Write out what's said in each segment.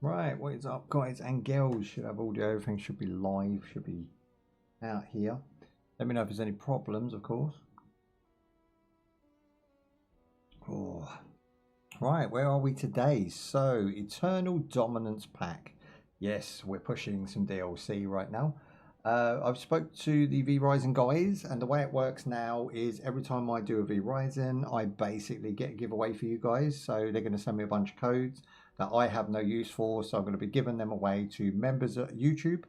Right, what is up, guys and girls? Should have audio, everything should be live, should be out here. Let me know if there's any problems, of course. Oh. Right, where are we today? So, Eternal Dominance Pack. Yes, we're pushing some DLC right now. I've spoke to the vrising guys, and the way it works now is every time I do a vrising, I basically get a giveaway for you guys. So they're going to send me a bunch of codes that I have no use for, so I'm going to be giving them away to members at YouTube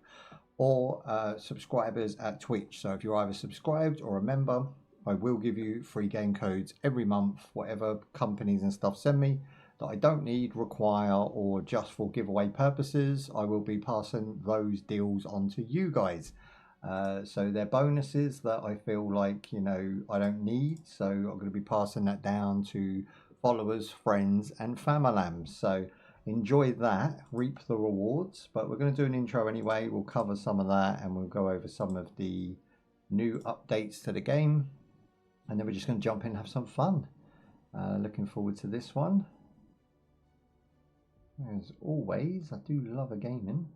or subscribers at Twitch. So if you're either subscribed or a member, I will give you free game codes every month, whatever companies and stuff send me that I don't need, require, or just for giveaway purposes. I will be passing those deals on to you guys. So they're bonuses that I feel like, you know, I don't need. So I'm going to be passing that down to followers, friends, and familams. So enjoy that, reap the rewards. But we're going to do an intro anyway. We'll cover some of that and we'll go over some of the new updates to the game. And then we're just going to jump in and have some fun. Looking forward to this one. As always, I do love a gaming.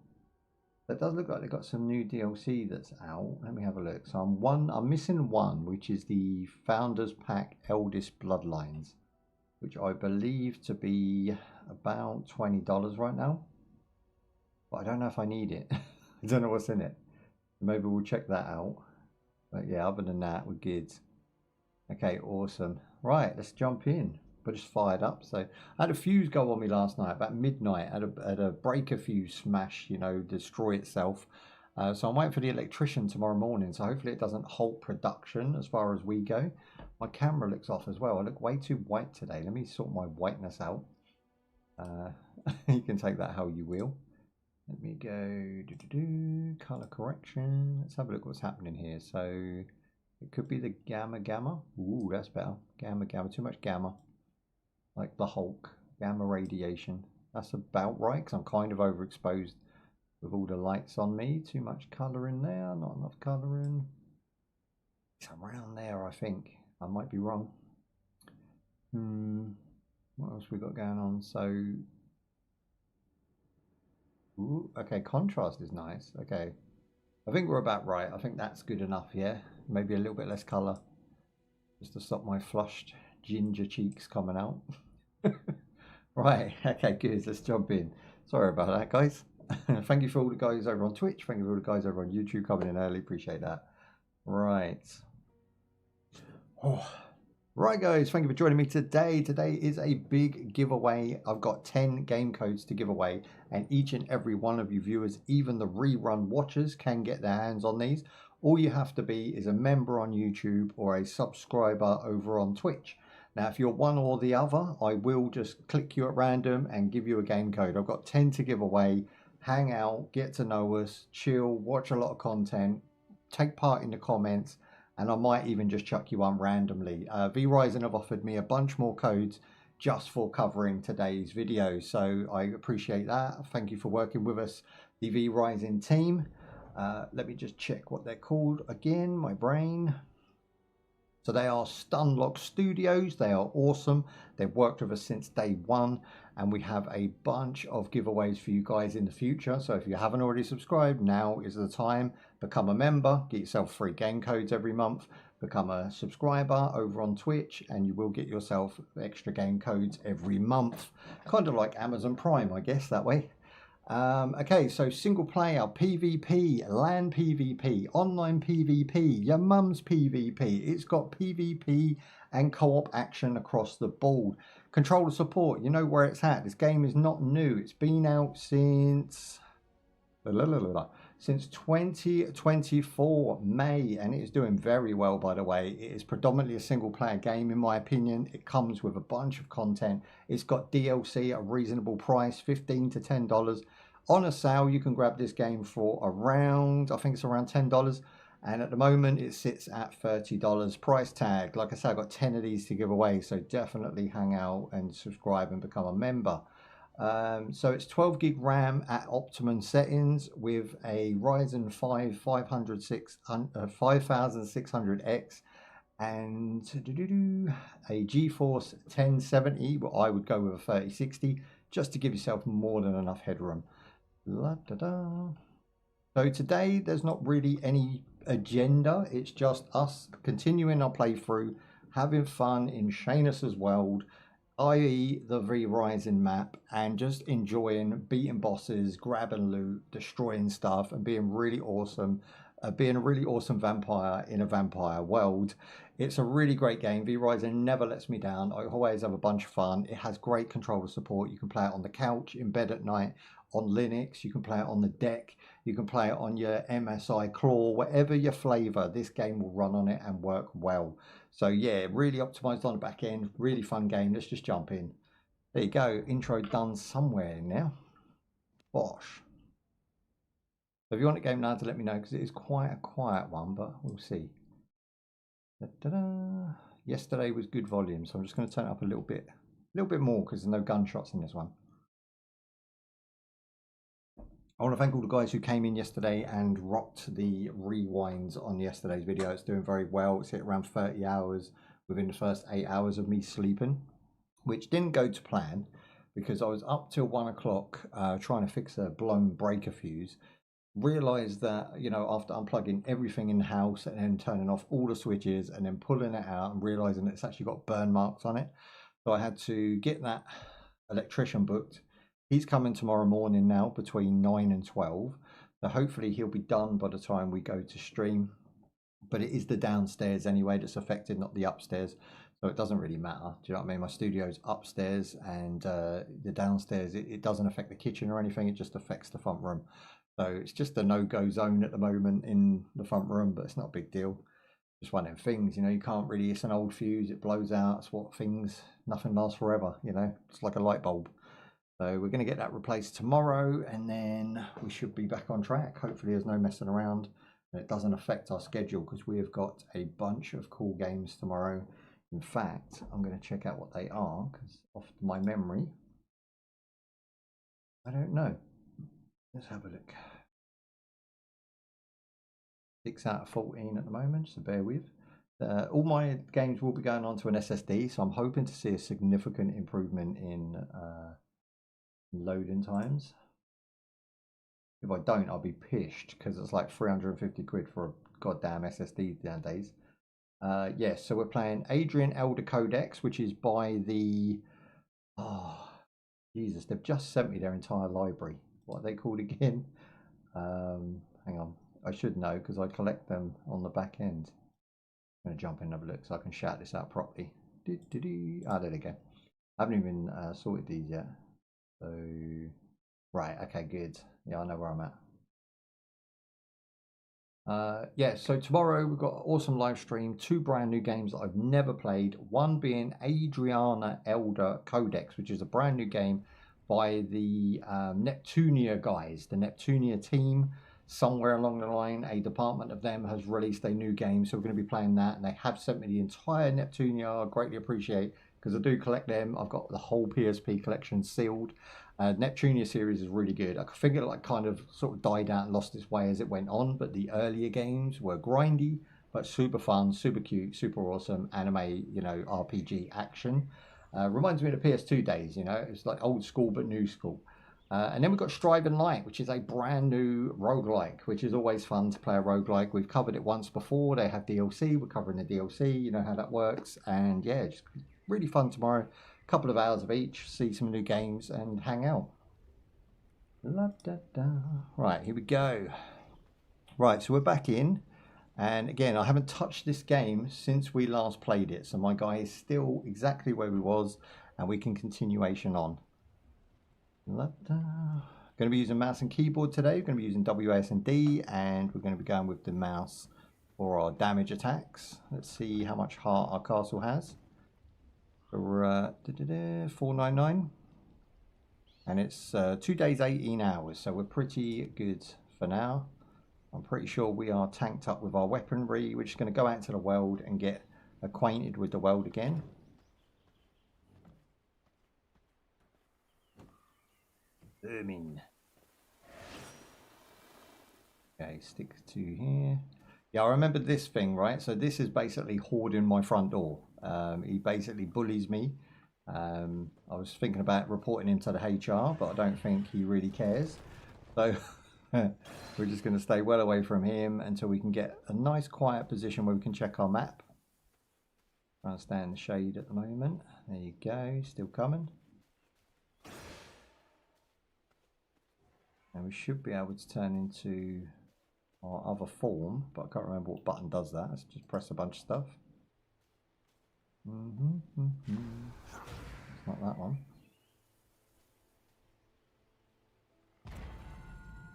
That does look like they've got some new DLC that's out. Let me have a look. So I'm missing one, which is the Founders Pack Eldest Bloodlines, which I believe to be about $20 right now. But I don't know if I need it. I don't know what's in it. Maybe we'll check that out. But yeah, other than that, we're good. Okay, awesome. Right, let's jump in. But just fired up. So I had a fuse go on me last night about midnight. I had a breaker fuse smash, you know, destroy itself. So I'm waiting for the electrician tomorrow morning. So hopefully it doesn't halt production as far as we go. My camera looks off as well. I look way too white today. Let me sort my whiteness out. You can take that how you will. Let me go color correction. Let's have a look what's happening here. So it could be the gamma. Ooh, that's better. Gamma. Too much gamma. Like the Hulk, gamma radiation. That's about right, because I'm kind of overexposed with all the lights on me. Too much colour in there, not enough colour in. It's around there, I think. I might be wrong. What else we got going on? So, ooh, okay, contrast is nice. Okay, I think we're about right. I think that's good enough, yeah? Maybe a little bit less colour, just to stop my flushed ginger cheeks coming out. Right, okay, good. Let's jump in. Sorry about that, guys. Thank you for all the guys over on Twitch. Thank you for all the guys over on YouTube coming in early. Appreciate that. Right. Oh. Right, guys. Thank you for joining me today. Today is a big giveaway. I've got 10 game codes to give away, and each and every one of you viewers, even the rerun watchers, can get their hands on these. All you have to be is a member on YouTube or a subscriber over on Twitch. Now, if you're one or the other, I will just click you at random and give you a game code. I've got 10 to give away. Hang out, get to know us, chill, watch a lot of content, take part in the comments, and I might even just chuck you one randomly. vrising have offered me a bunch more codes just for covering today's video, so I appreciate that. Thank you for working with us, the vrising team. Let me just check what they're called again, my brain. So they are Stunlock Studios. They are awesome. They've worked with us since day one, and we have a bunch of giveaways for you guys in the future. So if you haven't already subscribed, now is the time. Become a member, get yourself free game codes every month, become a subscriber over on Twitch, and you will get yourself extra game codes every month. Kind of like Amazon Prime, I guess, that way. Okay, so single player, PvP, LAN PvP, online PvP, your mum's PvP. It's got PvP and co-op action across the board. Controller support, you know where it's at. This game is not new. It's been out since 2024 May, and it is doing very well, by the way. It is predominantly a single player game, in my opinion. It comes with a bunch of content. It's got DLC at a reasonable price, $15 to $10. On a sale, you can grab this game for around, I think it's around $10. And at the moment, it sits at $30 price tag. Like I said, I've got 10 of these to give away, so definitely hang out and subscribe and become a member. So it's 12 gig RAM at optimum settings with a Ryzen 5 5600X and a GeForce 1070, but I would go with a 3060. just to give yourself more than enough headroom. La-da-da. So today there's not really any agenda. It's just us continuing our playthrough, having fun in Shanuz's world, i.e. the vrising map, and just enjoying beating bosses, grabbing loot, destroying stuff, and being really awesome. Being a really awesome vampire in a vampire world. It's a really great game. vrising never lets me down. I always have a bunch of fun. It has great controller support. You can play it on the couch, in bed at night, on Linux. You can play it on the deck. You can play it on your MSI Claw, whatever your flavor. This game will run on it and work well. So yeah, really optimized on the back end. Really fun game. Let's just jump in. There you go. Intro done somewhere now. Bosh. So if you want the game now, to let me know, because it is quite a quiet one, but we'll see. Da-da-da. Yesterday was good volume, so I'm just going to turn it up a little bit more, because there's no gunshots in this one. I want to thank all the guys who came in yesterday and rocked the rewinds on yesterday's video. It's doing very well. It's hit around 30 hours within the first 8 hours of me sleeping, which didn't go to plan, because I was up till 1 o'clock trying to fix a blown breaker fuse. Realized that, you know, after unplugging everything in the house and then turning off all the switches and then pulling it out and realizing it's actually got burn marks on it, so I had to get that electrician booked. He's coming tomorrow morning now between 9 and 12, so hopefully he'll be done by the time we go to stream. But it is the downstairs anyway that's affected, not the upstairs, so it doesn't really matter. Do you know what I mean? My studio's upstairs, and the downstairs, it doesn't affect the kitchen or anything. It just affects the front room. So it's just a no-go zone at the moment in the front room, but it's not a big deal. Just one of them things, you know, you can't really, it's an old fuse, it blows out, it's what things, nothing lasts forever, you know, it's like a light bulb. So we're going to get that replaced tomorrow, and then we should be back on track. Hopefully there's no messing around, and it doesn't affect our schedule, because we have got a bunch of cool games tomorrow. In fact, I'm going to check out what they are, because off my memory, I don't know. Let's have a look. 6 out of 14 at the moment, so bear with. All my games will be going onto an SSD, so I'm hoping to see a significant improvement in loading times. If I don't, I'll be pissed, because it's like 350 quid for a goddamn SSD nowadays. Yes, so we're playing Adrian Elder Codex, which is by the... Oh, Jesus, they've just sent me their entire library. What are they called again? Hang on. I should know, because I collect them on the back end. I'm going to jump in and have a look so I can shout this out properly. Ah, there they go. I haven't even sorted these yet. So, right, okay, good. Yeah, I know where I'm at. Yeah, so tomorrow we've got an awesome live stream. 2 brand new games that I've never played. One being Adriana Elder Codex, which is a brand new game by the Neptunia guys, the Neptunia team. Somewhere along the line, a department of them has released a new game, so we're going to be playing that, and they have sent me the entire Neptunia. I greatly appreciate, because I do collect them. I've got the whole PSP collection sealed. Neptunia series is really good. I think it like kind of sort of died out and lost its way as it went on, but the earlier games were grindy, but super fun, super cute, super awesome anime, you know, RPG action. Reminds me of the PS2 days, you know, it's like old school but new school. And then we've got Striving Light, which is a brand new roguelike, which is always fun to play a roguelike. We've covered it once before. They have DLC. We're covering the DLC. You know how that works. And yeah, just really fun tomorrow. A couple of hours of each, see some new games and hang out. La-da-da. Right, here we go. Right, so we're back in. And again, I haven't touched this game since we last played it. So my guy is still exactly where we was, and we can continuation on. Going to be using mouse and keyboard today. We're going to be using WASD, and we're going to be going with the mouse for our damage attacks. Let's see how much heart our castle has. For 499, and it's 2 days 18 hours, so we're pretty good for now. I'm pretty sure we are tanked up with our weaponry. We're just going to go out into the world and get acquainted with the world again. Ermine. Okay, stick to here. Yeah, I remember this thing, right? So this is basically hoarding my front door. He basically bullies me. I was thinking about reporting him to the HR, but I don't think he really cares. So we're just going to stay well away from him until we can get a nice quiet position where we can check our map. Trying to stay in the shade at the moment. There you go, still coming. And we should be able to turn into our other form, but I can't remember what button does that. Let's just press a bunch of stuff. It's not that one.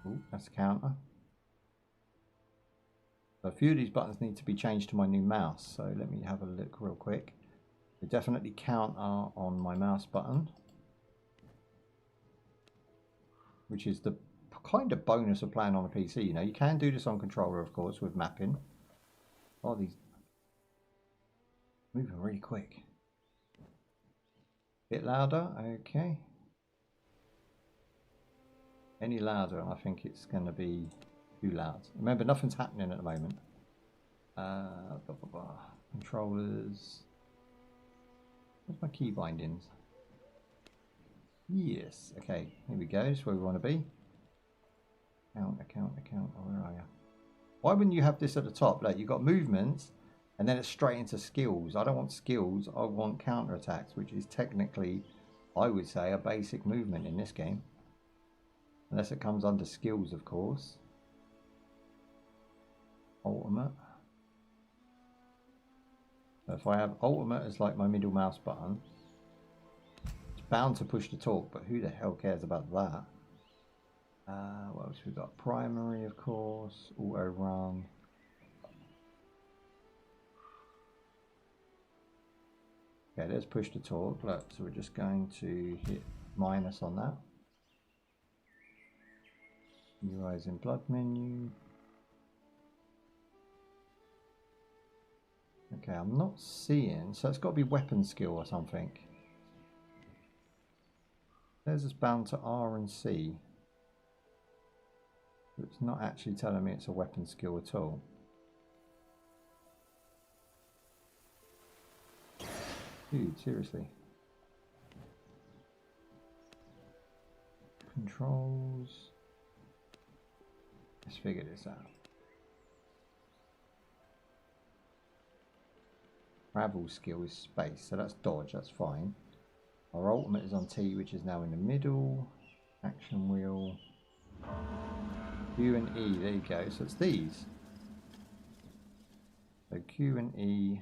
Oh, that's a counter. So a few of these buttons need to be changed to my new mouse. So let me have a look real quick. We definitely counter on my mouse button, which is the kind of bonus of playing on a PC. You know, you can do this on controller, of course, with mapping. Oh, these moving really quick. Bit louder, okay. Any louder, and I think it's going to be too loud. Remember, nothing's happening at the moment. Controllers. Where's my key bindings? Yes, okay, here we go. That's where we want to be. Counter. Where are you? Why wouldn't you have this at the top? Like, you've got movements, and then it's straight into skills. I don't want skills, I want counter attacks, which is technically, I would say, a basic movement in this game. Unless it comes under skills, of course. Ultimate. So if I have ultimate as like my middle mouse button, it's bound to push the talk, but who the hell cares about that? What else we got? Primary, of course. Auto run. Okay, let's push the talk. Look, so we're just going to hit minus on that. UIs in blood menu. Okay, I'm not seeing, so it's got to be weapon skill or something. There's this bound to R and C. It's not actually telling me it's a weapon skill at all. Dude, seriously. Controls. Let's figure this out. Travel skill is space, so that's dodge, that's fine. Our ultimate is on T, which is now in the middle. Action wheel. Q and E, there you go, so it's these. So Q and E.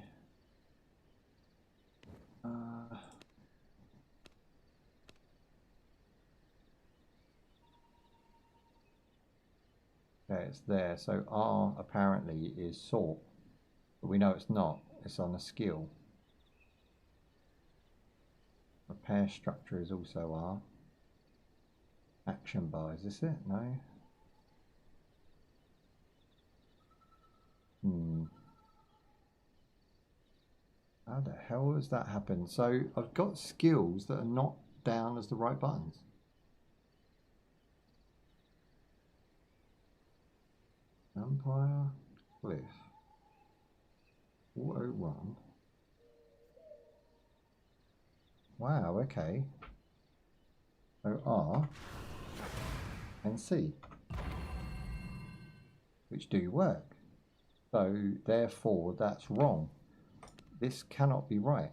Okay, it's there. So R apparently is sort, but we know it's not. It's on a skill. Repair structure is also R. Action bar, is this it? No. How the hell has that happened? So I've got skills that are not down as the right buttons. Vampire, Cliff, Auto Run. Wow, okay. So R and C, which do work. So therefore that's wrong. This cannot be right.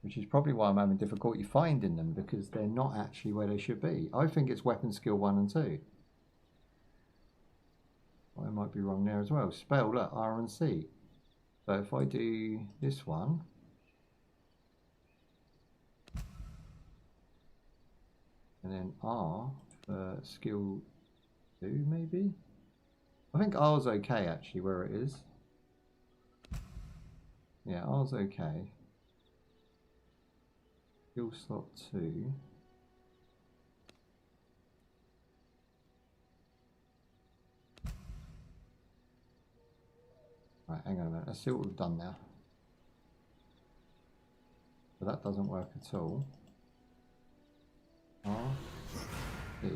Which is probably why I'm having difficulty finding them, because they're not actually where they should be. I think it's weapon skill 1 and 2. I might be wrong there as well. Spell, look, R and C. So if I do this one, and then R for skill 2 maybe? I think R's okay actually where it is. Yeah, R's okay. Skill slot 2. Right, hang on a minute. Let's see what we've done now. So that doesn't work at all. R, C.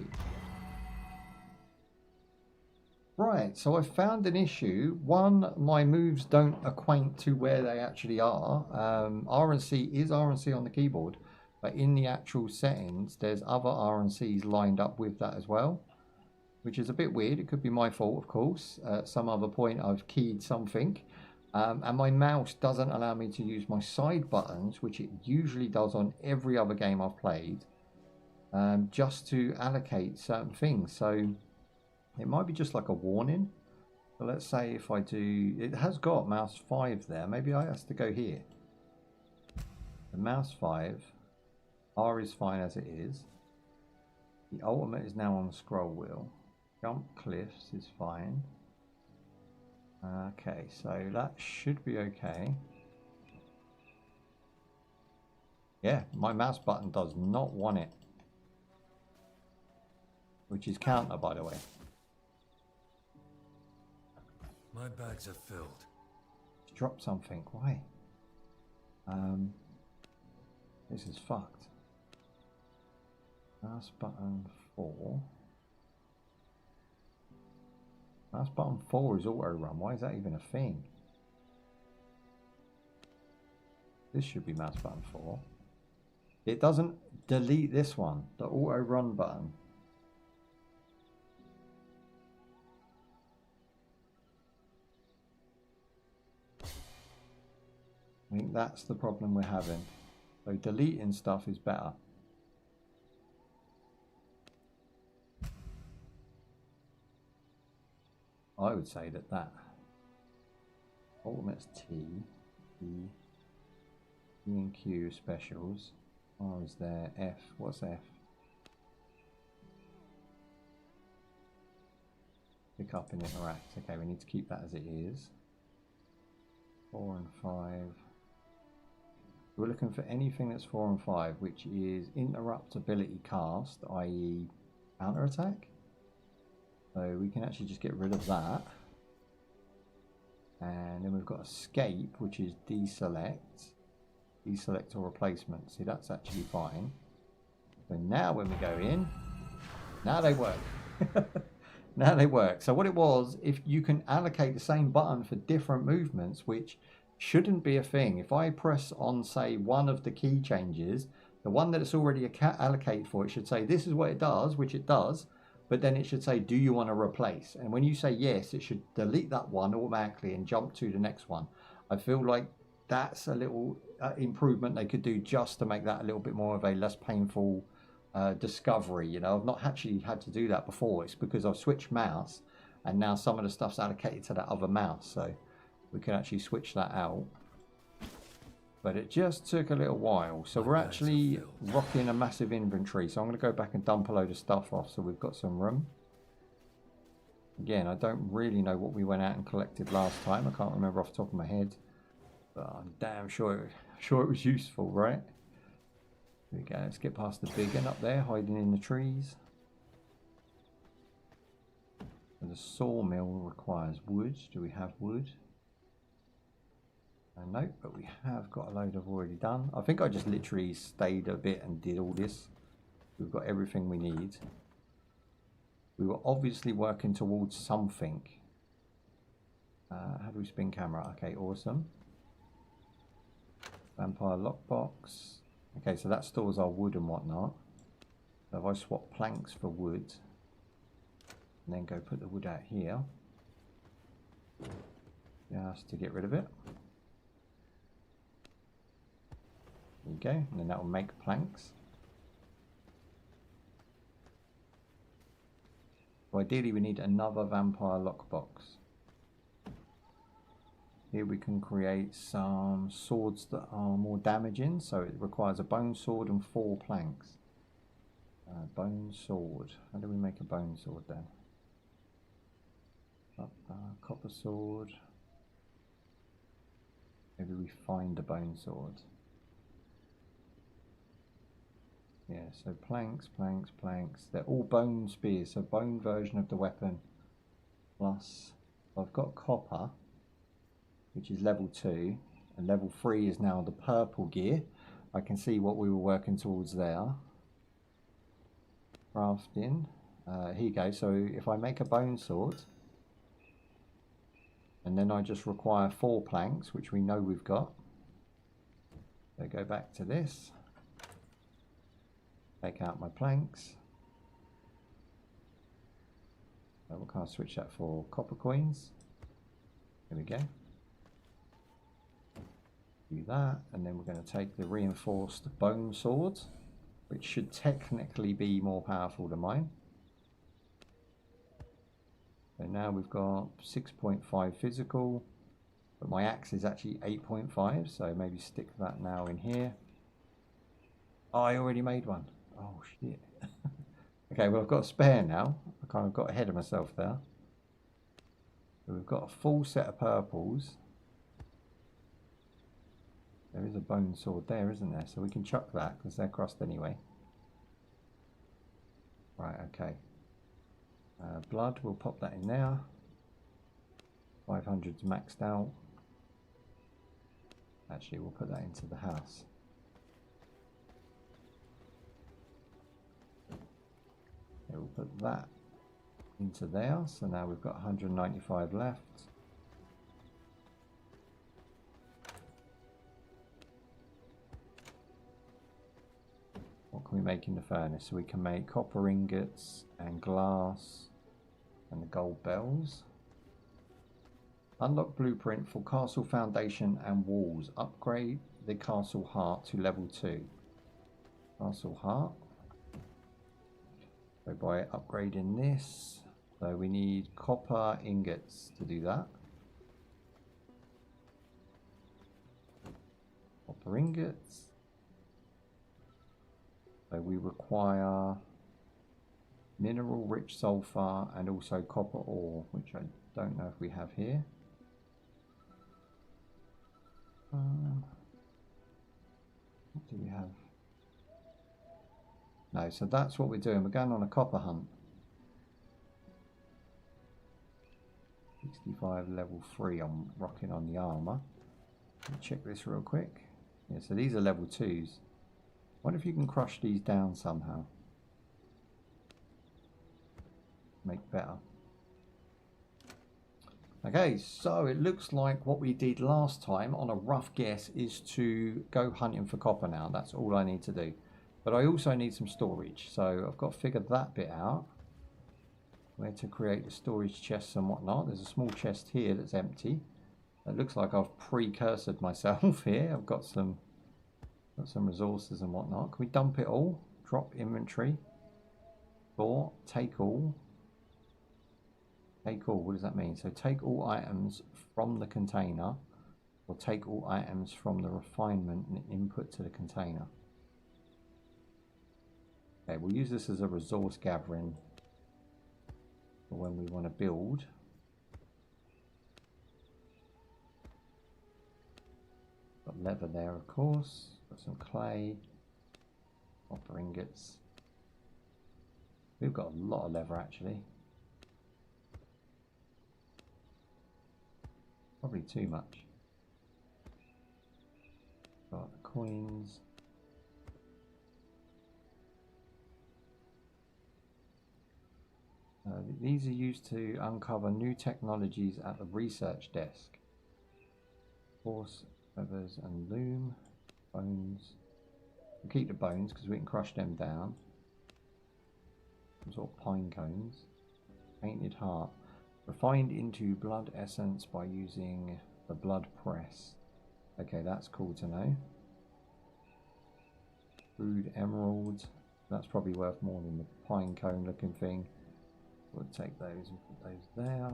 Right. Right, so I found an issue. One, my moves don't acquaint to where they actually are. R and C is R and C on the keyboard, but in the actual settings, there's other R and Cs lined up with that as well, which is a bit weird. It could be my fault, of course. At some other point, I've keyed something. And my mouse doesn't allow me to use my side buttons, which it usually does on every other game I've played, just to allocate certain things. So it might be just like a warning. So let's say if I do, it has got mouse 5 there. Maybe I have to go here. The mouse 5, R is fine as it is. The ultimate is now on the scroll wheel. Jump cliffs is fine. Okay, so that should be okay. Yeah, my mouse button does not want it. Which is counter, by the way. My bags are filled. Drop something. Why? This is fucked. Mouse button 4. Mouse button 4 is auto run. Why is that even a thing? This should be mouse button 4. It doesn't delete this one, the auto run button. I think that's the problem we're having. So deleting stuff is better. I would say that ultimate's T, E, E and Q specials. R is there, F, what's F? Pick up and interact. Okay, we need to keep that as it is. 4 and 5. We're looking for anything that's 4 and 5, which is interrupt ability cast, i.e. counter attack. So we can actually just get rid of that. And then we've got escape, which is deselect. Deselect or replacement. See, that's actually fine. So now when we go in, now they work. Now they work. So what it was, if you can allocate the same button for different movements, which shouldn't be a thing. If I press on, say, one of the key changes, the one that it's already allocated for, it should say this is what it does, which it does, but then it should say, do you want to replace? And when you say yes, it should delete that one automatically and jump to the next one. I feel like that's a little improvement they could do just to make that a little bit more of a less painful discovery. You know, I've not actually had to do that before. It's because I've switched mouse and now some of the stuff's allocated to that other mouse. So we can actually switch that out. But it just took a little while. So we're actually rocking a massive inventory. So I'm going to go back and dump a load of stuff off so we've got some room. Again, I don't really know what we went out and collected last time. I can't remember off the top of my head. But I'm damn sure it was useful, right? Here we go. Let's get past the big one up there, hiding in the trees. And the sawmill requires wood. Do we have wood? Nope, but we have got a load I've already done. I think I just literally stayed a bit and did all this. We've got everything we need. We were obviously working towards something. How do we spin camera? Okay, awesome. Vampire lockbox. Okay, so that stores our wood and whatnot. So if I swap planks for wood, and then go put the wood out here, just to get rid of it. There you go, and then that will make planks. So ideally we need another vampire lockbox. Here we can create some swords that are more damaging, so it requires a bone sword and 4 planks. Bone sword. How do we make a bone sword then? Copper sword. Maybe we find a bone sword. Yeah, so planks, planks, planks. They're all bone spears, so bone version of the weapon. Plus, I've got copper, which is level 2, and level 3 is now the purple gear. I can see what we were working towards there. Crafting. Here you go. So if I make a bone sword, And then I just require 4 planks, which we know we've got. So go back to this. Take out my planks. So what can I switch that for? Copper coins. There we go. Do that, and then we're going to take the reinforced bone sword, which should technically be more powerful than mine. So now we've got 6.5 physical, but my axe is actually 8.5, so maybe stick that now in here. Oh, I already made one. Oh shit. Okay, well I've got a spare now. I kind of got ahead of myself there. So we've got a full set of purples. There is a bone sword there, isn't there? So we can chuck that because they're crossed anyway. Right, okay. Blood, we'll pop that in there. 500's maxed out. Actually, we'll put that into the house. Okay, we'll put that into there. So now we've got 195 left. What can we make in the furnace? So we can make copper ingots and glass and the gold bells. Unlock blueprint for castle foundation and walls. Upgrade the castle heart to level 2. Castle heart. So by upgrading this, so we need copper ingots to do that. Copper ingots. So we require mineral rich sulfur and also copper ore, which I don't know if we have here. What do we have? No, so that's what we're doing. We're going on a copper hunt. 65 level 3. I'm rocking on the armor. Let me check this real quick. Yeah, so these are level 2s. Wonder if you can crush these down somehow. Make better. Okay, so it looks like what we did last time on a rough guess is to go hunting for copper now. That's all I need to do. But I also need some storage. So I've got to figure that bit out. Where to create the storage chests and whatnot. There's a small chest here that's empty. It looks like I've precursored myself here. I've got some resources and whatnot. Can we dump it all? Drop inventory. Store. Take all. Take all. What does that mean? So take all items from the container, or take all items from the refinement and input to the container. Okay, we'll use this as a resource gathering for when we want to build. Got leather there, of course. Got some clay, copper ingots. We've got a lot of leather actually. Probably too much. Got the coins. These are used to uncover new technologies at the research desk. Horse, feathers and loom. Bones. We'll keep the bones because we can crush them down. Some sort of pine cones. Painted heart. Refined into blood essence by using the blood press. Okay, that's cool to know. Crude emeralds. That's probably worth more than the pine cone looking thing. We'll take those and put those there.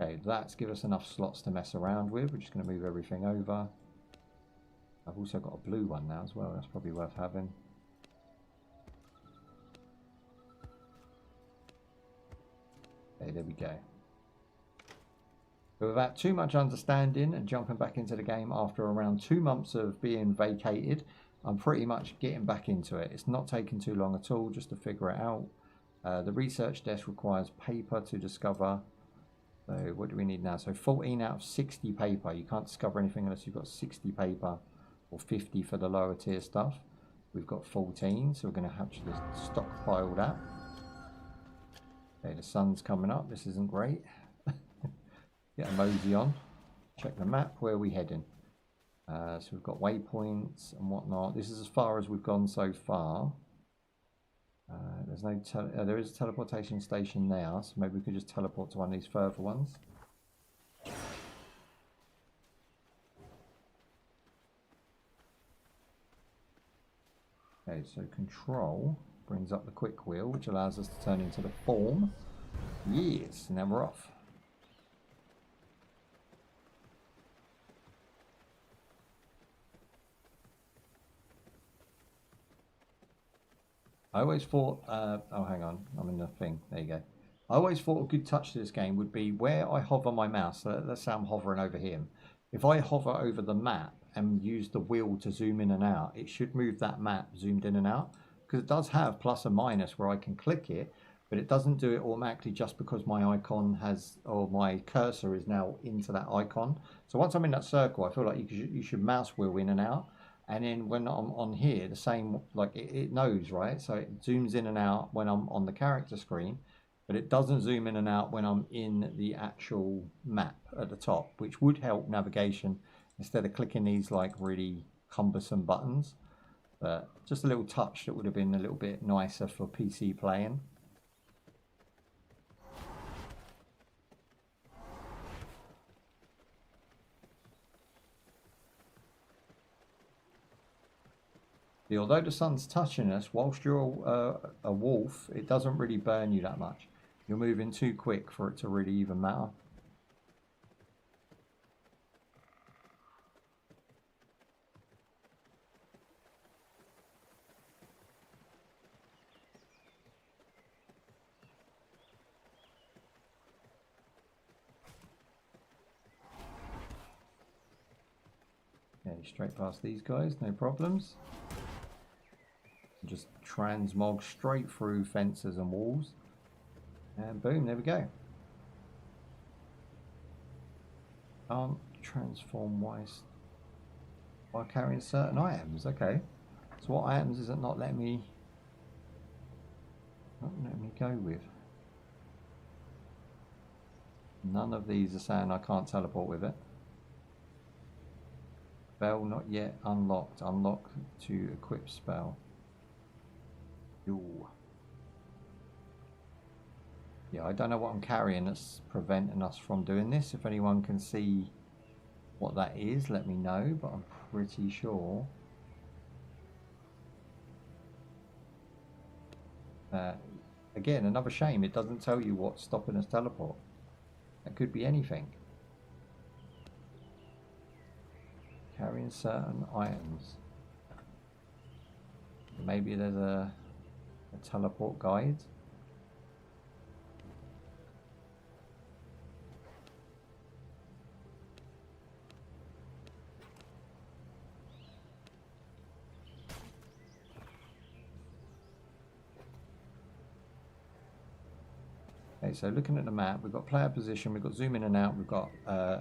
Okay, that's give us enough slots to mess around with. We're just going to move everything over. I've also got a blue one now as well. That's probably worth having. Okay, there we go. But without too much understanding and jumping back into the game after around 2 months of being vacated, I'm pretty much getting back into it. It's not taking too long at all just to figure it out. The research desk requires paper to discover. So what do we need now? So 14 out of 60 paper. You can't discover anything unless you've got 60 paper, or 50 for the lower tier stuff. We've got 14, so we're going to have to stockpile that. Okay, the sun's coming up. This isn't great. Get a mosey on. Check the map. Where are we heading? So we've got waypoints and whatnot. This is as far as we've gone so far. There's no there is a teleportation station now, so maybe we could just teleport to one of these further ones. Okay, so control brings up the quick wheel, which allows us to turn into the form. Yes, and now we're off. I always thought, oh hang on, I'm in the thing, there you go. I always thought a good touch to this game would be where I hover my mouse, so let's say I'm hovering over him. If I hover over the map and use the wheel to zoom in and out, it should move that map zoomed in and out, because it does have plus and minus where I can click it, but it doesn't do it automatically just because my icon has, or my cursor is now into that icon. So once I'm in that circle, I feel like you should mouse wheel in and out. And then when I'm on here, the same, like it knows, right? So it zooms in and out when I'm on the character screen, but it doesn't zoom in and out when I'm in the actual map at the top, which would help navigation instead of clicking these like really cumbersome buttons. But just a little touch that would have been a little bit nicer for PC playing. Although the sun's touching us, whilst you're a wolf, it doesn't really burn you that much. You're moving too quick for it to really even matter. Okay, straight past these guys, no problems. Just transmog straight through fences and walls, and boom, there we go. Can't transform while carrying certain items. Okay, so what items is it not letting me go with? None of these are saying I can't teleport with it. Spell not yet unlocked. Unlock to equip spell. Ooh. Yeah, I don't know what I'm carrying that's preventing us from doing this. If anyone can see what that is, let me know, but I'm pretty sure. Again, another shame, it doesn't tell you what's stopping us teleport. That could be anything. Carrying certain items. Maybe there's a teleport guide. Okay, so looking at the map, we've got player position, we've got zoom in and out, we've got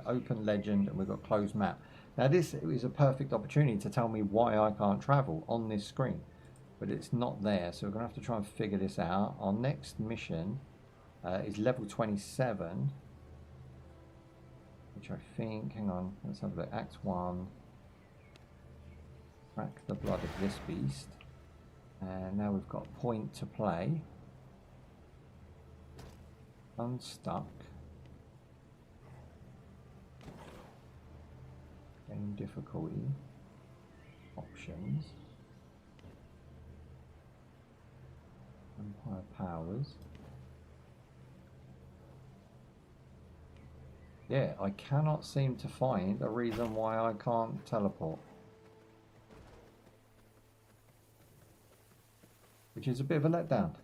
open legend, and we've got closed map. Now this is a perfect opportunity to tell me why I can't travel on this screen. But it's not there, so we're going to have to try and figure this out. Our next mission is level 27, which I think, hang on, let's have a look. Act 1, crack the blood of this beast, and now we've got point to play, unstuck, game difficulty, options, Empire powers. Yeah, I cannot seem to find a reason why I can't teleport. Which is a bit of a letdown.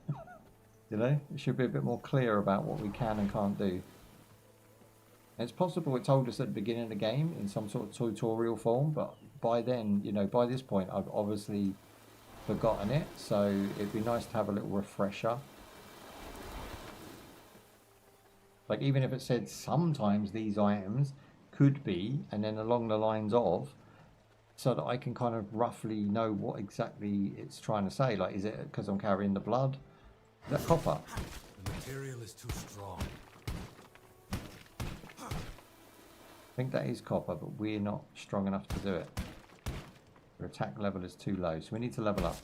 You know, it should be a bit more clear about what we can and can't do. And it's possible it told us at the beginning of the game in some sort of tutorial form, but by then, you know, by this point I've obviously forgotten it, so it'd be nice to have a little refresher. Like even if it said sometimes these items could be, and then along the lines of, so that I can kind of roughly know what exactly it's trying to say. Like, is it because I'm carrying the blood? Is that copper? The material is too strong. think that is copper, but we're not strong enough to do it. Your attack level is too low, so we need to level up.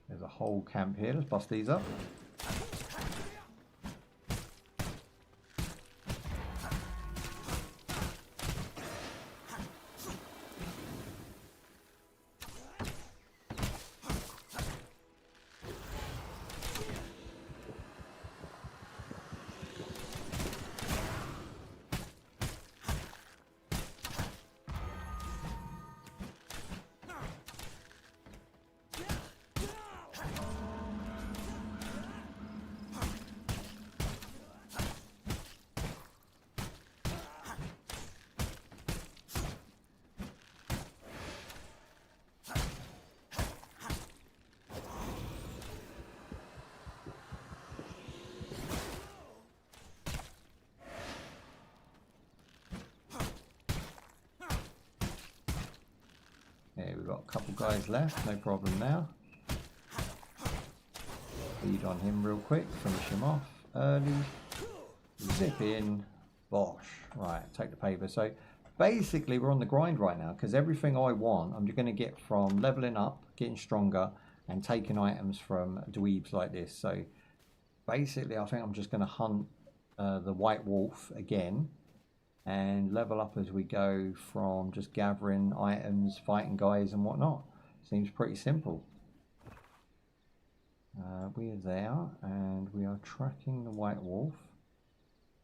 There's a whole camp here. Let's bust these up. Okay, we've got a couple guys left, no problem now. Feed on him real quick, finish him off early. Zip in, bosh. Right, take the paper. So basically we're on the grind right now because everything I want I'm just going to get from leveling up, getting stronger, and taking items from dweebs like this. So basically I think I'm just going to hunt the white wolf again and level up as we go from just gathering items, fighting guys and whatnot. Seems pretty simple. We are there and we are tracking the white wolf.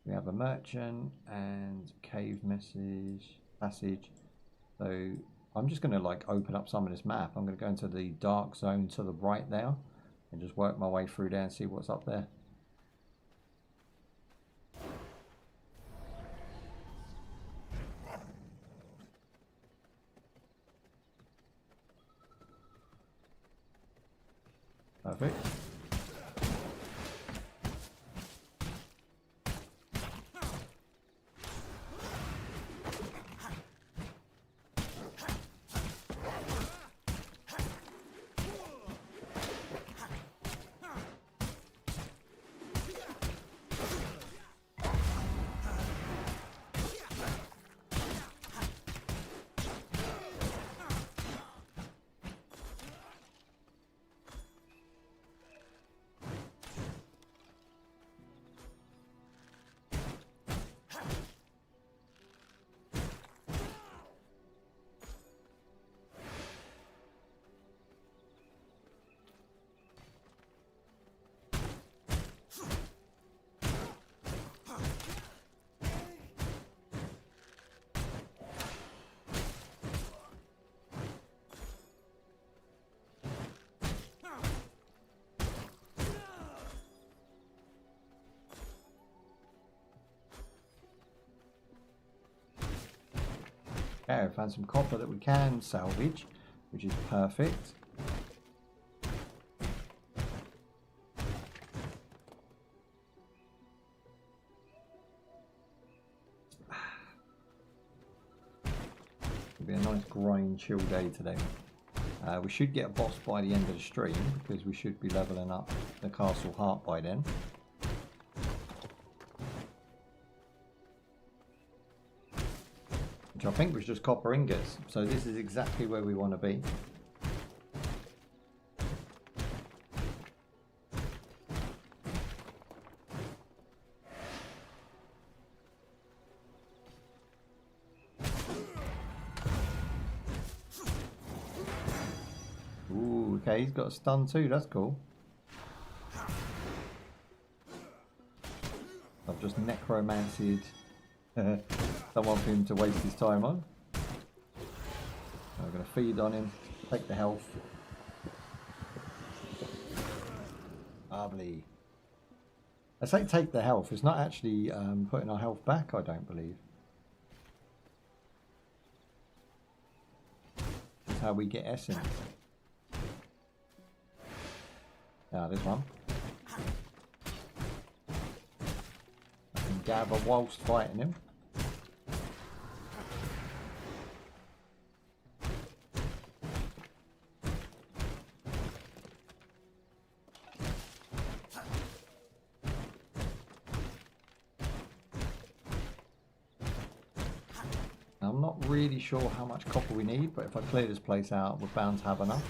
We have a merchant and cave passage. So I'm just going to like open up some of this map. I'm going to go into the dark zone to the right there and just work my way through there and see what's up there. Perfect. Okay, I found some copper that we can salvage, which is perfect. It'll be a nice grind chill day today. We should get a boss by the end of the stream because we should be leveling up the castle heart by then. Which I think was just copper ingots. So this is exactly where we want to be. Ooh, okay, he's got a stun too, that's cool. I've just necromanced someone for him to waste his time on. I'm going to feed on him, take the health. Lovely. I say take the health, it's not actually putting our health back, I don't believe. That's how we get essence. Ah, there's one. I can gather whilst fighting him. I'm not really sure how much copper we need, but if I clear this place out, we're bound to have enough.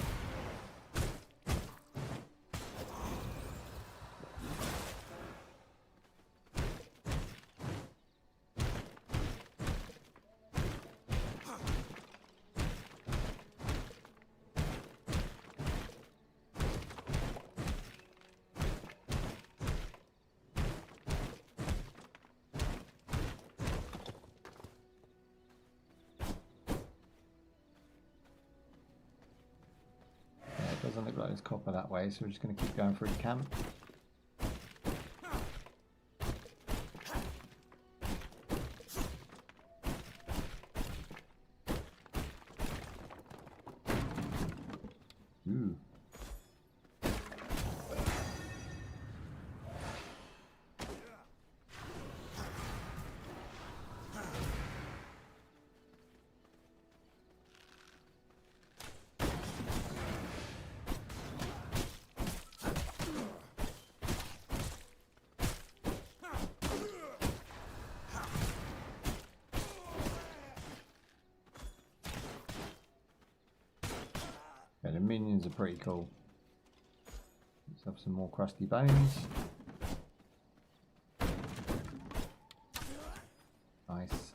Doesn't look like there's copper that way, so we're just going to keep going through the camp. Ooh. Yeah, the minions are pretty cool. Let's have some more crusty bones. Nice.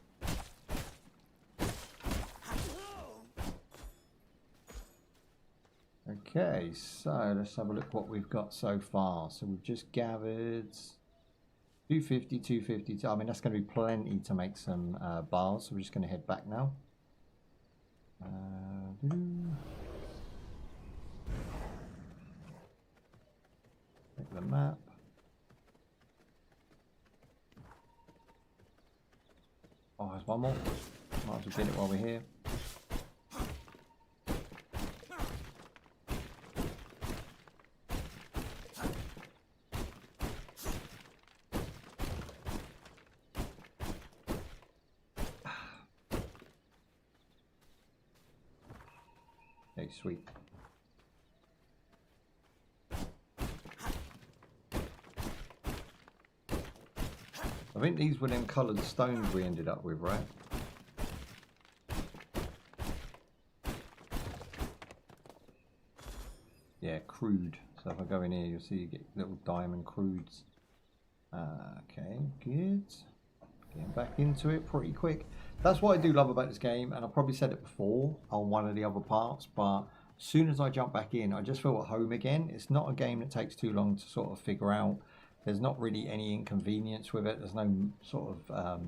Okay, so let's have a look what we've got so far. So we've just gathered 250, 250. I mean, that's going to be plenty to make some bars. So we're just going to head back now. Take the map. Oh, there's one more. Might as well get it while we're here. Okay, sweet. I think these were them coloured stones we ended up with, right? Yeah, crude. So if I go in here, you'll see you get little diamond crudes. Okay, good. Getting back into it pretty quick. That's what I do love about this game, and I probably said it before on one of the other parts, but as soon as I jump back in, I just feel at home again. It's not a game that takes too long to sort of figure out. There's not really any inconvenience with it. There's no sort of,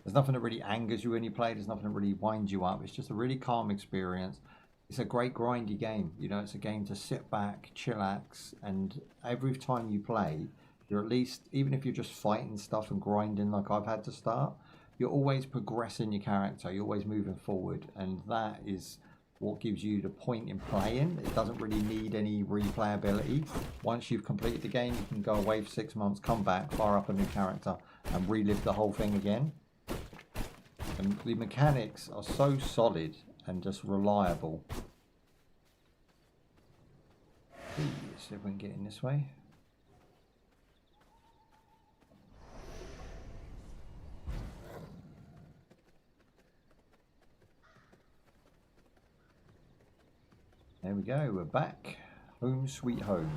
there's nothing that really angers you when you play. There's nothing that really winds you up. It's just a really calm experience. It's a great grindy game. You know, it's a game to sit back, chillax, and every time you play, you're at least, even if you're just fighting stuff and grinding like I've had to start, you're always progressing your character. You're always moving forward, and that is what gives you the point in playing. It doesn't really need any replayability. Once you've completed the game, you can go away for 6 months, come back, fire up a new character, and relive the whole thing again. And the mechanics are so solid and just reliable. Let's see if we can get in this way. There we go, we're back. Home sweet home.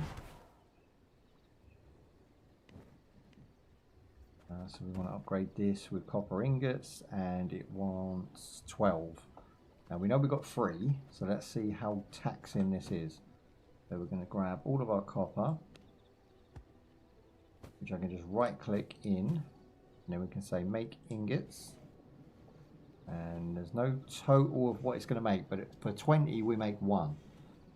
So we want to upgrade this with copper ingots, and it wants 12. Now we know we've got 3, so let's see how taxing this is. So we're going to grab all of our copper, which I can just right click in, and then we can say make ingots. And there's no total of what it's going to make, but for 20 we make 1.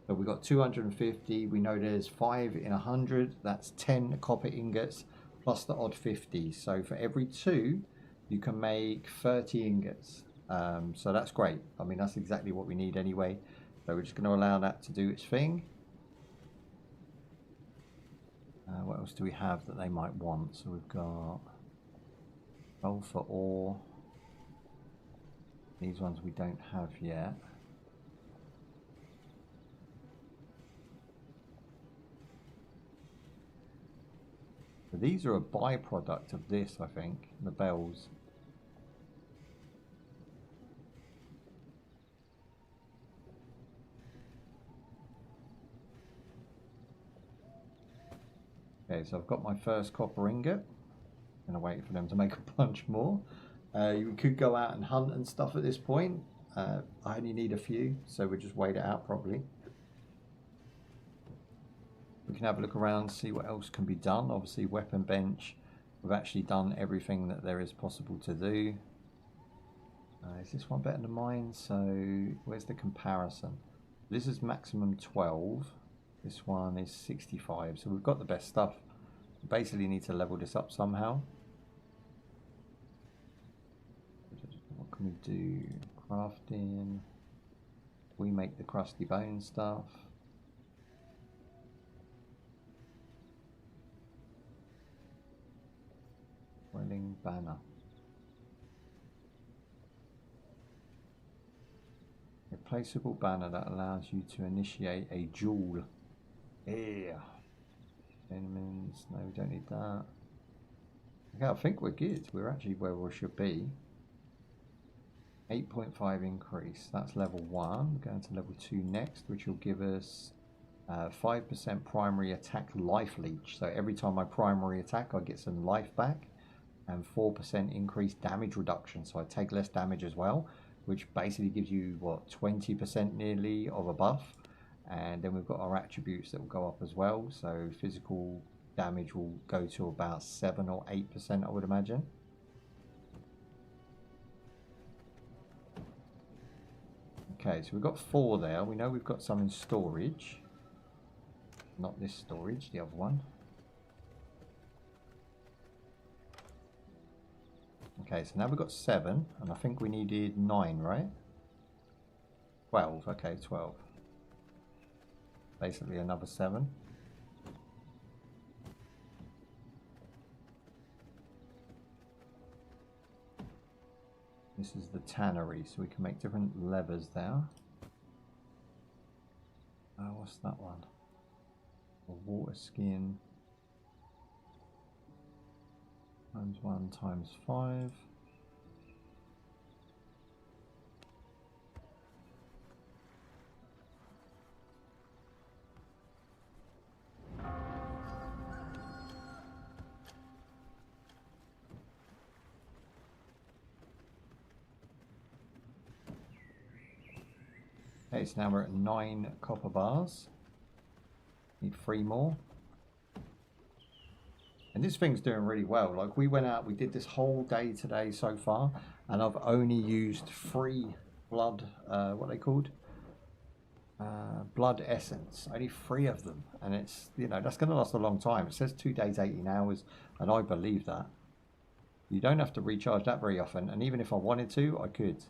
So we've got 250, we know there's 5 in 100, that's 10 copper ingots plus the odd 50. So for every 2, you can make 30 ingots. So that's great. I mean, that's exactly what we need anyway. So we're just going to allow that to do its thing. What else do we have that they might want? So we've got 12 for ore. These ones we don't have yet. So these are a byproduct of this, I think, the bells. Okay, so I've got my first copper ingot. I'm gonna wait for them to make a bunch more. You could go out and hunt and stuff at this point. I only need a few, so we'll just wait it out properly. We can have a look around, see what else can be done. Obviously, weapon bench. We've actually done everything that there is possible to do. Is this one better than mine? So, where's the comparison? This is maximum 12. This one is 65. So we've got the best stuff. We basically need to level this up somehow. What can we do? Crafting. We make the crusty bone stuff. Welling banner. A placeable banner that allows you to initiate a duel. Yeah. Enemies. No, we don't need that. Okay, I think we're good. We're actually where we should be. 8.5 increase. That's level 1. We're going to level 2 next, which will give us 5% primary attack life leech. So every time I primary attack, I get some life back. And 4% increased damage reduction. So I take less damage as well, which basically gives you, what, 20% nearly of a buff. And then we've got our attributes that will go up as well. So physical damage will go to about 7 or 8%, I would imagine. Okay, so we've got 4 there. We know we've got some in storage. Not this storage, the other one. Okay, so now we've got 7, and I think we needed 9, right? 12, okay, 12. Basically another 7. This is the tannery, so we can make different levers there. What's that one? A water skin. Times 1 times 5. Okay, so now we're at 9 copper bars. Need 3 more. And this thing's doing really well. Like, we went out, we did this whole day today so far, and I've only used 3 blood, what are they called? Blood essence. Only 3 of them. And it's, you know, that's going to last a long time. It says 2 days, 18 hours, and I believe that. You don't have to recharge that very often, and even if I wanted to, I could.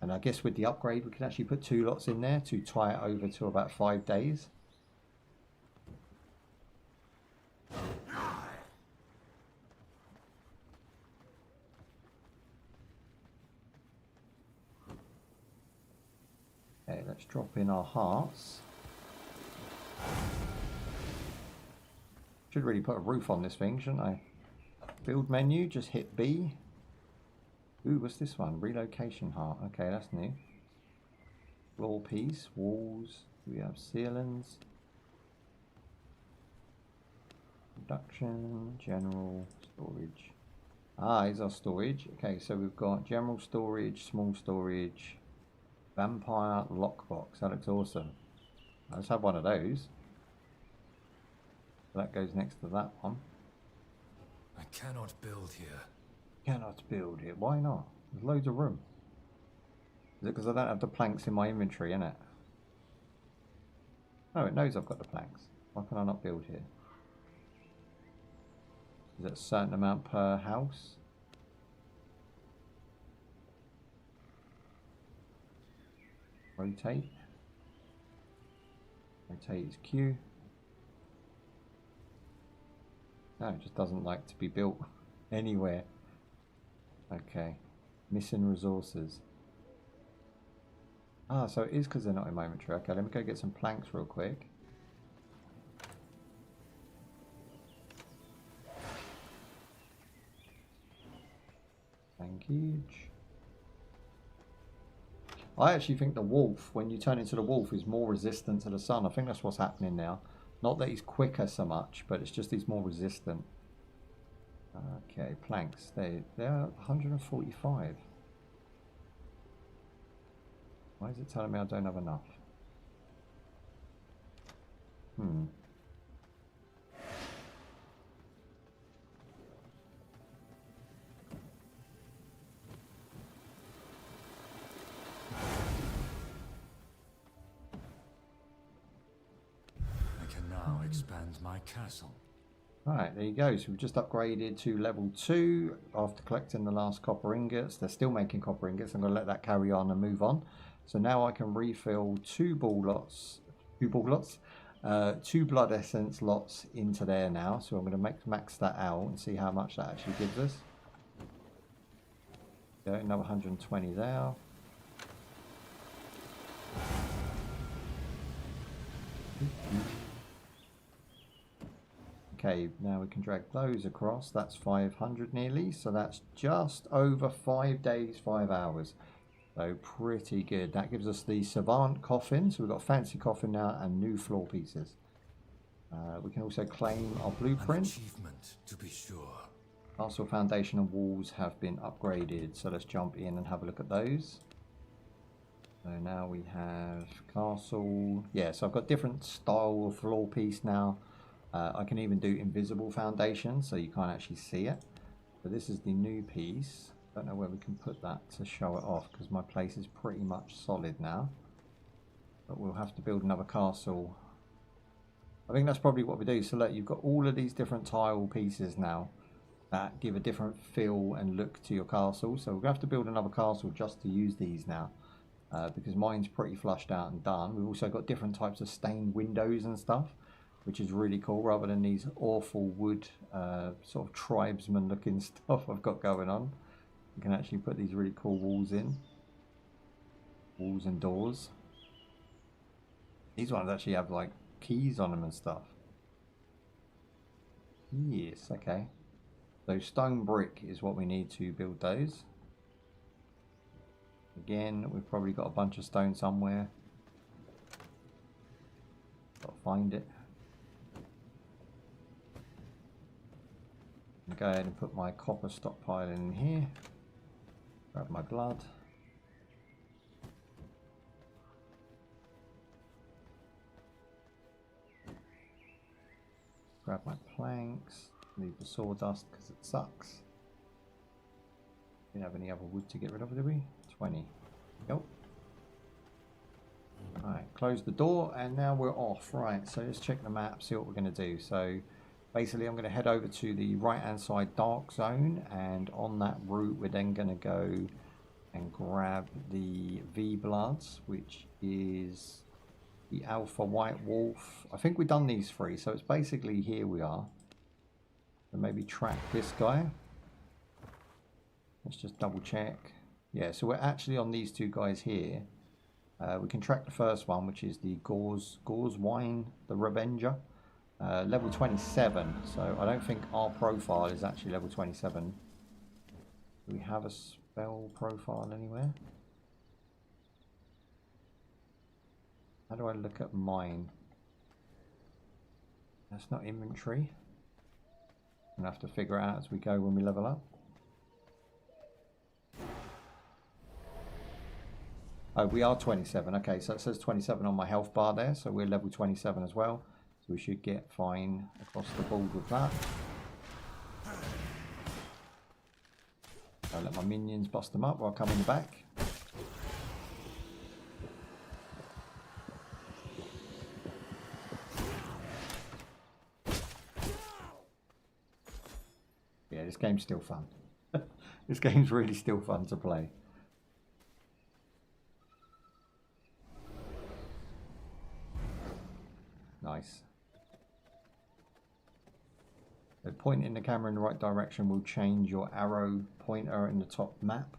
And I guess with the upgrade, we can actually put 2 lots in there to tie it over to about 5 days. Okay, let's drop in our hearts. Should really put a roof on this thing, shouldn't I? Build menu, just hit B. Ooh, what's this one? Relocation heart. Okay, that's new. Floor piece, walls. We have ceilings. Production, general, storage. Ah, here's our storage. Okay, so we've got general storage, small storage, vampire lockbox. That looks awesome. Let's have one of those. That goes next to that one. I cannot build here. Cannot build here. Why not? There's loads of room. Is it because I don't have the planks in my inventory, innit? No, it knows I've got the planks. Why can I not build here? Is it a certain amount per house? Rotate. Rotate is Q. No, it just doesn't like to be built anywhere. Okay. Missing resources. Ah, so it is because they're not in my inventory. Okay, let me go get some planks real quick. Tankage. I actually think the wolf, when you turn into the wolf, is more resistant to the sun. I think that's what's happening now. Not that he's quicker so much, but it's just he's more resistant. Okay, planks. They're 145. Why is it telling me I don't have enough? I can now expand my castle. Right, there you go. So we've just upgraded to level 2 after collecting the last copper ingots. They're still making copper ingots. I'm going to let that carry on and move on. So now I can refill two blood essence lots into there now. So I'm going to max that out and see how much that actually gives us. Yeah, another 120 there. Okay, now we can drag those across. That's 500 nearly, so that's just over 5 days, 5 hours. So pretty good. That gives us the Savant coffin. So we've got a fancy coffin now and new floor pieces. We can also claim our blueprint. An achievement, to be sure. Castle foundation and walls have been upgraded. So let's jump in and have a look at those. So now we have castle. Yeah, so I've got different style of floor piece now. I can even do invisible foundation, so you can't actually see it. But this is the new piece. Don't know where we can put that to show it off, because my place is pretty much solid now. But we'll have to build another castle. I think that's probably what we do. So look, you've got all of these different tile pieces now that give a different feel and look to your castle. So we're going to have to build another castle just to use these now. Because mine's pretty flushed out and done. We've also got different types of stained windows and stuff, which is really cool, rather than these awful wood sort of tribesman looking stuff I've got going on. You can actually put these really cool walls in. Walls and doors. These ones actually have like keys on them and stuff. Yes, okay. So stone brick is what we need to build those. Again, we've probably got a bunch of stone somewhere. Got to find it. Go ahead and put my copper stockpile in here. Grab my blood. Grab my planks. Leave the sawdust because it sucks. Didn't have any other wood to get rid of, did we? 20. Yep. Alright, close the door and now we're off. Right, so let's check the map, see what we're going to do. So basically I'm going to head over to the right hand side dark zone, and on that route we're then going to go and grab the V bloods, which is the alpha white wolf. I think we've done these three, so it's basically here we are. So maybe track this guy. Let's just double check. Yeah, so we're actually on these two guys here. We can track the first one, which is the Gauze Wine, the Revenger. Level 27, so I don't think our profile is actually level 27. Do we have a spell profile anywhere? How do I look at mine? That's not inventory. I'm going to have to figure it out as we go when we level up. Oh, we are 27. Okay, so it says 27 on my health bar there, so we're level 27 as well. So we should get fine across the board with that. I'll let my minions bust them up while I come in the back. Yeah, this game's still fun. This game's really still fun to play. Nice. So pointing the camera in the right direction will change your arrow pointer in the top map.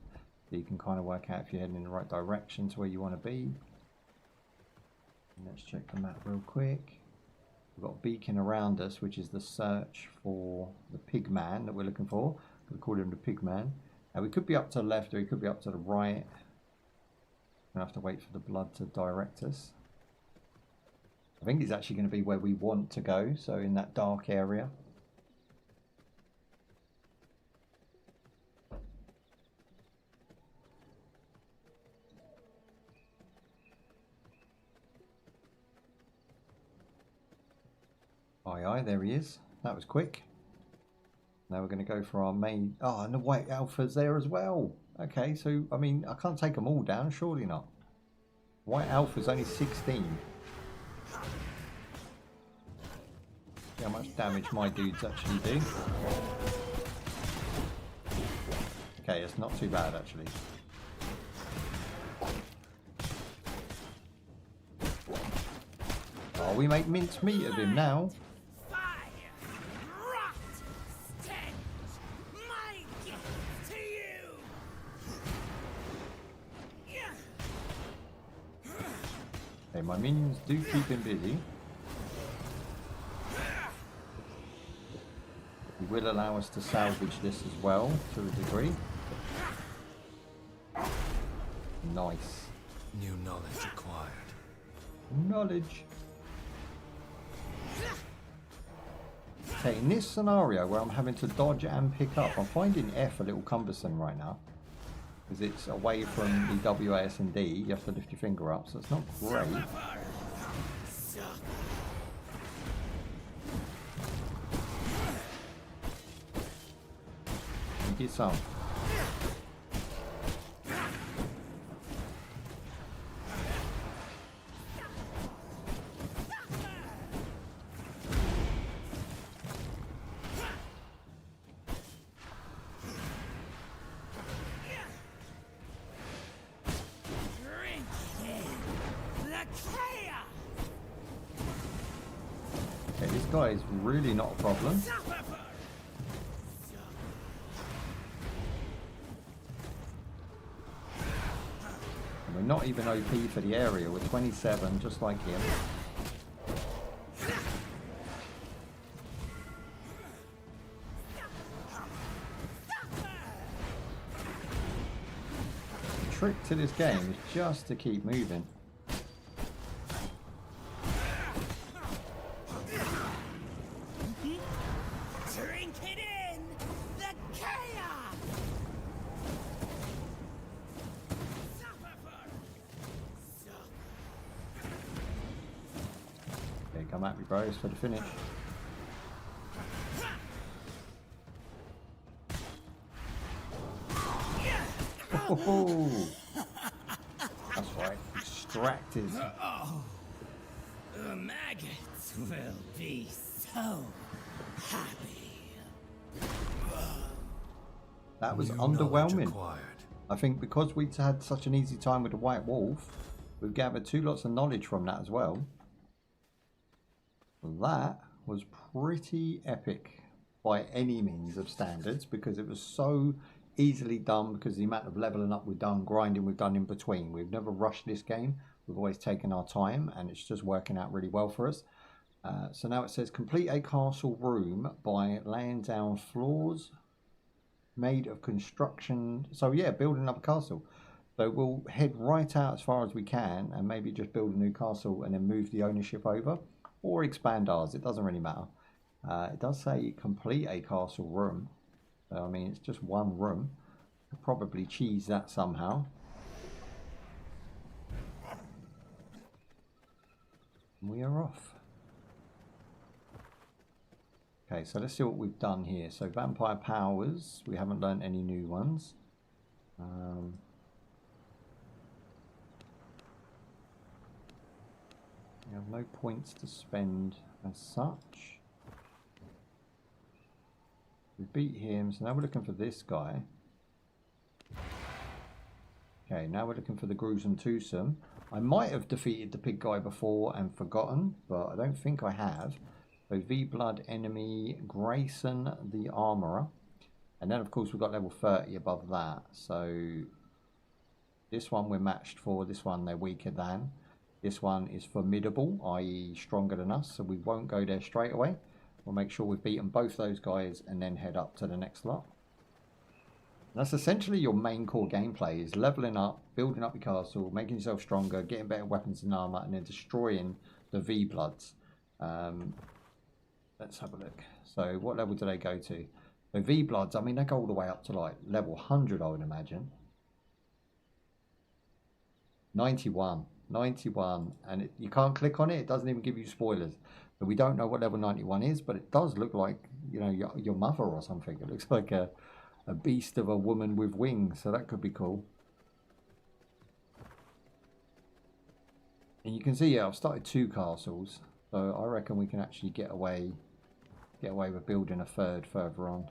So you can kind of work out if you're heading in the right direction to where you want to be. And let's check the map real quick. We've got a beacon around us, which is the search for the pig man that we're looking for. We call him the pig man. Now we could be up to the left or we could be up to the right. We're going to have to wait for the blood to direct us. I think it's actually going to be where we want to go, so in that dark area. Aye, aye, there he is. That was quick. Now we're going to go for our main... Oh, and the white alpha's there as well. Okay, so, I mean, I can't take them all down, surely not. White alpha's only 16. See how much damage my dudes actually do. Okay, it's not too bad, actually. Oh, we make mincemeat of him now. Okay, my minions do keep him busy. He will allow us to salvage this as well, to a degree. Nice. New knowledge acquired. Knowledge. Okay, in this scenario where I'm having to dodge and pick up, I'm finding F a little cumbersome right now. Because it's away from the W, A, S and D. You have to lift your finger up, so it's not great. Get some. Okay, this guy is really not a problem. We're not even OP for the area, we're 27, just like him. The trick to this game is just to keep moving. Come at me, bros, for the finish. Oh, that's right, extracted. The maggots will be so happy. That was New knowledge underwhelming. acquired. I think because we'd had such an easy time with the White Wolf, we've gathered 2 lots of knowledge from that as well. That was pretty epic by any means of standards, because it was so easily done, because the amount of leveling up we've done, grinding we've done in between. We've never rushed this game. We've always taken our time, and it's just working out really well for us. So now it says complete a castle room by laying down floors made of construction. So yeah, building up a castle. So we'll head right out as far as we can and maybe just build a new castle and then move the ownership over. Or expand ours, it doesn't really matter. It does say complete a castle room. So, I mean, it's just one room. I'll probably cheese that somehow. And we are off. Okay, so let's see what we've done here. So vampire powers, we haven't learned any new ones. We have no points to spend as such. We beat him, so now we're looking for this guy. Okay, now we're looking for the gruesome twosome. I might have defeated the pig guy before and forgotten, but I don't think I have. So V-Blood enemy, Grayson the Armourer. And then of course we've got level 30 above that. So this one we're matched for, this one they're weaker than. This one is formidable, i.e. stronger than us, so we won't go there straight away. We'll make sure we've beaten both those guys and then head up to the next lot. And that's essentially your main core gameplay, is leveling up, building up your castle, making yourself stronger, getting better weapons and armor, and then destroying the V Bloods. Let's have a look. So what level do they go to? So V Bloods, I mean, they go all the way up to like level 100, I would imagine. 91, and you can't click on it. It doesn't even give you spoilers. But we don't know what level 91 is, but it does look like, you know, your mother or something. It looks like a beast of a woman with wings, so that could be cool. And you can see, yeah, I've started 2 castles, so I reckon we can actually get away with building a third further on.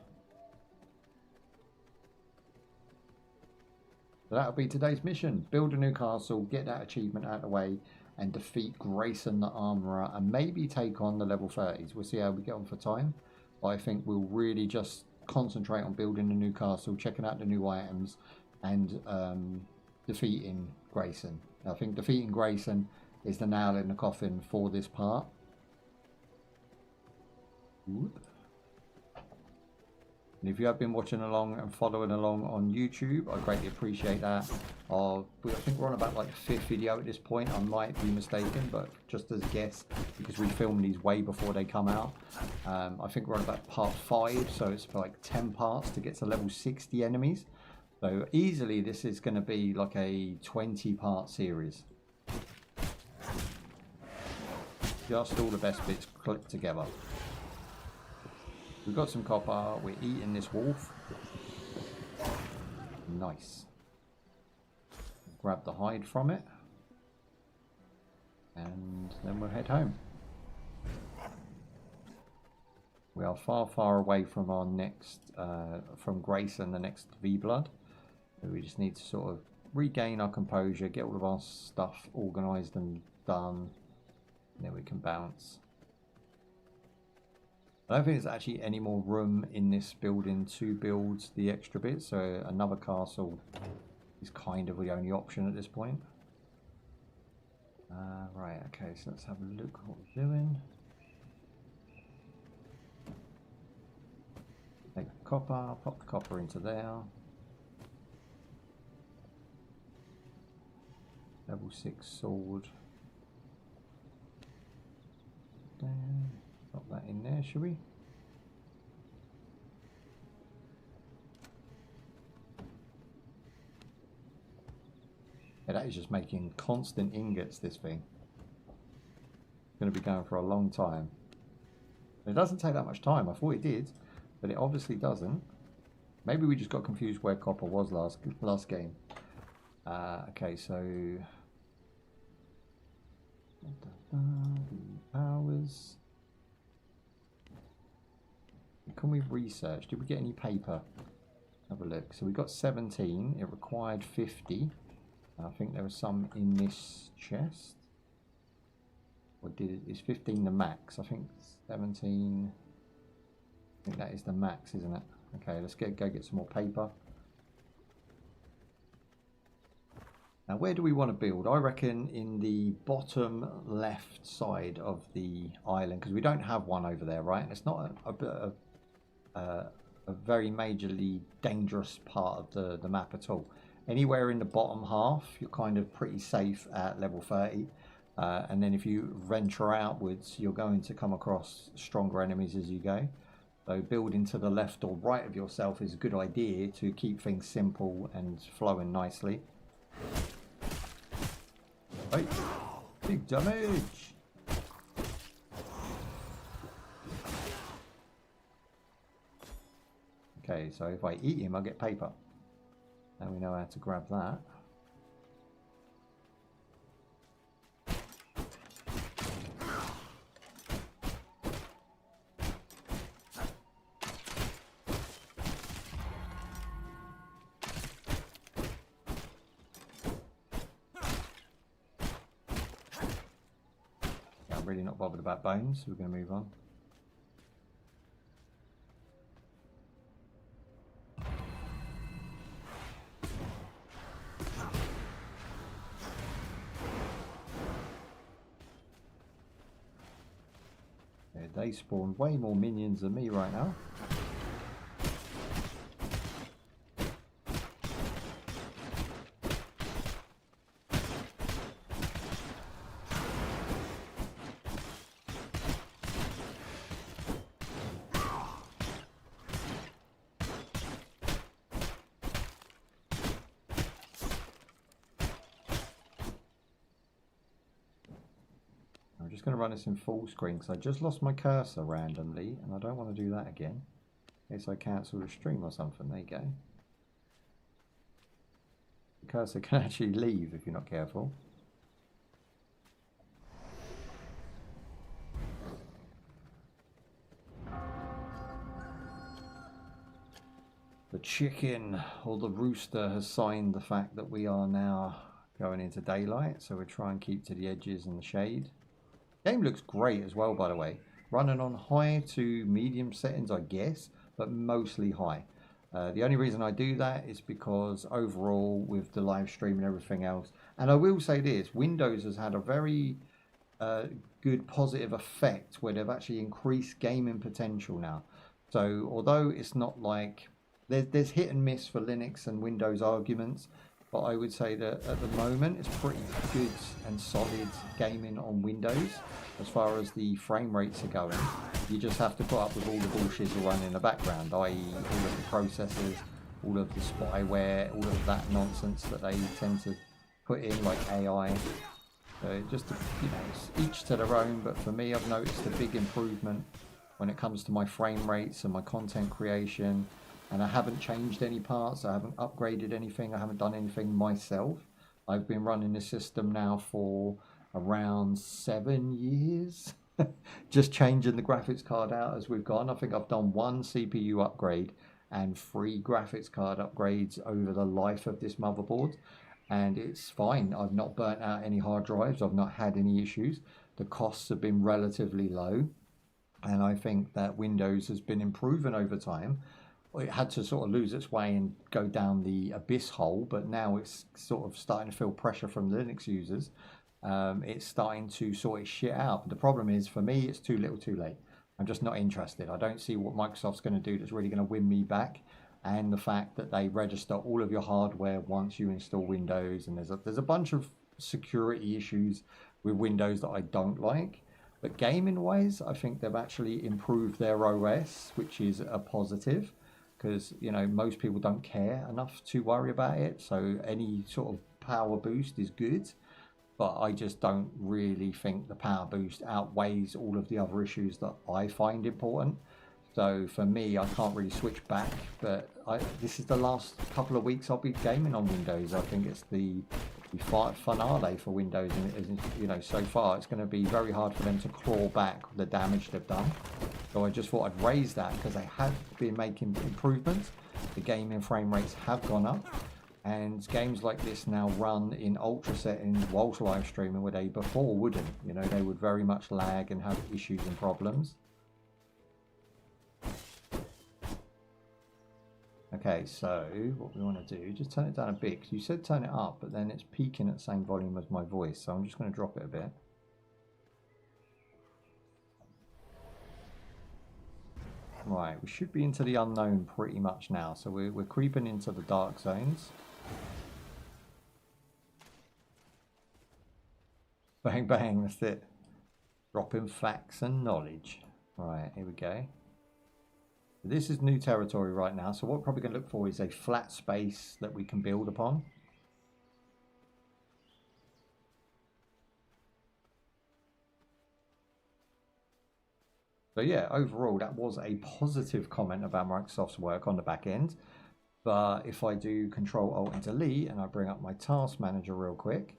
So that'll be today's mission. Build a new castle, get that achievement out of the way, and defeat Grayson the Armourer, and maybe take on the level 30s. We'll see how we get on for time. But I think we'll really just concentrate on building a new castle, checking out the new items, and defeating Grayson. I think defeating Grayson is the nail in the coffin for this part. Whoop. And if you have been watching along and following along on YouTube, I greatly appreciate that. I think we're on about like the 5th video at this point. I might be mistaken, but just as a guess, because we filmed these way before they come out. I think we're on about part 5, so it's for like 10 parts to get to level 60 enemies. So easily this is going to be like a 20-part series. Just all the best bits clicked together. We've got some copper. We're eating this wolf. Nice. Grab the hide from it. And then we'll head home. We are far, far away from our next, from Grayson, the next V-Blood. So we just need to sort of regain our composure, get all of our stuff organised and done. And then we can bounce. I don't think there's actually any more room in this building to build the extra bits, so another castle is kind of the only option at this point. Right, okay, so let's have a look at what we're doing. Take the copper, pop the copper into there. Level 6 sword. There. Pop that in there, shall we? Yeah, that is just making constant ingots, this thing. It's going to be going for a long time. It doesn't take that much time. I thought it did, but it obviously doesn't. Maybe we just got confused where copper was last game. Okay, so... Powers... Can we research? Did we get any paper? Have a look. So we got 17. It required 50. I think there was some in this chest. Or is 15 the max? I think 17. I think that is the max, isn't it? Okay, let's go get some more paper. Now, where do we want to build? I reckon in the bottom left side of the island, because we don't have one over there, right? And it's not a very majorly dangerous part of the map at all. Anywhere in the bottom half, you're kind of pretty safe at level 30. And then if you venture outwards, you're going to come across stronger enemies as you go. So building to the left or right of yourself is a good idea to keep things simple and flowing nicely. Right. Big damage! Okay, so if I eat him, I get paper. Now we know how to grab that. I'm really not bothered about bones, so we're going to move on. They spawn way more minions than me right now. just going to run this in full screen because I just lost my cursor randomly and I don't want to do that again. In case I cancel the stream or something. There you go. The cursor can actually leave if you're not careful. The chicken or the rooster has signed the fact that we are now going into daylight, so we'll try and keep to the edges and the shade. Game looks great as well, by the way. Running on high to medium settings, I guess, but mostly high. The only reason I do that is because overall with the live stream and everything else, and I will say this, Windows has had a very good positive effect where they've actually increased gaming potential now. So although it's not like there's hit and miss for Linux and Windows arguments, but I would say that at the moment it's pretty good and solid gaming on Windows as far as the frame rates are going. You just have to put up with all the bullshit that run in the background, i.e. all of the processors, all of the spyware, all of that nonsense that they tend to put in, like AI. So just, you know, it's each to their own, but for me I've noticed a big improvement when it comes to my frame rates and my content creation. And I haven't changed any parts, I haven't upgraded anything, I haven't done anything myself. I've been running this system now for around 7 years. Just changing the graphics card out as we've gone. I think I've done 1 CPU upgrade and 3 graphics card upgrades over the life of this motherboard. And it's fine. I've not burnt out any hard drives, I've not had any issues. The costs have been relatively low. And I think that Windows has been improving over time. It had to sort of lose its way and go down the abyss hole, but now it's sort of starting to feel pressure from Linux users. It's starting to sort its shit out. But the problem is, for me, it's too little too late. I'm just not interested. I don't see what Microsoft's going to do that's really going to win me back. And the fact that they register all of your hardware once you install Windows, and there's a bunch of security issues with Windows that I don't like. But gaming wise, I think they've actually improved their OS, which is a positive. Because, you know, most people don't care enough to worry about it, so any sort of power boost is good, but I just don't really think the power boost outweighs all of the other issues that I find important. So for me, I can't really switch back, but this is the last couple of weeks I'll be gaming on Windows. I think it's the finale for Windows, and you know, so far it's going to be very hard for them to claw back the damage they've done. So I just thought I'd raise that because they have been making improvements. The gaming frame rates have gone up, and games like this now run in ultra settings whilst live streaming, where they before wouldn't. You know, they would very much lag and have issues and problems. Okay, so what we want to do, just turn it down a bit, because you said turn it up, but then it's peaking at the same volume as my voice, so I'm just going to drop it a bit. Right, we should be into the unknown pretty much now, so we're creeping into the dark zones. Bang bang, that's it. Dropping facts and knowledge. Right, here we go. This is new territory right now, so what we're probably going to look for is a flat space that we can build upon. So yeah, overall that was a positive comment about Microsoft's work on the back end. But if I do Control Alt and Delete and I bring up my task manager real quick,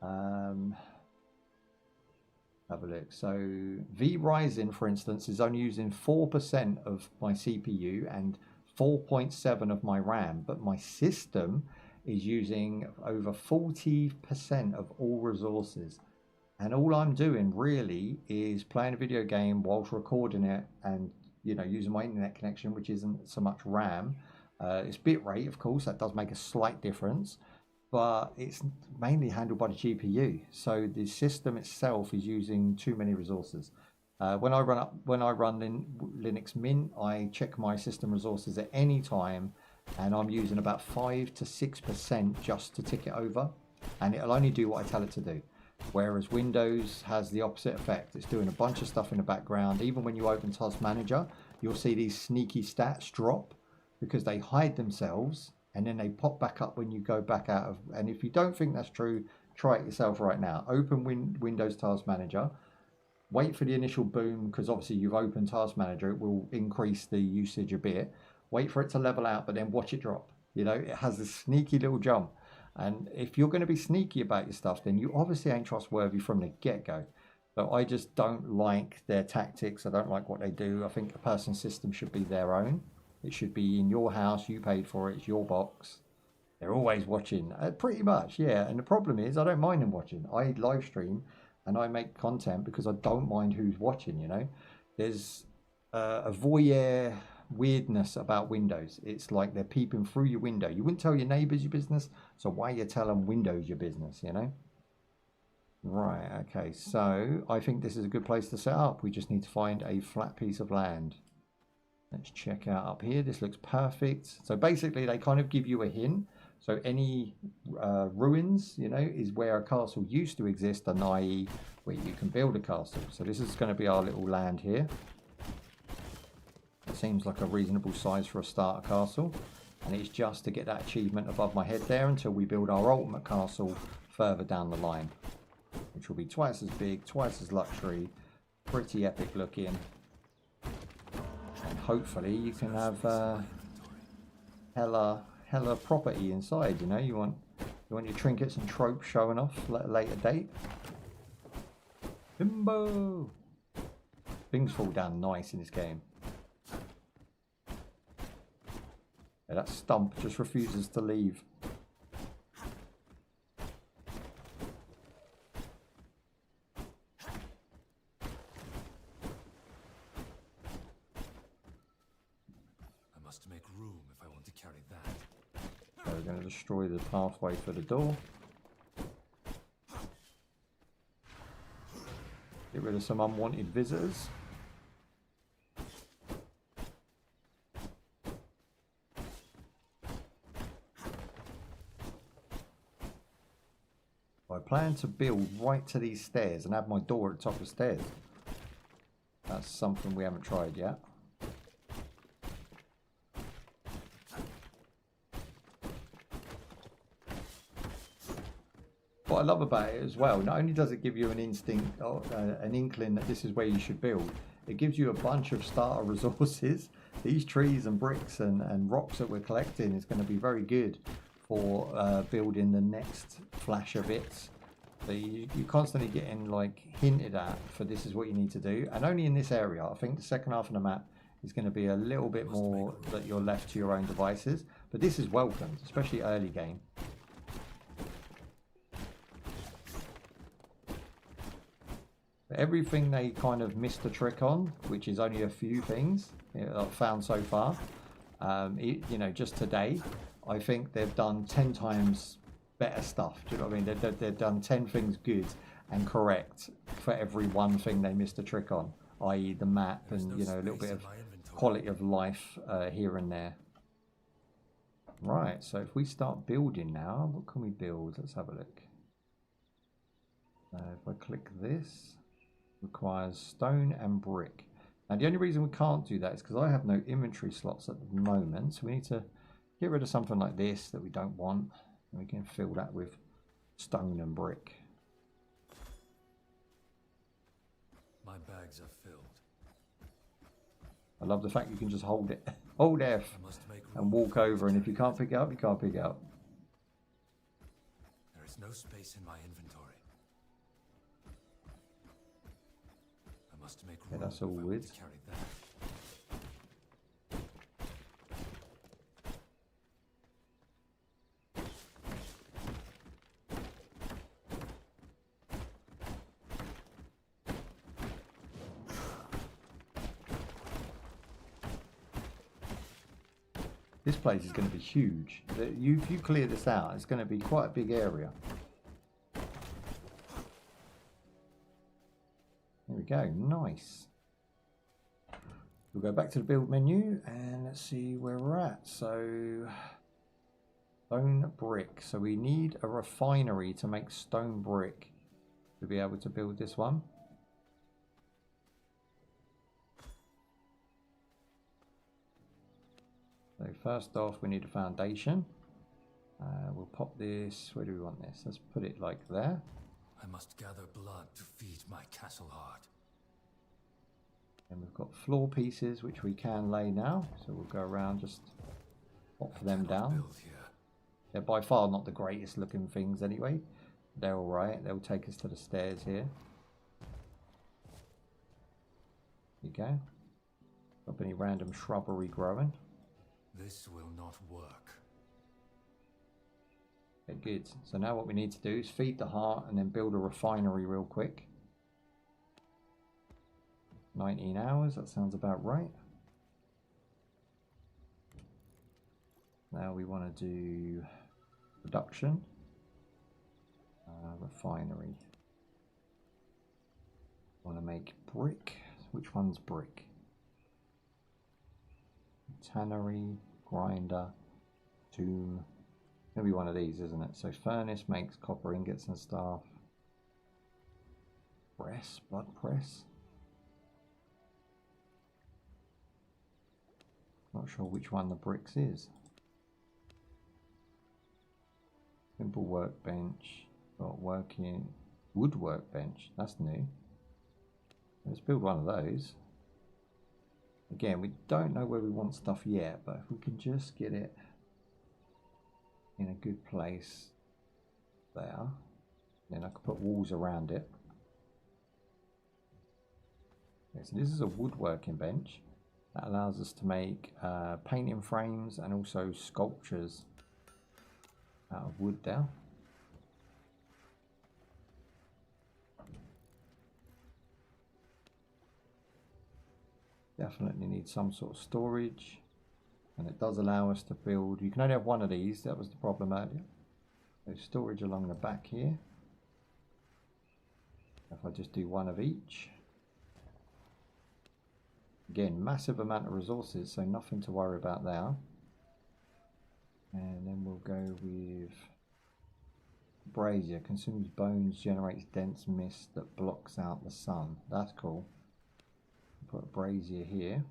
have a look. So vrising, for instance, is only using 4% of my CPU and 4.7 of my RAM, but my system is using over 40% of all resources. And all I'm doing really is playing a video game whilst recording it, and you know, using my internet connection, which isn't so much RAM. It's bitrate, of course, that does make a slight difference, but it's mainly handled by the GPU. So the system itself is using too many resources. When I run Linux Mint, I check my system resources at any time, and I'm using about 5 to 6% just to tick it over, and it'll only do what I tell it to do. Whereas Windows has the opposite effect. It's doing a bunch of stuff in the background. Even when you open Task Manager, you'll see these sneaky stats drop because they hide themselves, and then they pop back up when you go back out of. And if you don't think that's true, try it yourself right now. Open Windows Task Manager, Wait for the initial boom, because obviously you've opened Task Manager, it will increase the usage a bit. Wait for it to level out, but then watch it drop. You know, it has this sneaky little jump. And if you're going to be sneaky about your stuff, then you obviously ain't trustworthy from the get-go. So I just don't like their tactics. I don't like what they do. I think a person system should be their own. It should be in your house. You paid for it. It's your box. They're always watching. Pretty much, yeah. And the problem is I don't mind them watching. I live stream and I make content because I don't mind who's watching, you know. There's a voyeur weirdness about windows. It's like they're peeping through your window. You wouldn't tell your neighbours your business, so why you tell them windows your business, you know? Right, okay, so I think this is a good place to set up. We just need to find a flat piece of land. Let's check out up here. This looks perfect. So basically they kind of give you a hint. So any ruins, you know, is where a castle used to exist, and i.e. where you can build a castle. So this is going to be our little land here. It seems like a reasonable size for a starter castle. And it's just to get that achievement above my head there until we build our ultimate castle further down the line, which will be twice as big, twice as luxury, pretty epic looking. And hopefully you can have hella property inside, you know. You want your trinkets and tropes showing off at a later date. Bimbo! Things fall down nice in this game. Yeah, that stump just refuses to leave. I must make room if I want to carry that. So we're going to destroy the pathway for the door. Get rid of some unwanted visitors. I plan to build right to these stairs and have my door at the top of the stairs. That's something we haven't tried yet. What I love about it as well, not only does it give you an instinct or an inkling that this is where you should build, it gives you a bunch of starter resources. These trees and bricks and rocks that we're collecting is going to be very good for building the next flash of bits. So you're constantly getting like hinted at for this is what you need to do, and only in this area. I think the second half of the map is going to be a little bit more that you're left to your own devices, but this is welcomed, especially early game. Everything they kind of missed the trick on, which is only a few things I've found so far, you know, just today, I think they've done 10 times better stuff. Do you know what I mean? They've done 10 things good and correct for every one thing they missed a trick on, i.e. the map and, you know, a little bit of quality of life here and there. Right, so if we start building now, what can we build? Let's have a look. If I click this, requires stone and brick. And the only reason we can't do that is because I have no inventory slots at the moment. So we need to get rid of something like this that we don't want. And we can fill that with stone and brick. My bags are filled. I love the fact you can just hold it, hold F and walk over, and if you can't pick it up, you can't pick it up. There is no space in my inventory. I must make room That's all if I want wood. to carry that. This place is going to be huge. If you clear this out, it's going to be quite a big area. There we go, nice. We'll go back to the build menu and let's see where we're at. So, stone brick. So we need a refinery to make stone brick to be able to build this one. So first off, we need a foundation. We'll pop this, where do we want this? Let's put it like there. I must gather blood to feed my castle heart. And we've got floor pieces which we can lay now, so we'll go around just pop them down. Build here. They're by far not the greatest looking things anyway. They're alright, they'll take us to the stairs here. There you go. Got any random shrubbery growing? This will not work. Okay, good. So now what we need to do is feed the heart and then build a refinery real quick. 19 hours, that sounds about right. Now we want to do production, refinery. Want to make brick. Which one's brick? Tannery, grinder, tomb. Gonna be one of these, isn't it? So furnace makes copper ingots and stuff. Press, blood press. Not sure which one the bricks is. Simple workbench. Got working wood workbench. That's new. Let's build one of those. Again, we don't know where we want stuff yet, but if we can just get it in a good place there, then I can put walls around it. Okay, so this is a woodworking bench that allows us to make painting frames and also sculptures out of wood there. Definitely need some sort of storage, and it does allow us to build. You can only have one of these, that was the problem earlier. So storage along the back here. If I just do one of each. Again, massive amount of resources, so nothing to worry about there. And then we'll go with brazier. Consumes bones, generates dense mist that blocks out the sun. That's cool. Put a brazier here.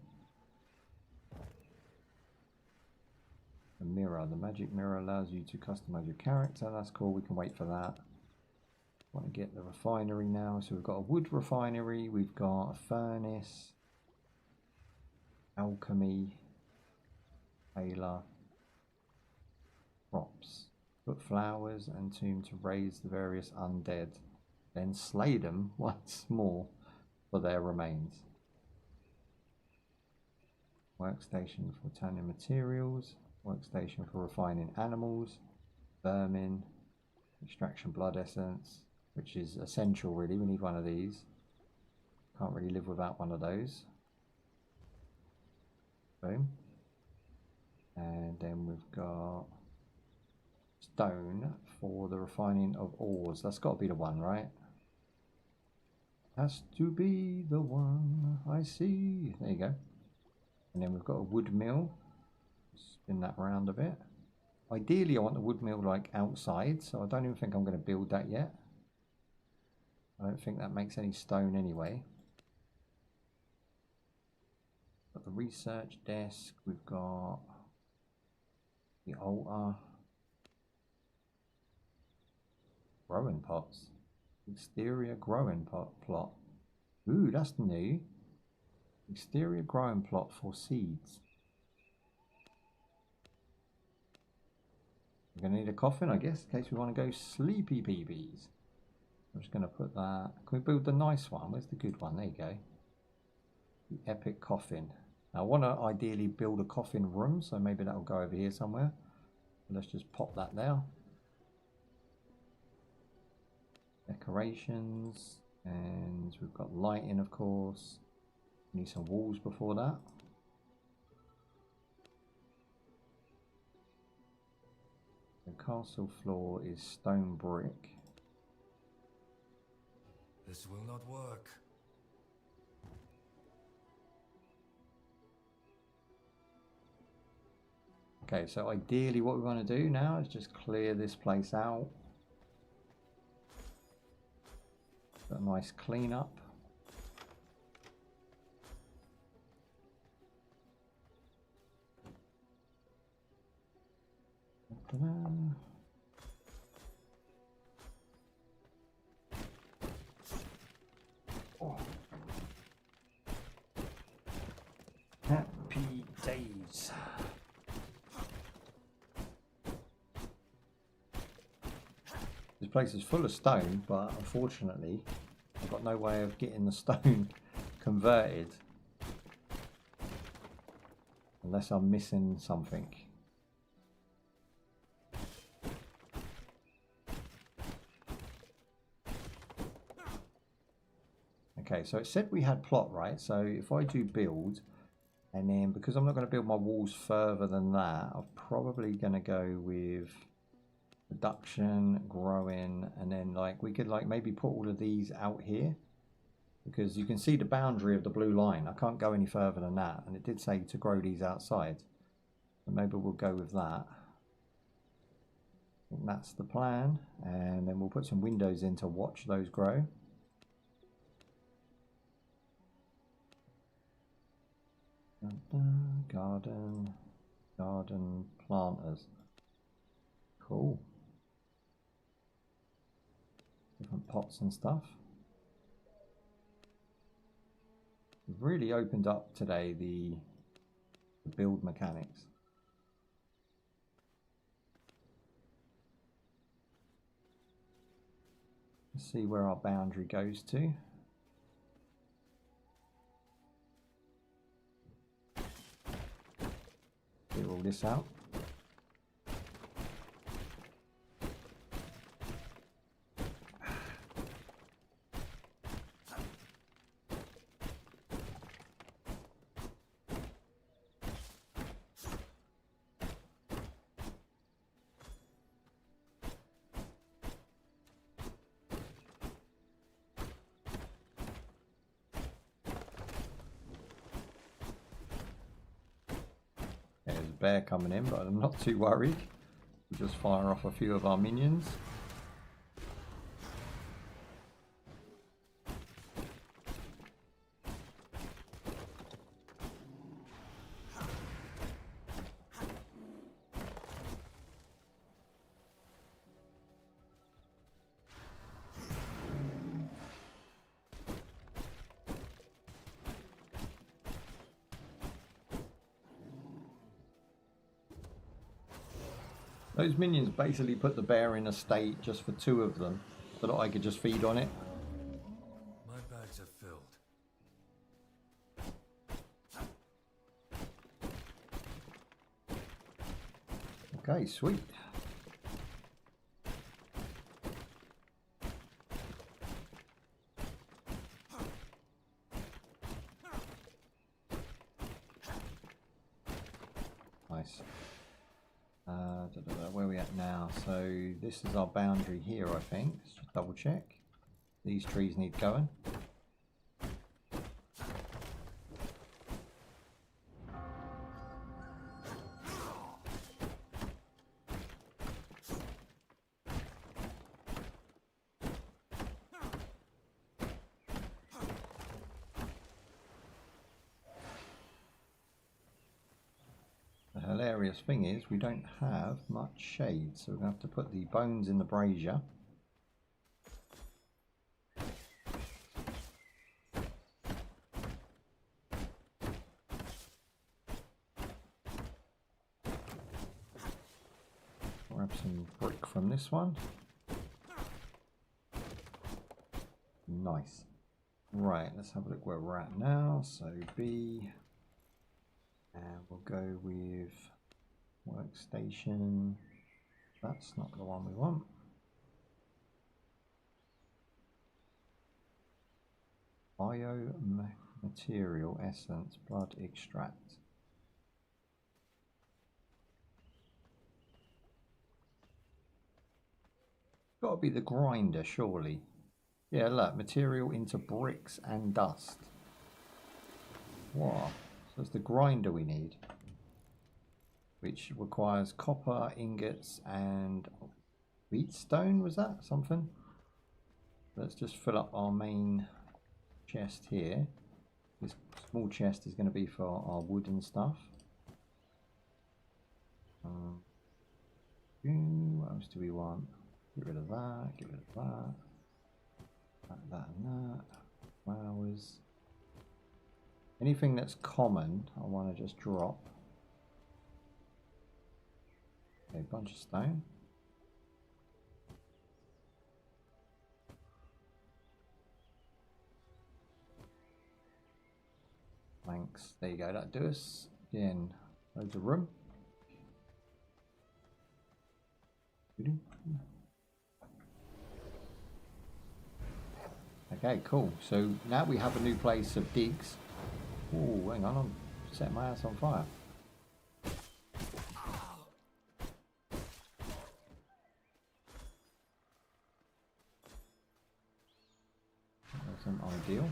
A mirror. The magic mirror allows you to customize your character. That's cool. We can wait for that. Want to get the refinery now. So we've got a wood refinery. We've got a furnace. Alchemy. Tailor. Crops. Put flowers and tomb to raise the various undead. Then slay them once more for their remains. Workstation for tanning materials, workstation for refining animals, vermin, extraction blood essence, which is essential really, we need one of these. Can't really live without one of those. Boom. And then we've got stone for the refining of ores. That's got to be the one, right? Has to be the one, I see. There you go. And then we've got a wood mill. Spin that round a bit. Ideally, I want the wood mill like outside, so I don't even think I'm going to build that yet. I don't think that makes any stone anyway. Got the research desk. We've got the altar. Growing pots. Exterior growing plot. Ooh, that's new. Exterior growing plot for seeds. We're going to need a coffin, I guess, in case we want to go sleepy peepees. I'm just going to put that. Can we build the nice one? Where's the good one? There you go. The epic coffin. Now, I want to ideally build a coffin room, so maybe that'll go over here somewhere. Let's just pop that there. Decorations. And we've got lighting, of course. Need some walls before that. The castle floor is stone brick. This will not work. Okay, so ideally what we want to do now is just clear this place out. Got a nice clean up. Happy days. This place is full of stone, but unfortunately I've got no way of getting the stone converted unless I'm missing something. Okay, so it said we had plot, right? So if I do build, and then because I'm not going to build my walls further than that, I'm probably going to go with production, growing, and then like we could like maybe put all of these out here, because you can see the boundary of the blue line. I can't go any further than that, and it did say to grow these outside, so maybe we'll go with that. I think that's the plan, and then we'll put some windows in to watch those grow. Garden planters. Cool. Different pots and stuff. We've really opened up today the build mechanics. Let's see where our boundary goes to. Clear all this out. There's a bear coming in, but I'm not too worried. We'll just fire off a few of our minions. Those minions basically put the bear in a state just for two of them, so that I could just feed on it. My bags are filled. Okay, sweet. Nice. Where are we at now? So this is our boundary here, I think. Let's just double check. These trees need going. The hilarious thing is we don't have much shade, so we're going to have to put the bones in the brazier. Grab some brick from this one. Nice. Right, let's have a look where we're at now. So B, and we'll go with workstation. That's not the one we want. Biomaterial essence, blood extract. Got to be the grinder, surely. Yeah, look, material into bricks and dust. Wow, so it's the grinder we need, which requires copper ingots and wheatstone. Was that something? Let's just fill up our main chest here. This small chest is going to be for our wood and stuff. What else do we want? Get rid of that, get rid of that, that and that. Flowers. Anything that's common, I want to just drop. Okay, bunch of stone. Thanks. There you go. That'll do us. Again, loads of room. Okay, cool. So now we have a new place of digs. Oh, hang on, I'm setting my house on fire. That wasn't ideal.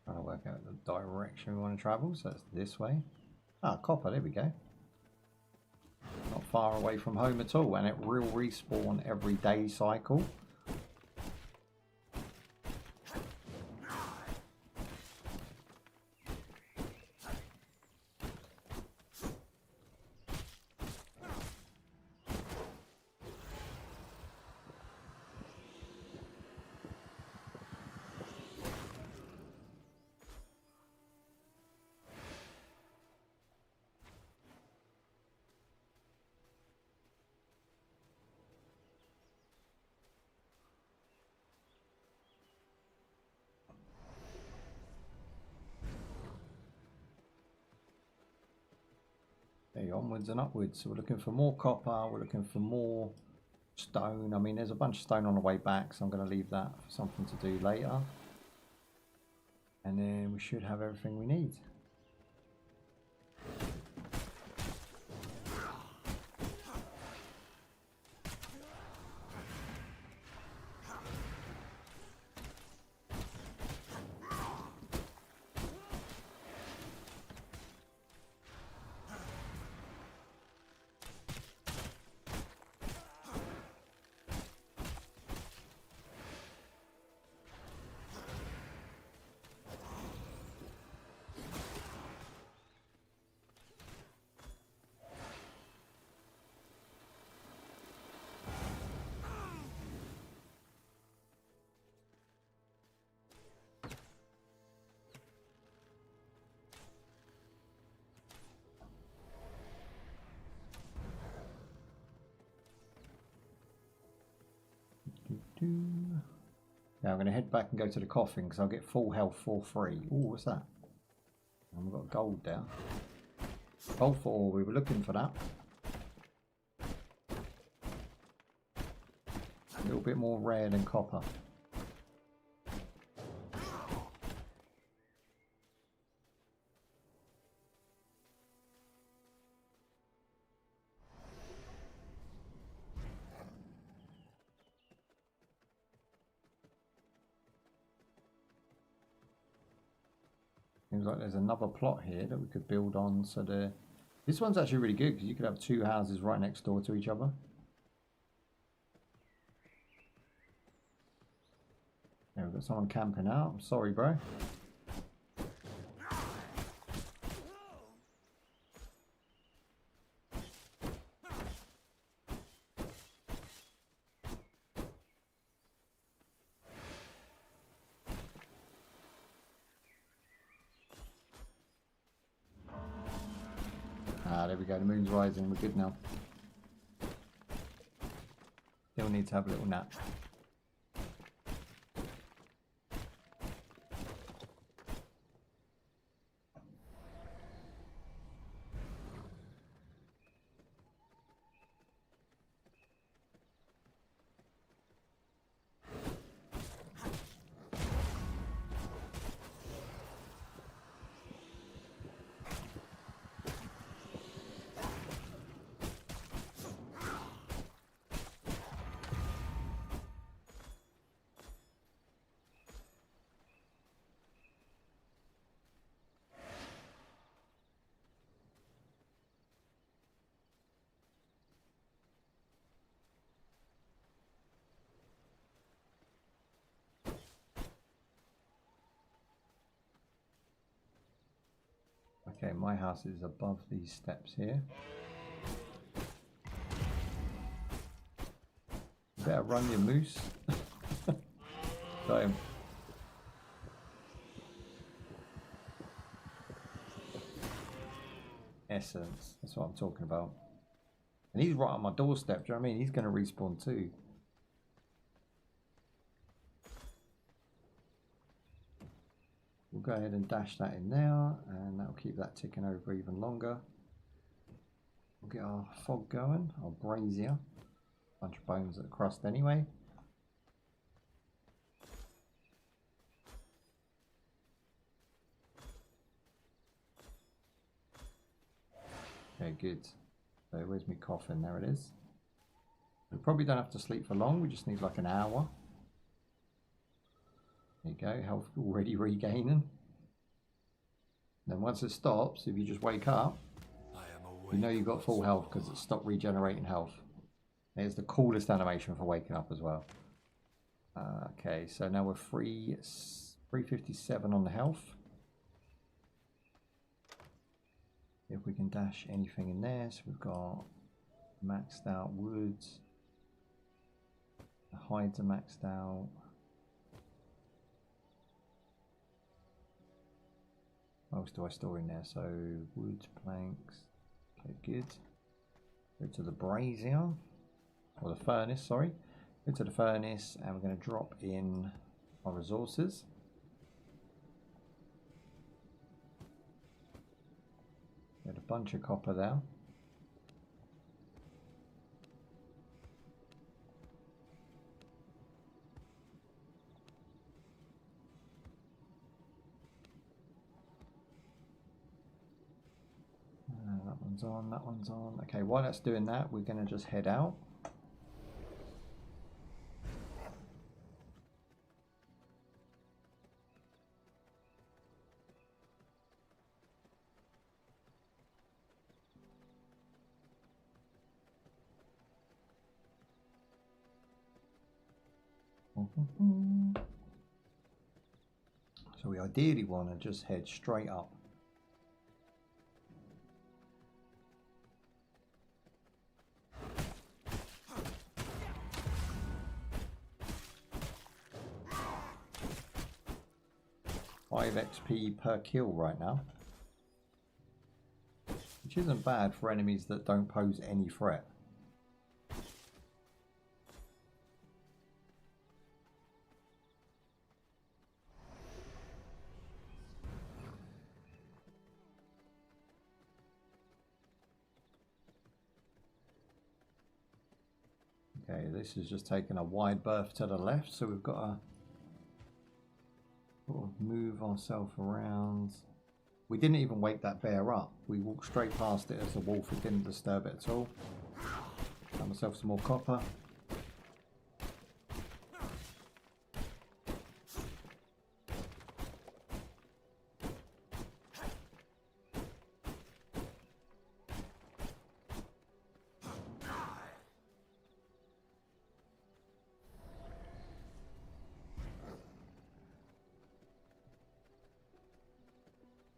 Trying to work out the direction we want to travel, so that's this way. Ah, copper, there we go. Not far away from home at all, and it will respawn every day cycle. Okay, onwards and upwards. So we're looking for more copper, we're looking for more stone. I mean, there's a bunch of stone on the way back, so I'm going to leave that for something to do later. And then we should have everything we need. Now I'm going to head back and go to the coffin because I'll get full health for free. Oh, what's that? And we've got gold there. Gold for all, we were looking for that. A little bit more rare than copper. Seems like there's another plot here that we could build on. So this one's actually really good because you could have two houses right next door to each other. Yeah, we've got someone camping out. I'm sorry, bro. Ah, there we go. The moon's rising. We're good now. Still need to have a little nap. Okay, my house is above these steps here. You better run your moose. Got him. Essence, that's what I'm talking about. And he's right on my doorstep, do you know what I mean? He's going to respawn too. We'll go ahead and dash that in there, and that'll keep that ticking over even longer. We'll get our fog going, our brazier. Bunch of bones at the crust anyway. Okay, good. So where's my coffin? There it is. We probably don't have to sleep for long. We just need like an hour. There you go. Health already regaining. Then once it stops, if you just wake up, you know you've got full health because it stopped regenerating health. It's the coolest animation for waking up as well. Okay, so now we're 357 on the health. If we can dash anything in there, so we've got maxed out woods. The hides are maxed out. What else do I store in there? So wood, planks. Okay, good. Go to the brazier, or the furnace, sorry. Go to the furnace, and we're going to drop in our resources. Get a bunch of copper there. That one's on, that one's on. Okay, while that's doing that, we're going to just head out. So we ideally want to just head straight up. Five XP per kill right now, which isn't bad for enemies that don't pose any threat. Okay, this is just taking a wide berth to the left, so we've got to sort of move ourselves around. We didn't even wake that bear up. We walked straight past it as a wolf. It didn't disturb it at all. Got myself some more copper.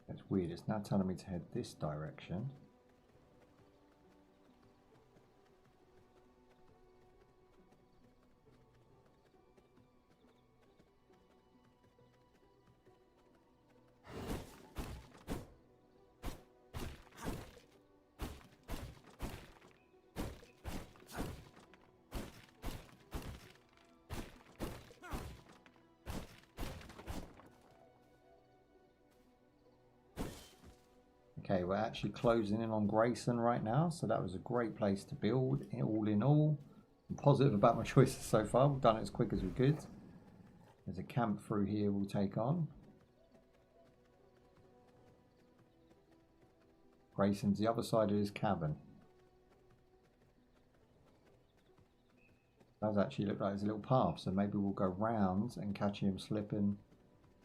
It's weird, it's now telling me to head this direction. Okay, we're actually closing in on Grayson right now, so that was a great place to build. All in all, I'm positive about my choices so far. We've done it as quick as we could. There's a camp through here we'll take on. Grayson's the other side of his cabin. Does actually look like there's a little path, so maybe we'll go round and catch him slipping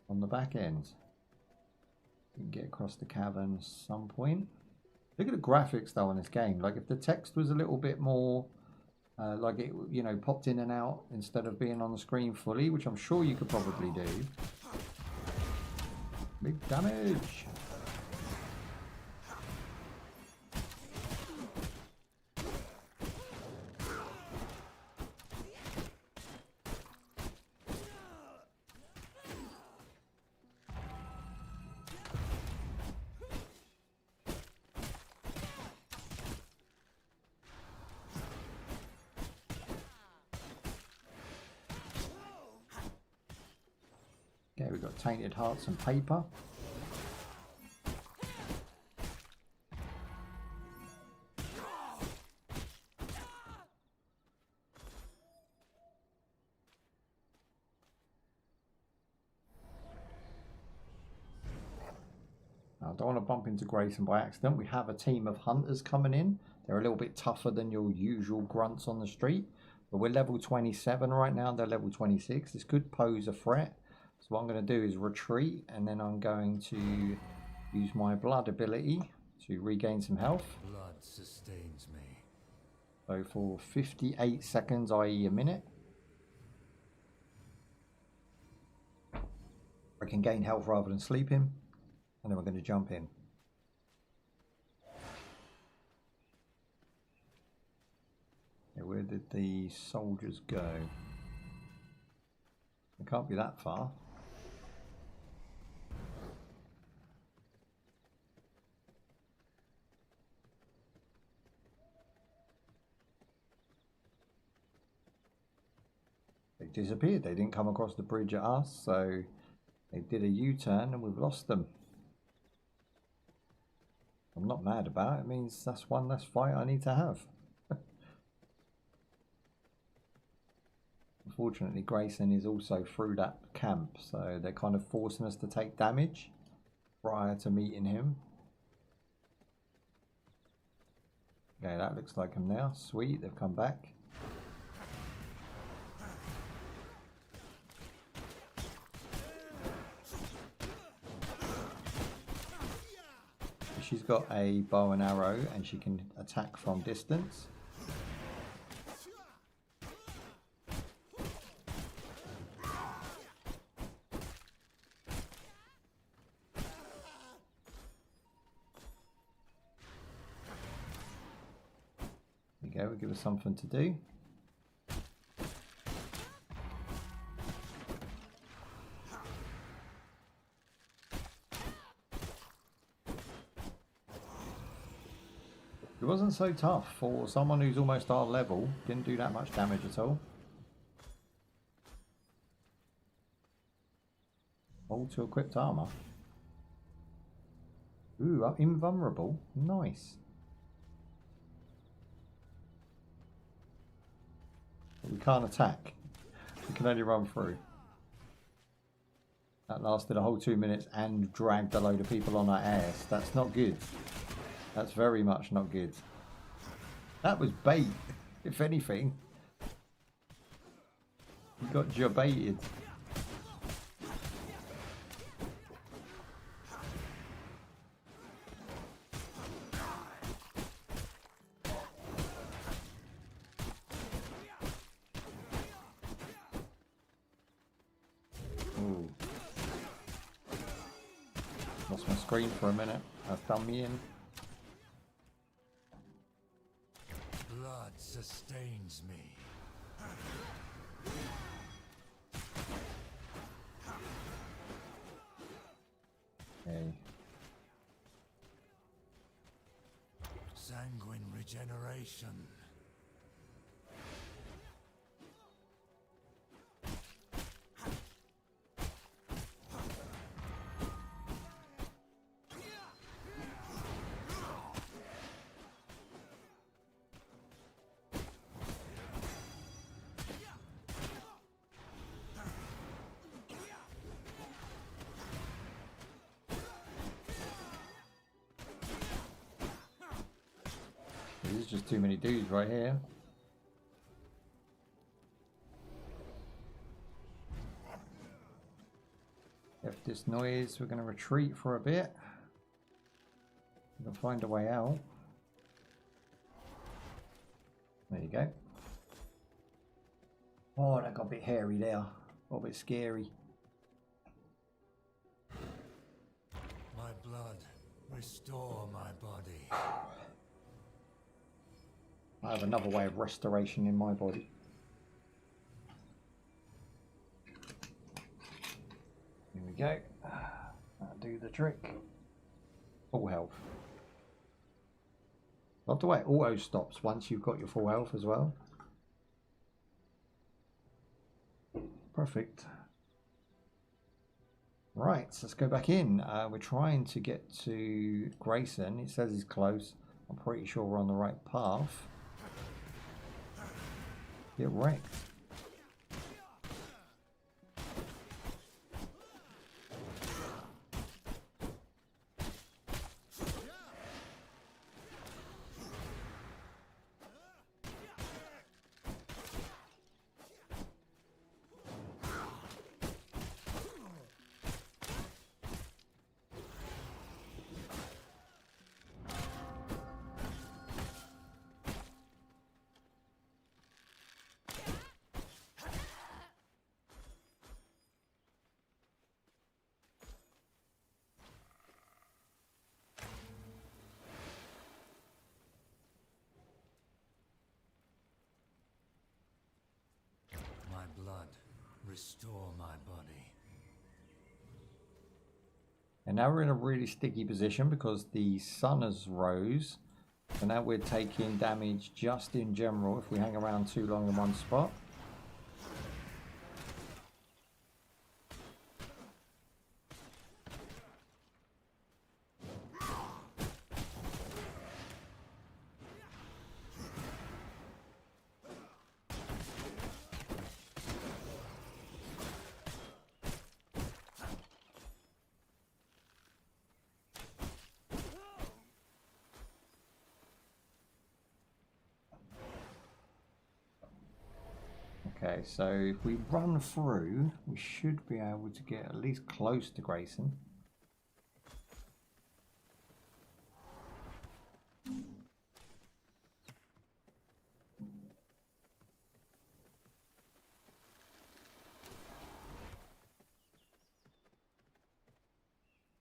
on the back end. We can get across the cavern at some point. Look at the graphics though on this game. Like if the text was a little bit more like it, you know, popped in and out instead of being on the screen fully, which I'm sure you could probably do. Big damage. Okay, we've got tainted hearts and paper. Now, I don't want to bump into Grayson by accident. We have a team of hunters coming in. They're a little bit tougher than your usual grunts on the street. But we're level 27 right now. They're level 26. This could pose a threat. So what I'm going to do is retreat. And then I'm going to use my blood ability to regain some health. Blood sustains me. So for 58 seconds, i.e. a minute, I can gain health rather than sleeping. And then we're going to jump in. Okay, where did the soldiers go? It can't be that far. They disappeared. They didn't come across the bridge at us, so they did a U-turn and we've lost them. I'm not mad about it. It means that's one less fight I need to have. Unfortunately, Grayson is also through that camp, so they're kind of forcing us to take damage prior to meeting him. Okay, that looks like him now. Sweet, they've come back. She's got a bow and arrow and she can attack from distance. There we go, we'll give her something to do. It wasn't so tough for someone who's almost our level. Didn't do that much damage at all. All to equipped armor. Ooh, invulnerable. Nice. But we can't attack. We can only run through. That lasted a whole 2 minutes and dragged a load of people on our ass. That's not good. That's very much not good. That was bait, if anything. You got jabaited. Ooh. Lost my screen for a minute. That's done me in. Blood sustains me. Okay. Sanguine regeneration. There's just too many dudes right here. If this noise, we're going to retreat for a bit. We'll find a way out. There you go. Oh, that got a bit hairy there. A bit scary. My blood, restore my body. I have another way of restoration in my body. Here we go. That'll do the trick. Full health. Love the way it auto stops once you've got your full health as well. Perfect. Right, so let's go back in. We're trying to get to Grayson. It says he's close. I'm pretty sure we're on the right path. Get wrecked. My blood, restore my body. And now we're in a really sticky position because the sun has rose. So now we're taking damage just in general if we hang around too long in one spot. Okay, so if we run through, we should be able to get at least close to Grayson.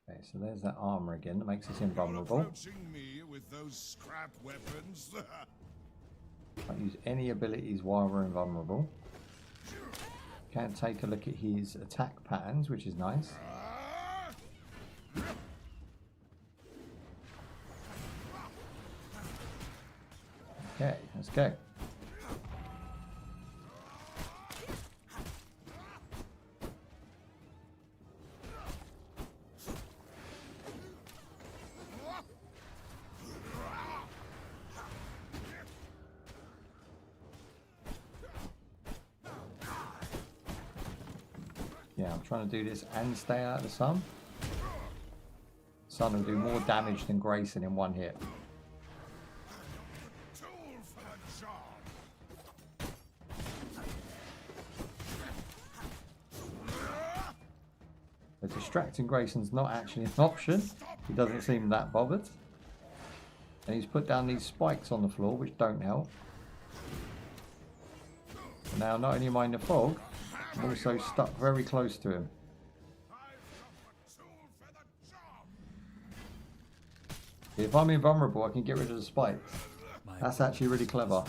Okay, so there's that armor again that makes us invulnerable. Approaching me with those scrap weapons. Can't use any abilities while we're invulnerable. Can take a look at his attack patterns, which is nice. Okay, let's go. Yeah, I'm trying to do this and stay out of the sun. Sun will do more damage than Grayson in one hit. So distracting Grayson's not actually an option. He doesn't seem that bothered. And he's put down these spikes on the floor, which don't help. And now not only am I in the fog, I'm also stuck very close to him. If I'm invulnerable, I can get rid of the spikes. That's actually really clever.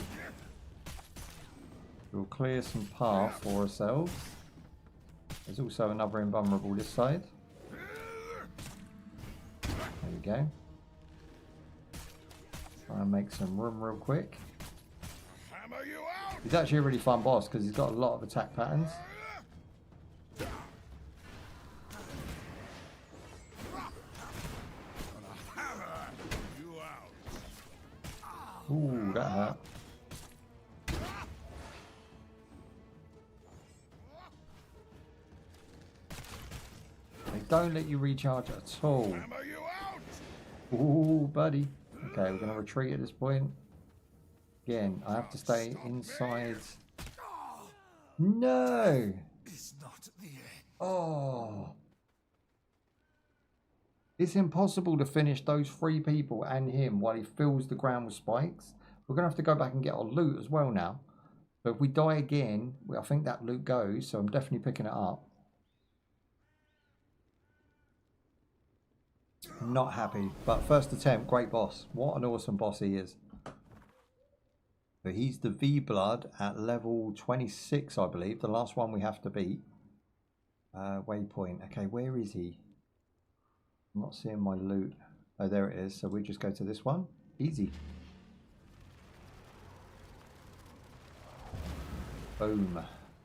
We'll clear some path for ourselves. There's also another invulnerable this side. There we go. Try and make some room real quick. He's actually a really fun boss because he's got a lot of attack patterns. Ooh, that hurt. They don't let you recharge at all. Ooh, buddy. Okay, we're going to retreat at this point. Again, I have to stay inside. No! It's not the end. Oh. It's impossible to finish those 3 people and him while he fills the ground with spikes. We're going to have to go back and get our loot as well now. But if we die again, I think that loot goes, so I'm definitely picking it up. I'm not happy, but first attempt, great boss. What an awesome boss he is. But he's the V-Blood at level 26, I believe. The last one we have to beat. Waypoint. Okay, where is he? I'm not seeing my loot. Oh, there it is. So we just go to this one. Easy. Boom.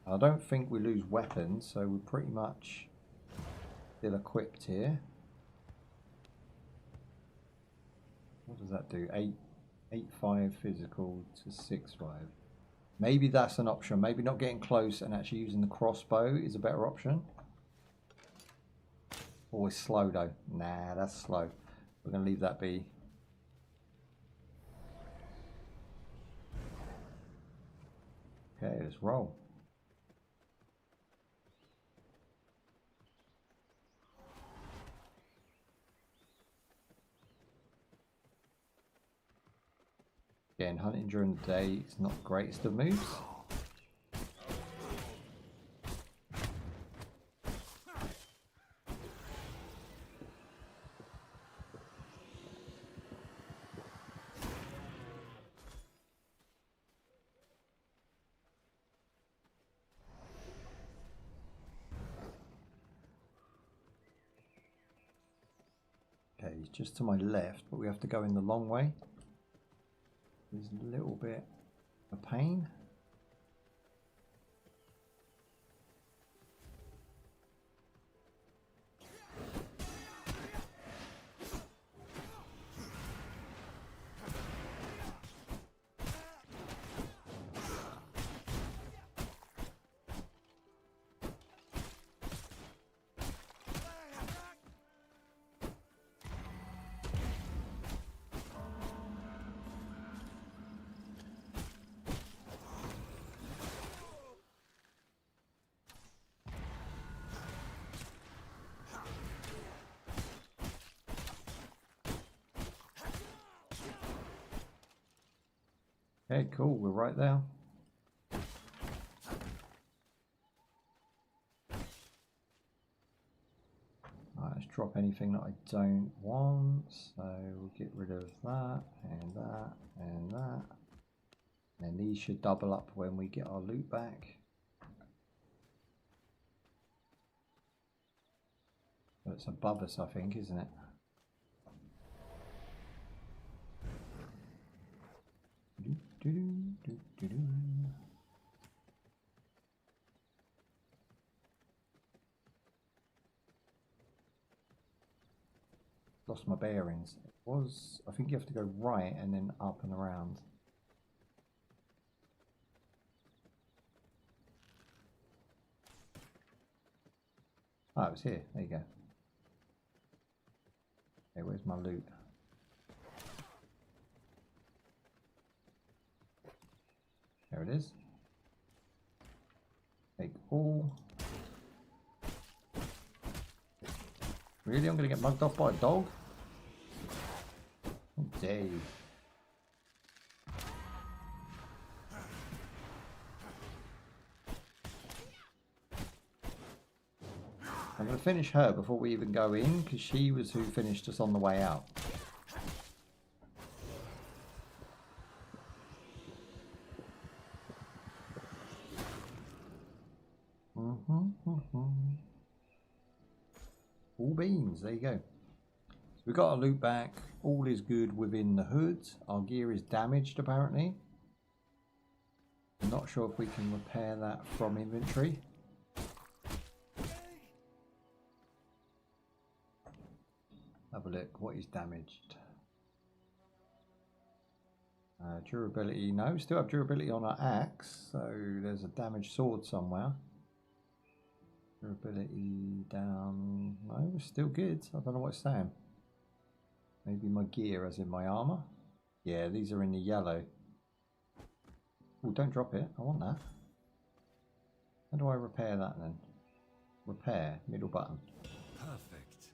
I don't think we lose weapons, so we're pretty much Still equipped here. What does that do? 8.5 physical to 6.5. Maybe that's an option. Maybe not getting close and actually using the crossbow is a better option. Always slow though. Nah, that's slow. We're going to leave that be. Okay, let's roll. Again, hunting during the day is not the greatest of moves. Okay, he's just to my left, but we have to go in the long way. There's a little bit of pain. Okay, cool, we're right there. Alright, let's drop anything that I don't want. So we'll get rid of that and that and that. And these should double up when we get our loot back. But it's above us, I think, isn't it? Lost my bearings. It was, I think you have to go right and then up and around. Oh, it was here. There you go. Okay, where's my loot? There it is. Take all. Really? I'm going to get mugged off by a dog? How dare you? I'm going to finish her before we even go in, because she was who finished us on the way out. All beans, there you go. So we got our loot back. All is good within the hood. Our gear is damaged apparently. I'm not sure if we can repair that from inventory. Have a look, what is damaged? Durability, no, we still have durability on our axe, so there's a damaged sword somewhere. Durability down, no, we're still good. I don't know what it's saying. Maybe my gear as in my armor. Yeah, these are in the yellow. Oh, don't drop it, I want that. How do I repair that then? Repair, middle button. Perfect.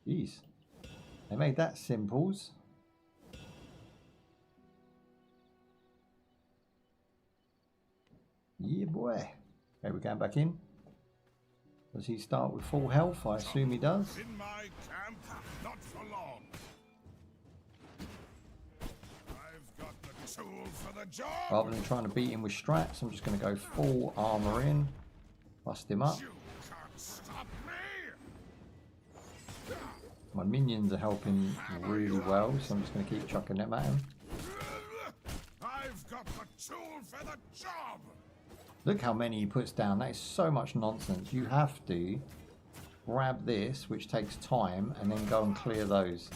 Jeez, they made that simples. Yeah, boy. Okay, we're going back in. Does he start with full health? I assume he does. In my camp, not for long. I've got the tool for the job. Rather than trying to beat him with strats, I'm just going to go full armor in. Bust him up. You can't stop me. My minions are helping really well, so I'm just going to keep chucking them at him. I've got the tool for the job. Look how many he puts down. That is so much nonsense. You have to grab this, which takes time, and then go and clear those.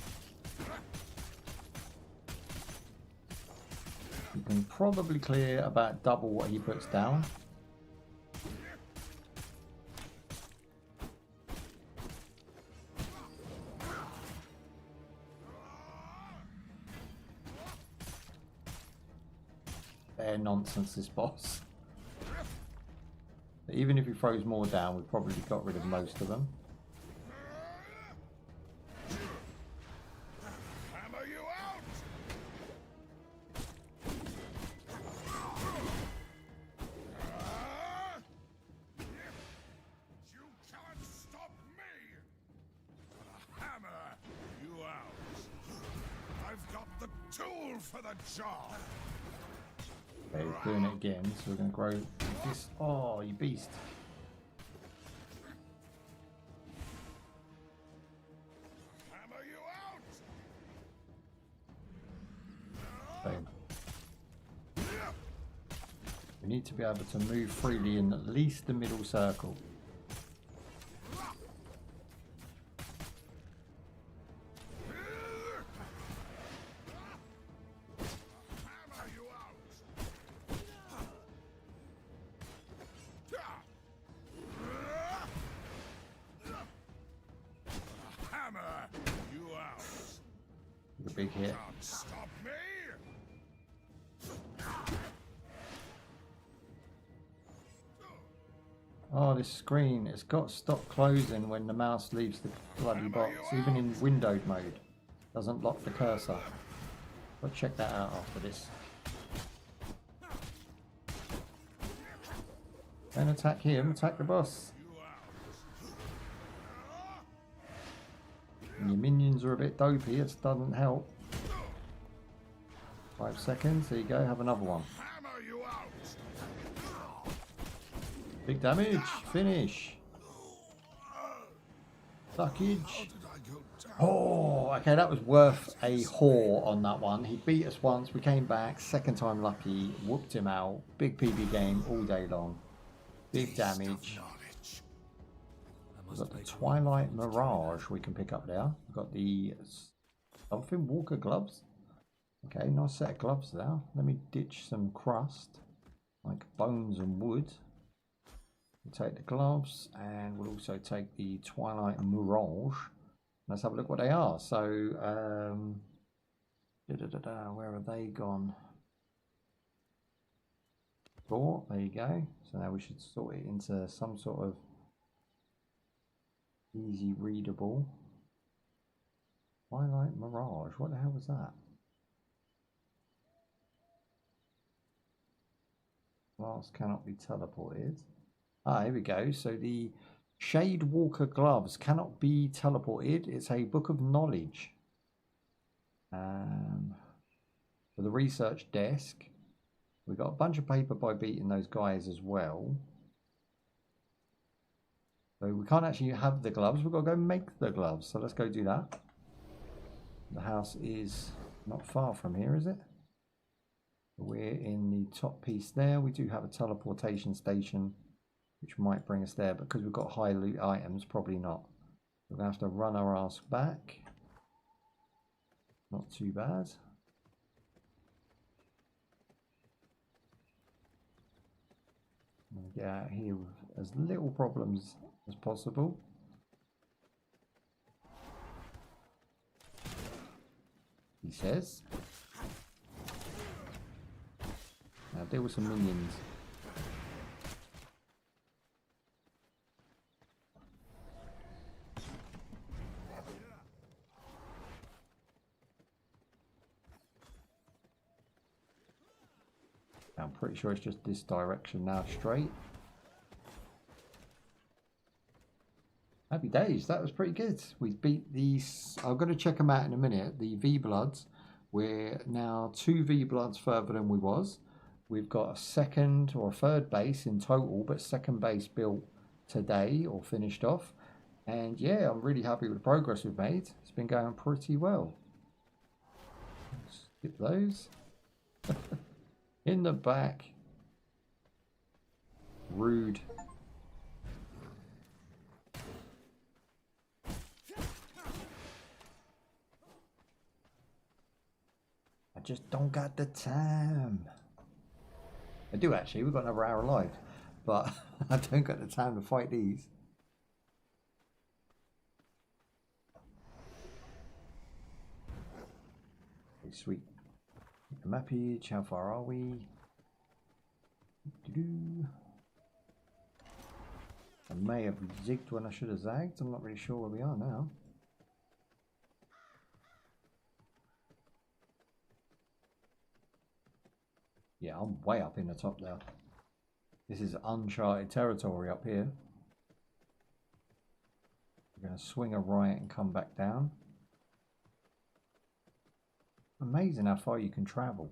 You can probably clear about double what he puts down. Bare nonsense, this boss. But even if he throws more down, we've probably got rid of most of them. Hammer you out! You can't stop me! Gonna hammer you out! I've got the tool for the job! Okay, he's doing it again, so we're going to grow this. Oh, you beast. Hammer you out! Boom. We need to be able to move freely in at least the middle circle. Hammer you out! Hammer you out! A big hit. Can't stop me! Oh, this screen, it's got stop closing when the mouse leaves the bloody box, even in windowed mode. Doesn't lock the cursor. I'll check that out after this. Don't attack him, attack the boss. And your minions are a bit dopey, it doesn't help. 5 seconds, there you go, have another one. Hammer you out! Big damage, finish. Suckage. Did I go down? Oh, okay, that was worth a whore on that one. He beat us once, we came back, second time lucky, whooped him out. Big PB game all day long. Big damage. Knowledge. We've got the Twilight Mirage we can pick up there. We've got the something Walker gloves. Okay, nice set of gloves there. Let me ditch some crust, like bones and wood. We'll take the gloves and we'll also take the Twilight Mirage. Let's have a look what they are. So, where have they gone? Four, there you go. So now we should sort it into some sort of easy readable. Twilight Mirage, what the hell was that? Glass cannot be teleported. Ah, here we go. So the Shade Walker gloves cannot be teleported. It's a book of knowledge. For the research desk, we got a bunch of paper by beating those guys as well. So we can't actually have the gloves. We've got to go make the gloves. So let's go do that. The house is not far from here, is it? We're in the top piece there. We do have a teleportation station, which might bring us there, but because we've got high loot items, probably not. We're going to have to run our ass back. Not too bad. I'm going to get out here with as little problems as possible. He says. Now deal with some minions. I'm pretty sure it's just this direction now, straight. Happy days, that was pretty good. We beat these. I'm going to check them out in a minute. The V Bloods. We're now 2 V Bloods further than we was. We've got a second or a third base in total, but second base built today or finished off. And yeah, I'm really happy with the progress we've made. It's been going pretty well. Skip those. In the back. Rude. just don't got the time. I do actually, we've got another hour alive, but I don't got the time to fight these. Okay, sweet. The mappage, how far are we? I may have zigged when I should have zagged. I'm not really sure where we are now. Yeah, I'm way up in the top there. This is uncharted territory up here. We're going to swing a right and come back down. Amazing how far you can travel.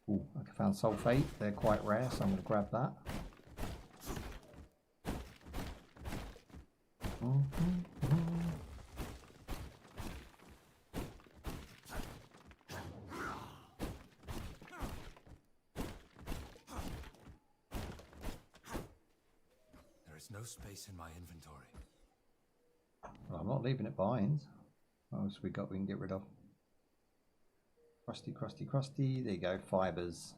Ooh, I found sulfate. They're quite rare, so I'm going to grab that. There is no space in my inventory. Well, I'm not leaving it behind. What else we got we can get rid of? Crusty, crusty, crusty. There you go, fibers.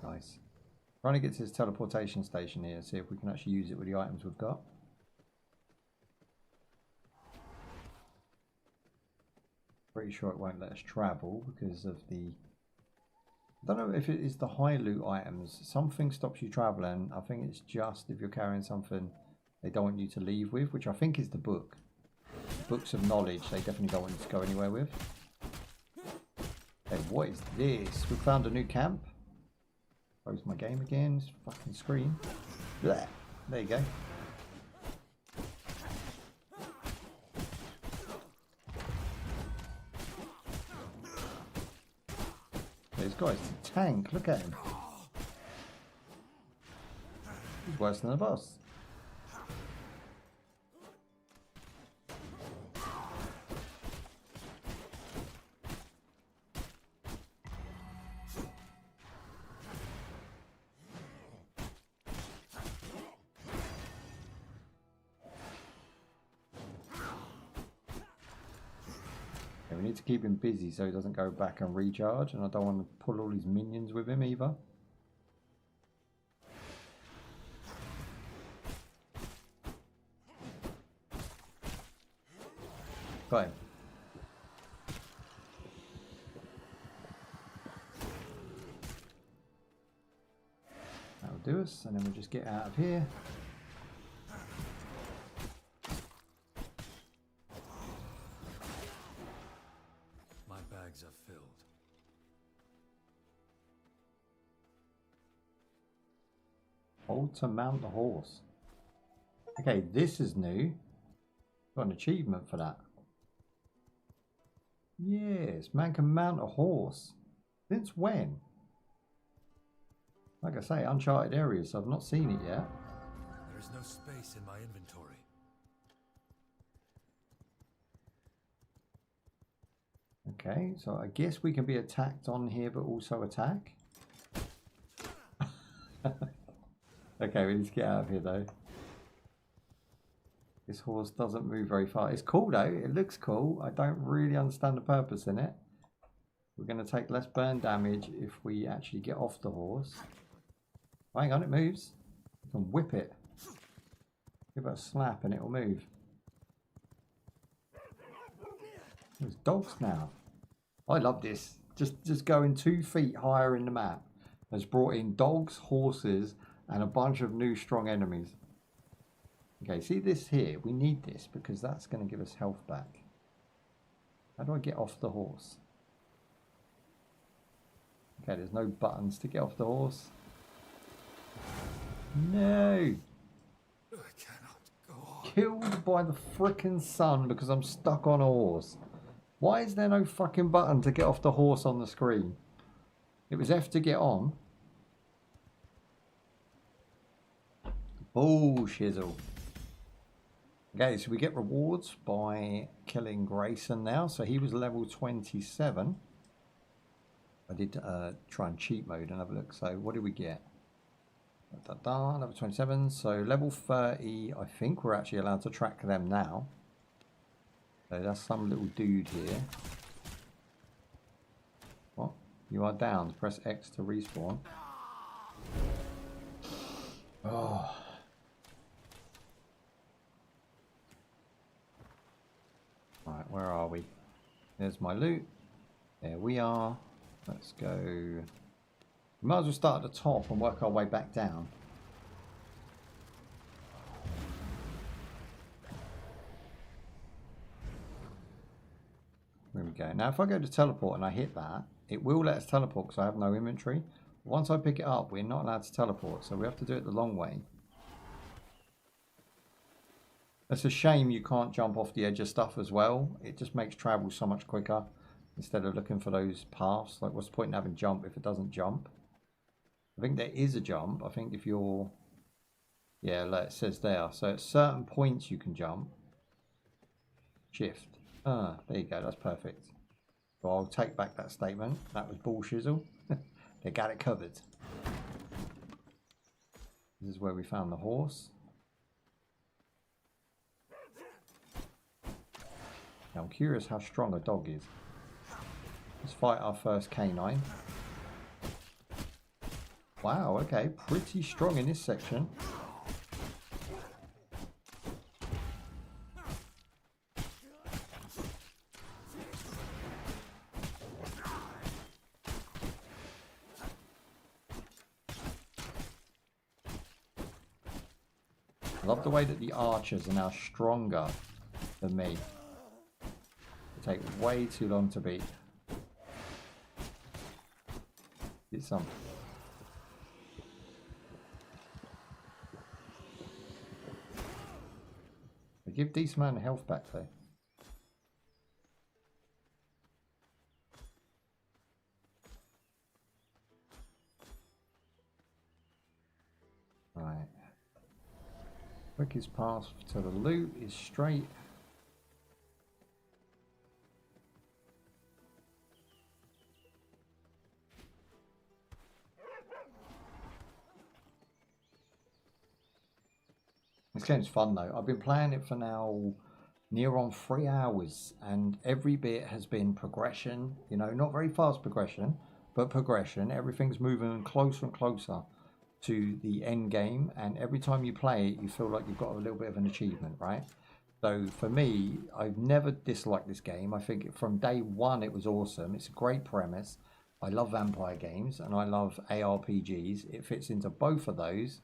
Nice. Trying to get to this teleportation station here, see if we can actually use it with the items we've got. Pretty sure it won't let us travel because of the... I don't know if it is the high loot items. Something stops you traveling. I think it's just if you're carrying something they don't want you to leave with, which I think is the book. Books of knowledge, they definitely don't want you to go anywhere with. Hey, what is this? We found a new camp. Close my game again. This fucking screen. Blech. There you go. This guy's a tank. Look at him. He's worse than the boss. We need to keep him busy so he doesn't go back and recharge, and I don't want to pull all his minions with him either. Got him. That'll do us, and then we'll just get out of here. Bags are filled. Hold to mount the horse. Okay, this is new. Got an achievement for that. Yes, man can mount a horse. Since when? Like I say, uncharted areas, so I've not seen it yet. There is no space in my inventory. Okay, so I guess we can be attacked on here, but also attack. Okay, we need to get out of here though. This horse doesn't move very far. It's cool though, it looks cool. I don't really understand the purpose in it. We're going to take less burn damage if we actually get off the horse. Oh, hang on, it moves. You can whip it. Give it a slap and it will move. There's dogs now. I love this. Just going 2 feet higher in the map has brought in dogs, horses, and a bunch of new strong enemies. Okay, see this here? We need this because that's going to give us health back. How do I get off the horse? Okay, there's no buttons to get off the horse. No! I cannot go on. Killed by the frickin' sun because I'm stuck on a horse. Why is there no fucking button to get off the horse on the screen? It was F to get on. Bullshizzle. Okay, so we get rewards by killing Grayson now. So he was level 27. I did try and cheat mode and have a look. So what did we get? Level 27. So level 30, I think we're actually allowed to track them now. So that's some little dude here. What? You are down. Press X to respawn. Oh. Right, where are we? There's my loot. There we are. Let's go. We might as well start at the top and work our way back down. There we go. Now if I go to teleport and I hit that, it will let us teleport because I have no inventory. Once I pick it up, we're not allowed to teleport, so we have to do it the long way. It's a shame you can't jump off the edge of stuff as well. It just makes travel so much quicker instead of looking for those paths. Like, what's the point in having jump if it doesn't jump? I think there is a jump. I think if you're... Yeah, like it says there. So at certain points you can jump. Shift. Ah, there you go. That's perfect. So I'll take back that statement. That was bullshizzle. They got it covered. This is where we found the horse. Now I'm curious how strong a dog is. Let's fight our first canine. Wow, okay, pretty strong in this section. I love the way that the archers are now stronger than me. They take way too long to beat. Get some. They give decent amount of health back though. Right. Quickest path to the loot is straight. This game's fun though. I've been playing it for now near on 3 hours and every bit has been progression, you know, not very fast progression, but progression. Everything's moving closer and closer to the end game, and every time you play it you feel like you've got a little bit of an achievement, right? So for me, I've never disliked this game. I think from day one it was awesome. It's a great premise. I love vampire games and I love ARPGs. It fits into both of those.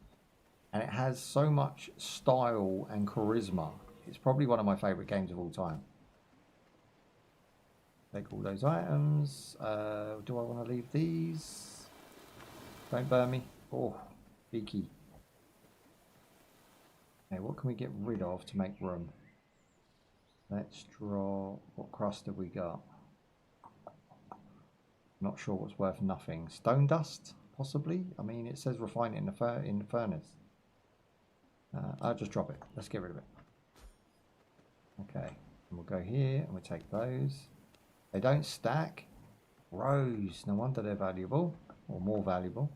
And it has so much style and charisma. It's probably one of my favourite games of all time. Take all those items. Do I want to leave these? Don't burn me. Oh, beaky. Okay, what can we get rid of to make room? Let's draw... What crust have we got? Not sure what's worth nothing. Stone dust, possibly? I mean, it says refine it in the furnace. I'll just drop it. Let's get rid of it. Okay, and we'll go here and we'll take those. They don't stack. Rose, no wonder they're valuable, or more valuable.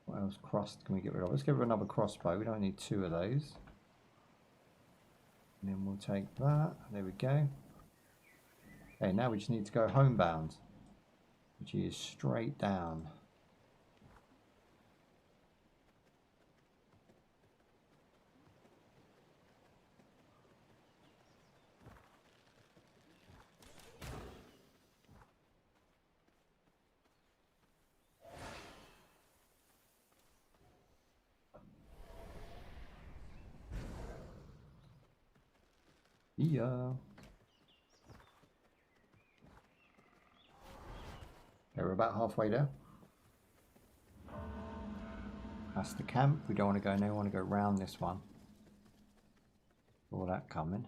What else? Crust can we get rid of? Let's get rid of another crossbow. We don't need 2 of those. And then we'll take that. There we go. Okay, now we just need to go homebound, which is straight down. Yeah. Okay, we're about halfway there. That's the camp. We don't want to go in there. We want to go round this one. All that coming.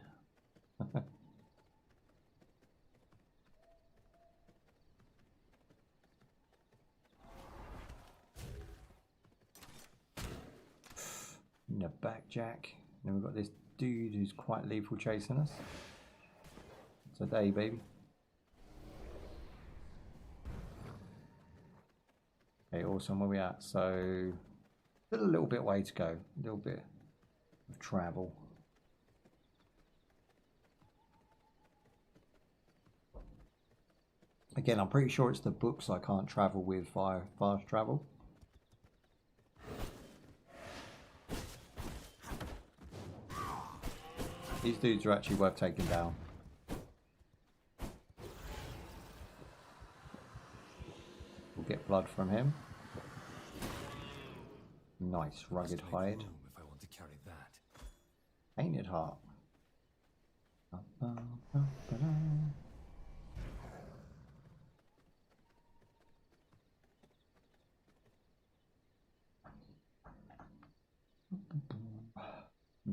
In the back, Jack. Then we've got this dude who's quite lethal chasing us. Today, baby. awesome. Where we at? So still a little bit way to go. A little bit of travel. Again, I'm pretty sure it's the books I can't travel with via fast travel. These dudes are actually worth taking down. We'll get blood from him. Nice, rugged hide. If I want to carry that. Painted heart.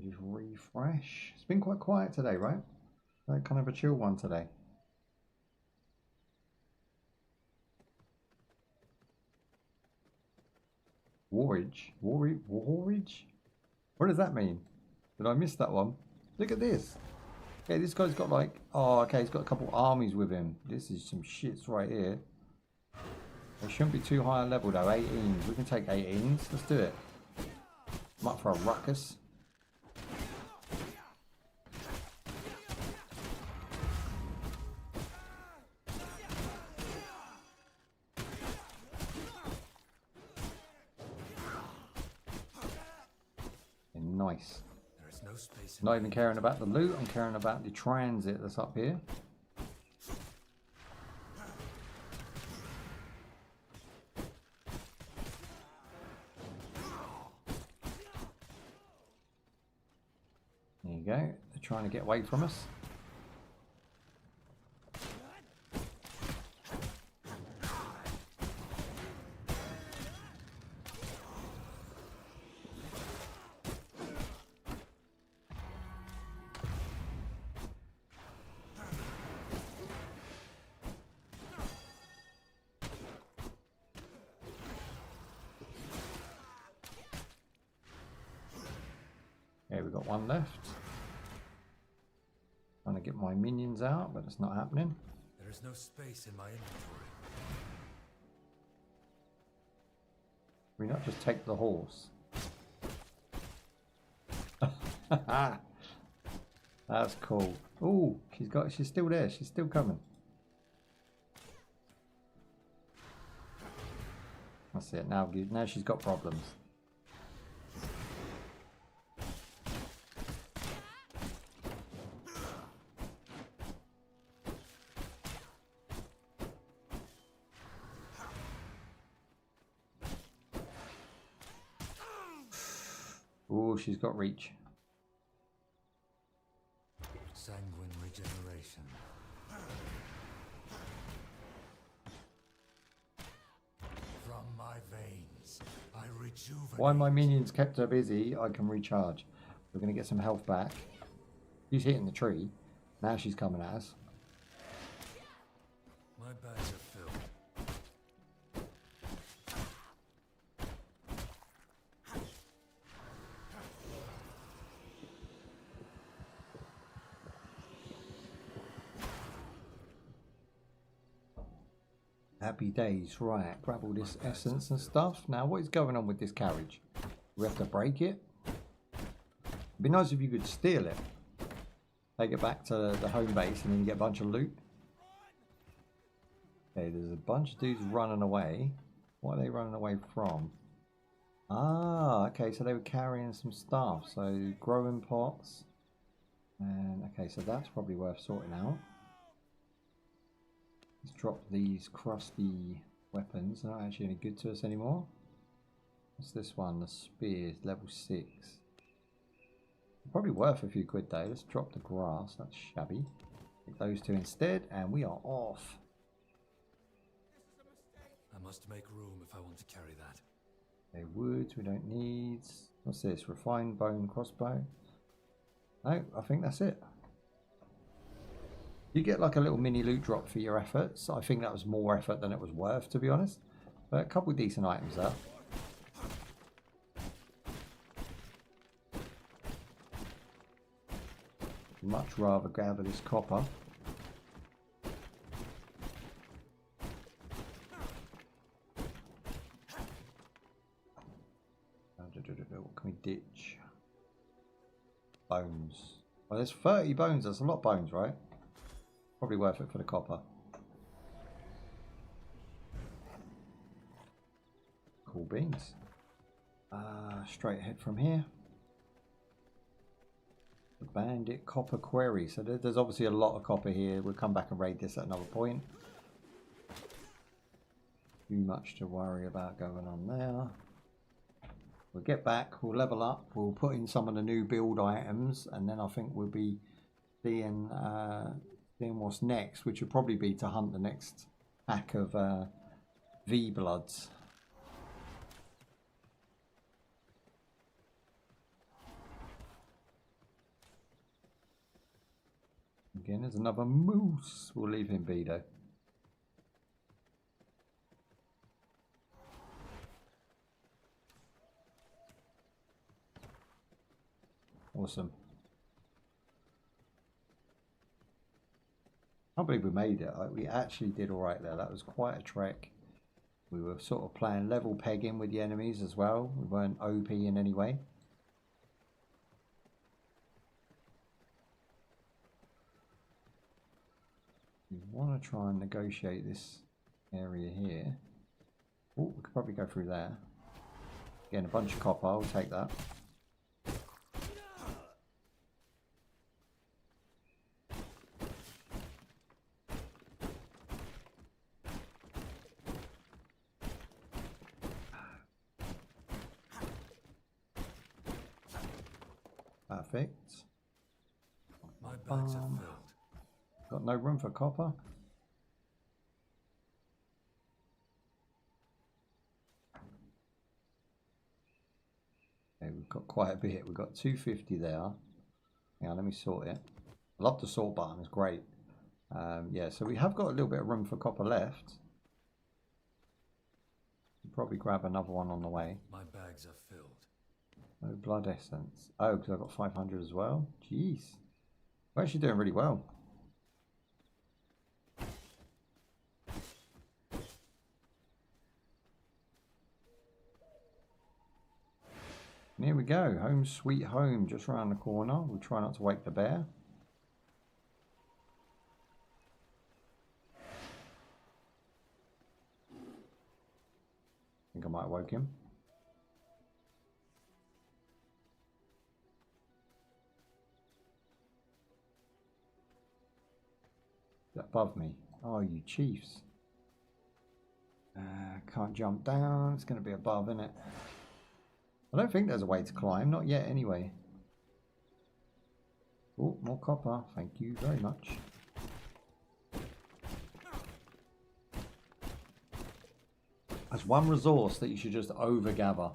Just refresh. It's been quite quiet today, right? Like kind of a chill one today. Warridge? Warridge? What does that mean? Did I miss that one? Look at this. Okay, this guy's got like... Oh, okay, he's got a couple armies with him. This is some shits right here. They shouldn't be too high a level though. 18s. We can take 18s. Let's do it. I'm up for a ruckus. Nice. There is no space. Not even caring about the loot, I'm caring about the transit that's up here. There you go. They're trying to get away from us. Okay, we've got one left. Trying to get my minions out, but it's not happening. There is no space in my inventory. Can we not just take the horse? That's cool. Oh, she's still there. She's still coming. That's it. Now she's got problems. Oh, she's got reach. Sanguine regeneration. From my veins, I rejuvenate. Why my minions kept her busy, I can recharge. We're going to get some health back. She's hitting the tree. Now she's coming at us. My bags are filled. Happy days. Right, grab all this essence and stuff. Now, what is going on with this carriage? We have to break it? It'd be nice if you could steal it. Take it back to the home base and then you get a bunch of loot. Okay, there's a bunch of dudes running away. What are they running away from? Ah, okay, so they were carrying some stuff. So, growing pots. And, okay, so that's probably worth sorting out. Let's drop these crusty weapons. They're not actually any good to us anymore. What's this one? The spears, level 6. Probably worth a few quid though. Let's drop the grass. That's shabby. Take those two instead, and we are off. I must make room if I want to carry that. Okay, woods we don't need. What's this? Refined bone crossbow. No, I think that's it. You get like a little mini loot drop for your efforts. I think that was more effort than it was worth, to be honest. But a couple of decent items there. Much rather gather this copper. can we ditch? Bones. Well, there's 30 bones. That's a lot of bones, right? Probably worth it for the copper. Cool beans. Straight ahead from here. The Bandit Copper Quarry. So there's obviously a lot of copper here. We'll come back and raid this at another point. Too much to worry about going on there. We'll get back, we'll level up, we'll put in some of the new build items, and then I think we'll be seeing what's next, which would probably be to hunt the next pack of V-Bloods. Again, there's another moose. We'll leave him be though. Awesome. I can't believe we made it. We actually did all right there. That was quite a trek. We were sort of playing level pegging with the enemies as well. We weren't OP in any way. We want to try and negotiate this area here. Oh, we could probably go through there. Again, a bunch of copper. I'll take that. Perfect. My bags are filled. Got no room for copper. Okay, we've got quite a bit. We've got 250 there. Yeah, let me sort it. I love the sort button. It's great. Yeah, so we have got a little bit of room for copper left. We'll probably grab another one on the way. My bags are filled. No blood essence. Oh, because I've got 500 as well. Jeez. We're actually doing really well. And here we go. Home sweet home. Just around the corner. We'll try not to wake the bear. I think I might have woke him. Above me. Oh, you chiefs. Can't jump down. It's going to be above, isn't it? I don't think there's a way to climb. Not yet, anyway. Oh, more copper. Thank you very much. That's one resource that you should just overgather.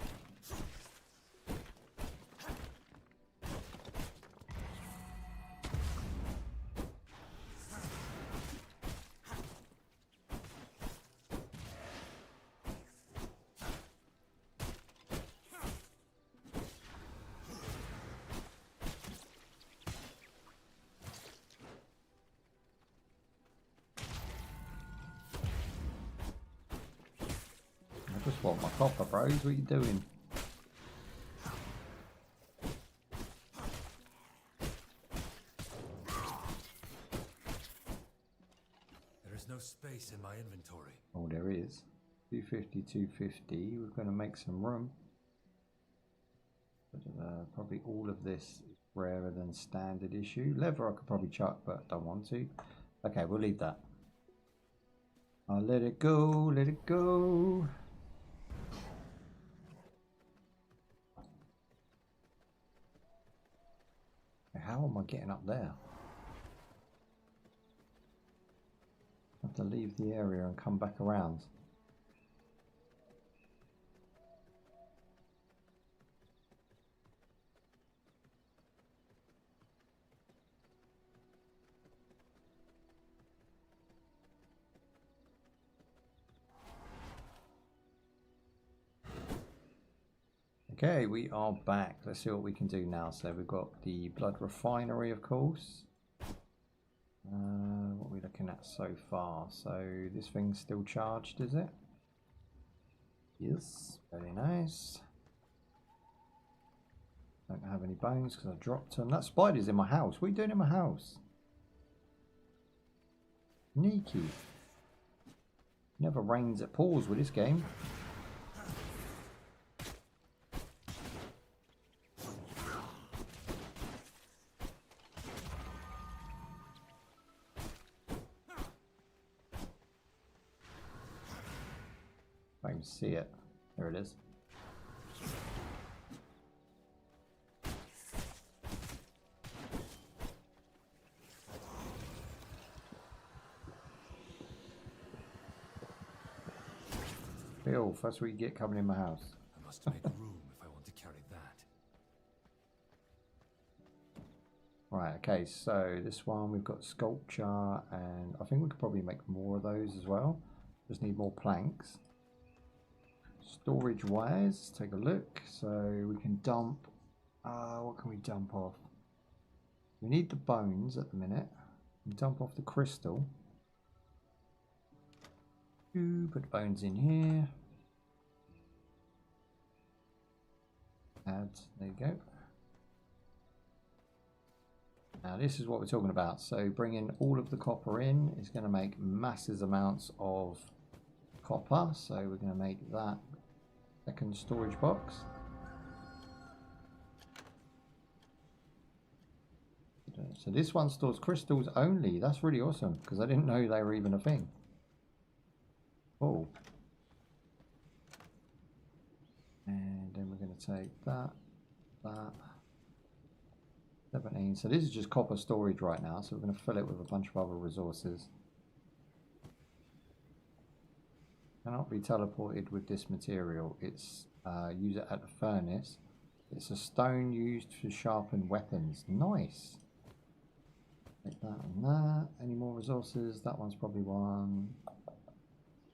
I just want my copper, bros. What are you doing? There is no space in my inventory. Oh, there is. 250, 250. We're going to make some room. But, probably all of this is rarer than standard issue. Leather I could probably chuck, but don't want to. Okay, we'll leave that. I'll let it go, let it go. How am I getting up there? I have to leave the area and come back around. Okay, we are back. Let's see what we can do now. So we've got the blood refinery, of course. What are we looking at so far? So this thing's still charged, is it? Yes, very nice. Don't have any bones because I dropped them. That spider's in my house. What are you doing in my house? Sneaky. Never rains at pause with this game. I can see it. There it is. Filth, that's what you get coming in my house. I must make room if I want to carry that. Right, okay, so this one we've got sculpture, and I think we could probably make more of those as well. Just need more planks. Storage wise, take a look. So we can dump, what can we dump off? We need the bones at the minute. We dump off the crystal. Put bones in here. Add, there you go. Now this is what we're talking about. So bringing all of the copper in is going to make massive amounts of copper. So we're going to make that second storage box. So this one stores crystals only. That's really awesome because I didn't know they were even a thing. Oh. And then we're going to take that. 17. So this is just copper storage right now. So we're going to fill it with a bunch of other resources. Cannot be teleported with this material. It's use it at the furnace. It's a stone used to sharpen weapons. Nice. Take that and that. Any more resources? That one's probably one.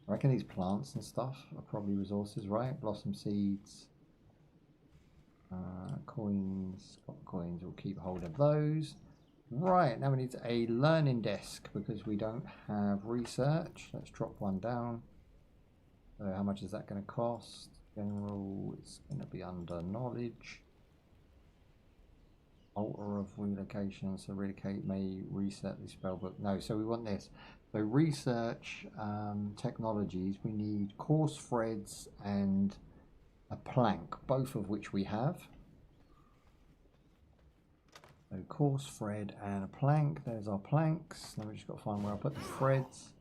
I reckon these plants and stuff are probably resources, right? Blossom seeds, coins, copper coins. We'll keep hold of those. Right, now we need a learning desk because we don't have research. Let's drop one down. So how much is that going to cost? General, it's going to be under knowledge. Altar of relocation, so relocate may reset the spellbook. No, so we want this. So research technologies, we need coarse threads and a plank, both of which we have. So coarse thread and a plank, there's our planks. Now we just got to find where I put the threads.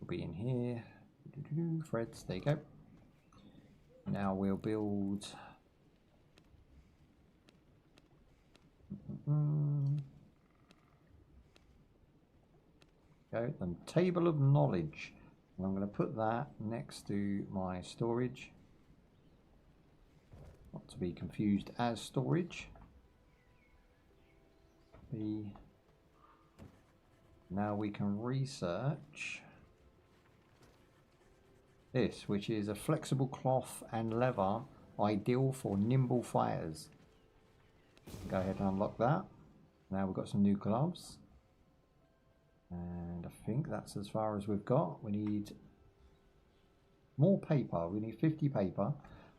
Will be in here. Threads, there you go. Now we'll build go, the table of knowledge. And I'm going to put that next to my storage, not to be confused as storage. Now we can research this, which is a flexible cloth and leather, ideal for nimble fighters. Go ahead and unlock that. Now we've got some new gloves. And I think that's as far as we've got. We need more paper. We need 50 paper.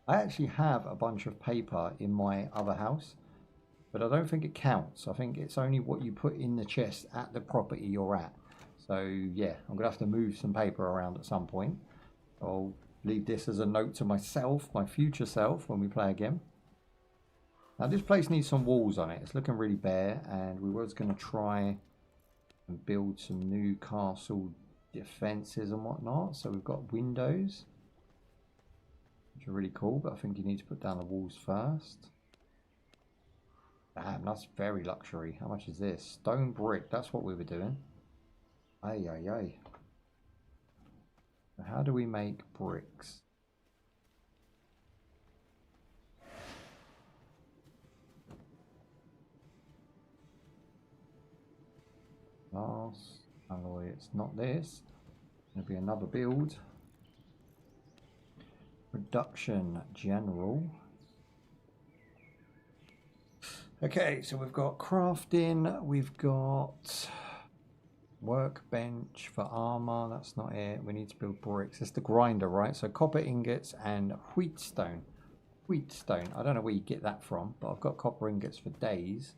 I actually have a bunch of paper in my other house, but I don't think it counts. I think it's only what you put in the chest at the property you're at. So yeah, I'm gonna have to move some paper around at some point. I'll leave this as a note to myself, my future self, when we play again. Now this place needs some walls on it. It's looking really bare, and we was going to try and build some new castle defences and whatnot. So we've got windows, which are really cool, but I think you need to put down the walls first. Damn, that's very luxury. How much is this? Stone brick, that's what we were doing. Ay, ay, ay. So how do we make bricks? Glass, alloy, it's not this. There'll be another build. Production general. Okay, so we've got crafting, we've got workbench for armor, that's not it. We need to build bricks. It's the grinder, right? So copper ingots and wheatstone. Wheatstone. I don't know where you get that from, but I've got copper ingots for days.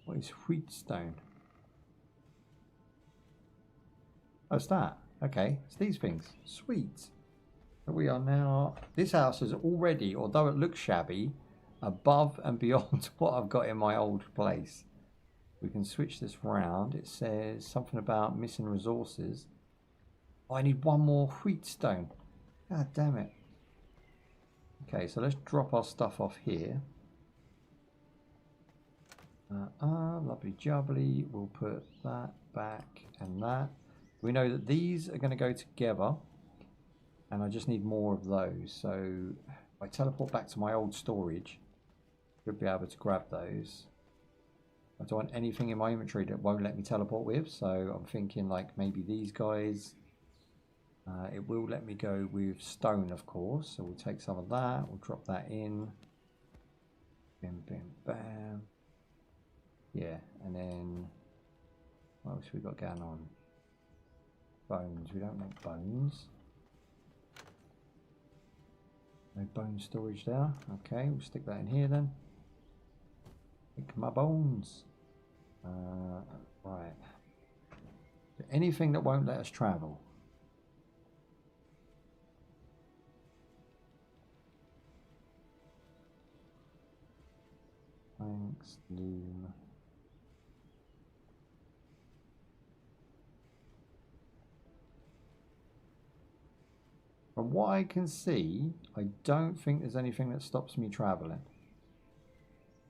What is wheatstone? Oh, it's that. Okay, it's these things. Sweet. So we are now... This house is already, although it looks shabby, above and beyond what I've got in my old place. We can switch this round. It says something about missing resources. Oh, I need one more wheatstone. God damn it. Okay, so let's drop our stuff off here. Lovely jubbly. We'll put that back and that. We know that these are going to go together. And I just need more of those. So if I teleport back to my old storage, should be able to grab those. I don't want anything in my inventory that won't let me teleport with. So I'm thinking like maybe these guys. It will let me go with stone, of course. So we'll take some of that. We'll drop that in. Bim, bim, bam. Yeah, and then what else we got going on? Bones. We don't make bones. No bone storage there. Okay, we'll stick that in here then. Pick my bones. Right. Anything that won't let us travel. Thanks, Loom. From what I can see, I don't think there's anything that stops me traveling.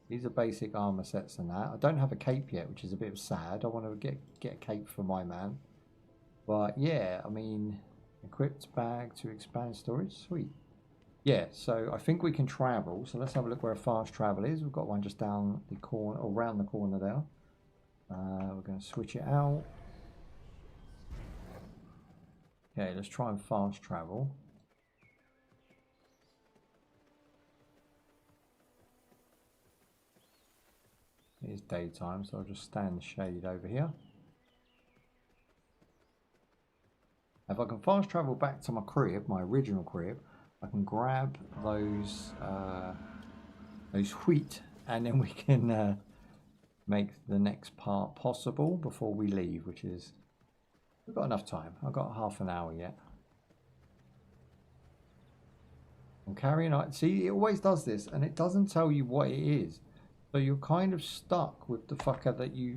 These are basic armor sets and that. I don't have a cape yet, which is a bit sad. I want to get a cape for my man. But yeah, I mean, equipped bag to expand storage. Sweet. Yeah, so I think we can travel. So let's have a look where a fast travel is. We've got one just down the corner, or around the corner there. We're going to switch it out. Okay, let's try and fast travel. It is daytime, so I'll just stay in the shade over here. If I can fast travel back to my crib, my original crib, I can grab those wheat, and then we can make the next part possible before we leave, which is, we've got enough time. I've got half an hour yet. I'm carrying on. See, it always does this, and it doesn't tell you what it is. So you're kind of stuck with the fucker that you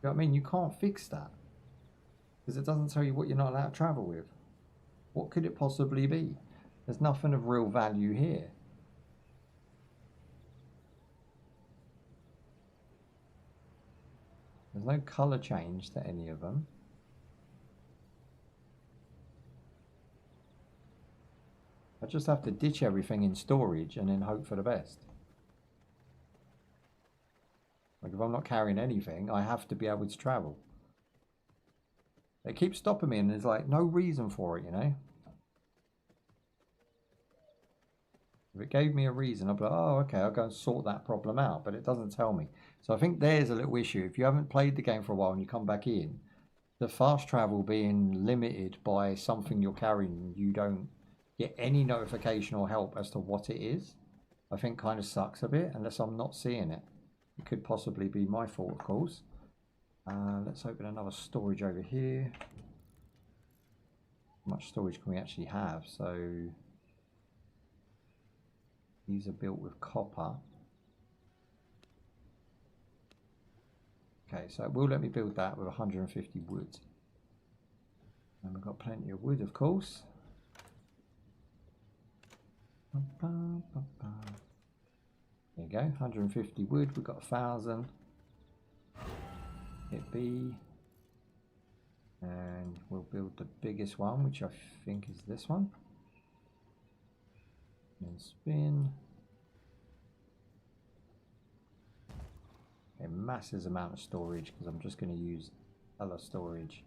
know what I mean? You can't fix that. Because it doesn't tell you what you're not allowed to travel with. What could it possibly be? There's nothing of real value here. There's no colour change to any of them. I just have to ditch everything in storage and then hope for the best. Like if I'm not carrying anything, I have to be able to travel. It keeps stopping me and there's like no reason for it, you know? If it gave me a reason, I'd be like, oh, okay, I'll go and sort that problem out. But it doesn't tell me. So I think there's a little issue. If you haven't played the game for a while and you come back in, the fast travel being limited by something you're carrying, you don't get any notification or help as to what it is, I think kind of sucks a bit, unless I'm not seeing it. It could possibly be my fault, of course. Let's open another storage over here. How much storage can we actually have? So these are built with copper. Okay, so it will let me build that with 150 wood. And we've got plenty of wood, of course. There you go, 150 wood, we've got 1,000. Hit B. And we'll build the biggest one, which I think is this one. And spin. A massive amount of storage because I'm just going to use other storage.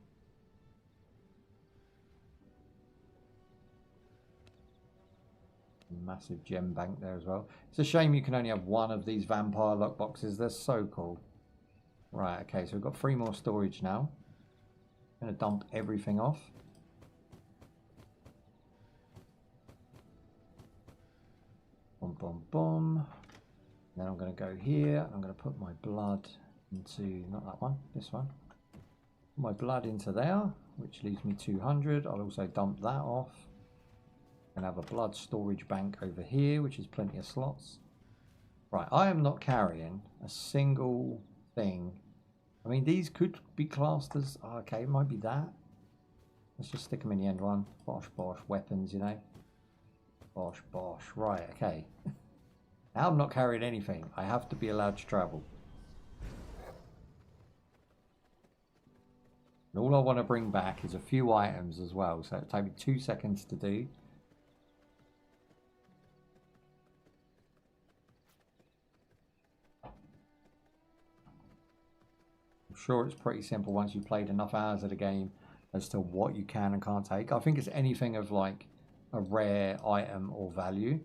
Massive gem bank there as well. It's a shame you can only have one of these vampire lockboxes. They're so cool. Right, okay, so we've got 3 more storage now. I'm going to dump everything off. boom, boom, boom. Then I'm going to go here. I'm going to put my blood into, not that one, this one. Put my blood into there, which leaves me 200. I'll also dump that off. And have a blood storage bank over here, which is plenty of slots. Right, I am not carrying a single thing. I mean, these could be classed as, oh, okay, it might be that. Let's just stick them in the end one. Bosh, bosh, weapons, you know. Bosh, bosh. Right, okay. Now I'm not carrying anything. I have to be allowed to travel. And all I want to bring back is a few items as well. So it'll take me 2 seconds to do. I'm sure it's pretty simple once you've played enough hours of the game as to what you can and can't take. I think it's anything of like a rare item or value.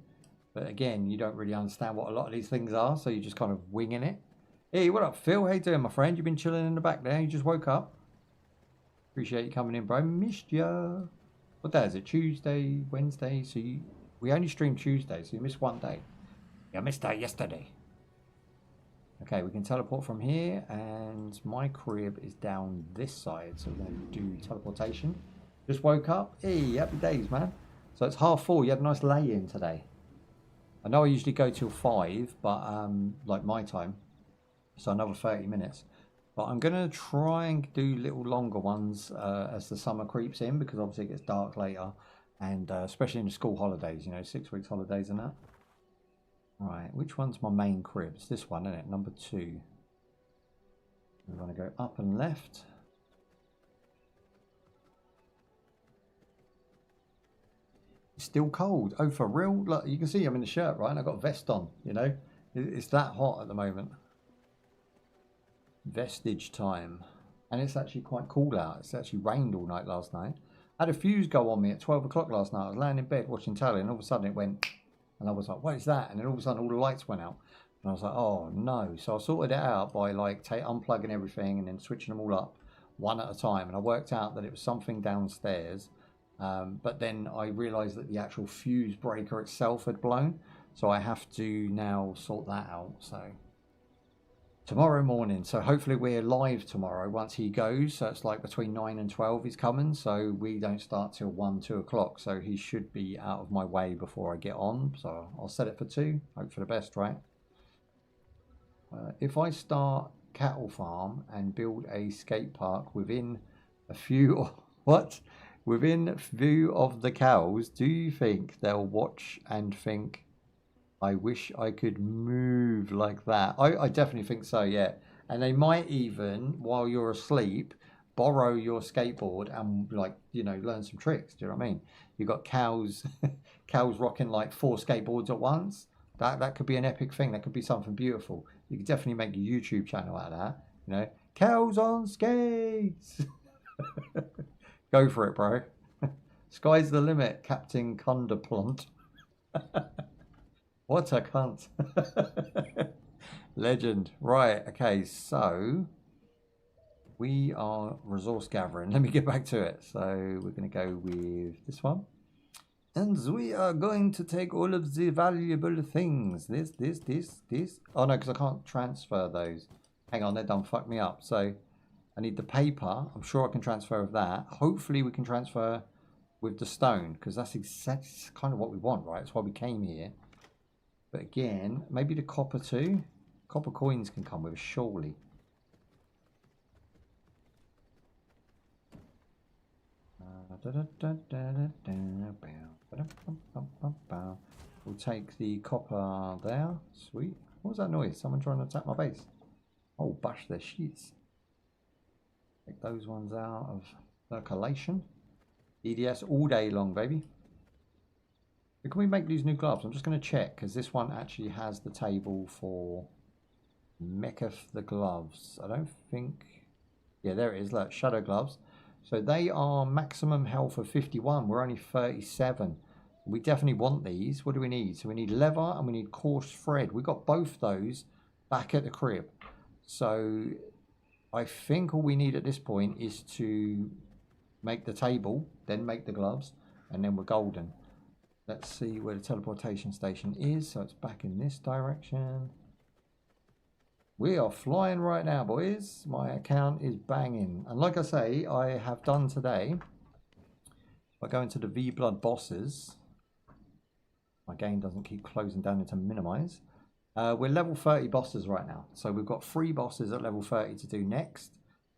But again, you don't really understand what a lot of these things are, so you're just kind of winging it. Hey, what up, Phil? How you doing, my friend? You've been chilling in the back there. You just woke up. Appreciate you coming in, bro. Missed ya. What day is it? Tuesday, Wednesday? So we only stream Tuesday, so you missed one day. Yeah, I missed that yesterday. Okay, we can teleport from here, and my crib is down this side, so we're going to do teleportation. Just woke up. Hey, happy days, man. So it's 4:30. You had a nice lay-in today. I know I usually go till 5, but like my time, so another 30 minutes. But I'm going to try and do little longer ones as the summer creeps in, because obviously it gets dark later, and especially in the school holidays, you know, 6 weeks holidays and that. Right, which one's my main crib? It's this one, isn't it? Number 2. We want to go up and left. It's still cold. Oh, for real? Look, you can see I'm in the shirt, right? And I've got a vest on, you know? It's that hot at the moment. Vestige time. And it's actually quite cool out. It's actually rained all night last night. I had a fuse go on me at 12 o'clock last night. I was laying in bed watching telly, and all of a sudden it went... And I was like, what is that? And then all of a sudden all the lights went out. And I was like, oh no. So I sorted it out by like unplugging everything and then switching them all up one at a time. And I worked out that it was something downstairs. But then I realised that the actual fuse breaker itself had blown. So I have to now sort that out. So tomorrow morning. So hopefully we're live tomorrow once he goes. So it's like between 9 and 12 he's coming. So we don't start till 1, 2 o'clock. So he should be out of my way before I get on. So I'll set it for 2. Hope for the best, right? If I start cattle farm and build a skate park within a few... What? Within view of the cows, do you think they'll watch and think... I wish I could move like that. I definitely think so, yeah. And they might even, while you're asleep, borrow your skateboard and, like, you know, learn some tricks. Do you know what I mean? You've got cows, cows rocking like 4 skateboards at once. That could be an epic thing. That could be something beautiful. You could definitely make a YouTube channel out of that. You know, cows on skates. Go for it, bro. Sky's the limit, Captain Cunderplunt. What a cunt. Legend. Right, okay, so we are resource gathering. Let me get back to it. So we're going to go with this one. And we are going to take all of the valuable things. This. Oh no, because I can't transfer those. Hang on, they're done. Fuck me up. So I need the paper. I'm sure I can transfer with that. Hopefully we can transfer with the stone, because that's exactly kind of what we want, right? That's why we came here. But again, maybe the copper too. Copper coins can come with us, surely. We'll take the copper there. Sweet. What was that noise? Someone trying to attack my base. Oh, bash their sheets. Take those ones out of circulation. EDS all day long, baby. But can we make these new gloves? I'm just going to check, because this one actually has the table for Mecha the gloves. I don't think... Yeah, there it is. Look, shadow gloves. So they are maximum health of 51. We're only 37. We definitely want these. What do we need? So we need leather and we need coarse thread. We got both those back at the crib. So I think all we need at this point is to make the table, then make the gloves, and then we're golden. Let's see where the teleportation station is. So it's back in this direction. We are flying right now, boys. My account is banging. And like I say, I have done today, by going to the V-Blood bosses, my game doesn't keep closing down into minimize. We're level 30 bosses right now. So we've got 3 bosses at level 30 to do next.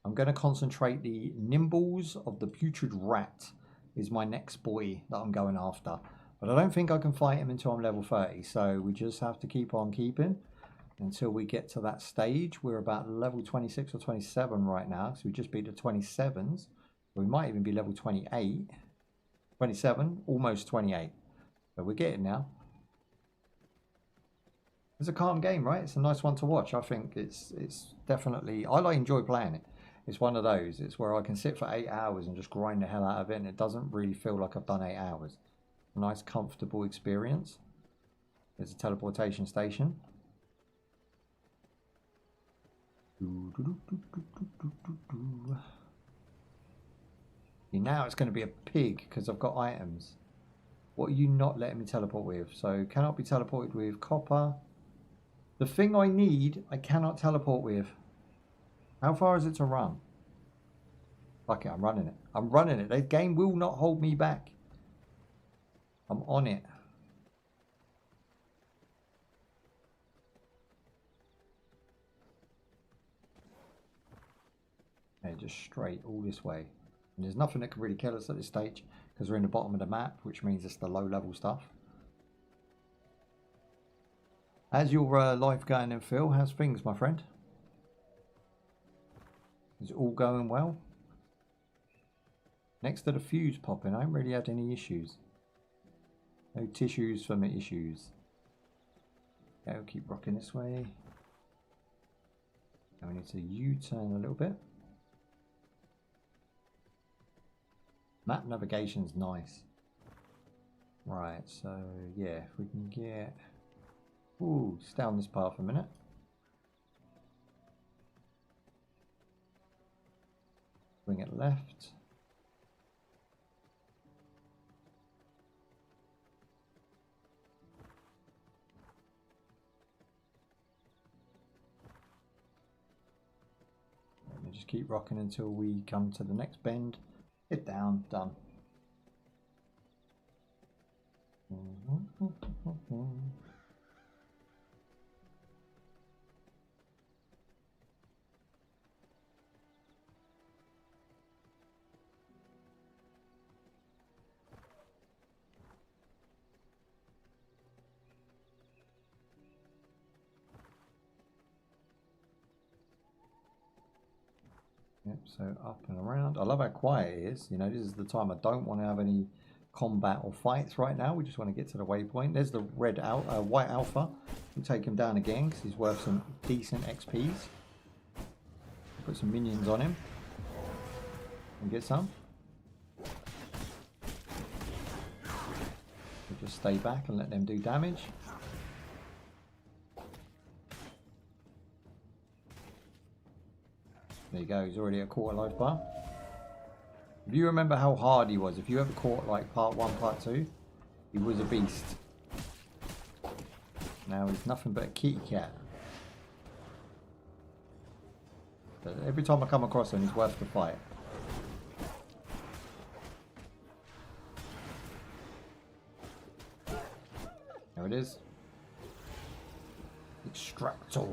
I'm going to concentrate the Nimbles of the Putrid Rat is my next boy that I'm going after. But I don't think I can fight him until I'm level 30. So we just have to keep on keeping until we get to that stage. We're about level 26 or 27 right now. So we just beat the 27s. We might even be level 28. 27, almost 28. So we're getting now. It's a calm game, right? It's a nice one to watch. I think it's definitely... I enjoy playing it. It's one of those. It's where I can sit for 8 hours and just grind the hell out of it. And it doesn't really feel like I've done 8 hours. A nice, comfortable experience. There's a teleportation station. Now it's going to be a pig because I've got items. What are you not letting me teleport with? So cannot be teleported with copper. The thing I need, I cannot teleport with. How far is it to run? Fuck it, I'm running it. I'm running it. The game will not hold me back. I'm on it. Okay, just straight all this way. And there's nothing that can really kill us at this stage because we're in the bottom of the map, which means it's the low level stuff. How's your life going in, Phil? How's things, my friend? Is it all going well? Next to the fuse popping, I haven't really had any issues. No tissues for my issues. Okay, we'll keep rocking this way. Now we need to U-turn a little bit. Map navigation's nice. Right, so yeah, if we can get... Ooh, just down this path a minute. Bring it left. Let me just keep rocking until we come to the next bend. Hit down, done. Yep, so up and around. I love how quiet it is. You know, this is the time I don't want to have any combat or fights right now. We just want to get to the waypoint. There's the white alpha. We'll take him down again because he's worth some decent XPs. Put some minions on him and get some. We'll just stay back and let them do damage. There you go, he's already at quarter life bar. If you remember how hard he was, if you ever caught like part 1, part 2, he was a beast. Now he's nothing but a kitty cat. But every time I come across him, he's worth the fight. There it is. Extractor.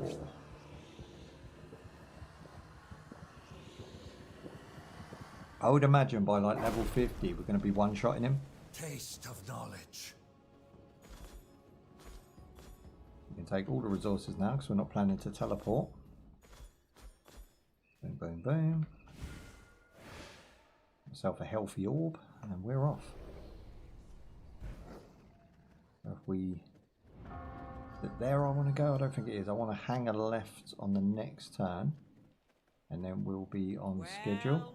I would imagine by like level 50 we're going to be one-shotting him. Taste of knowledge. We can take all the resources now because we're not planning to teleport. Boom, boom, boom. Myself a healthy orb and we're off. If we... Is it there I want to go? I don't think it is. I want to hang a left on the next turn and then we'll be on schedule.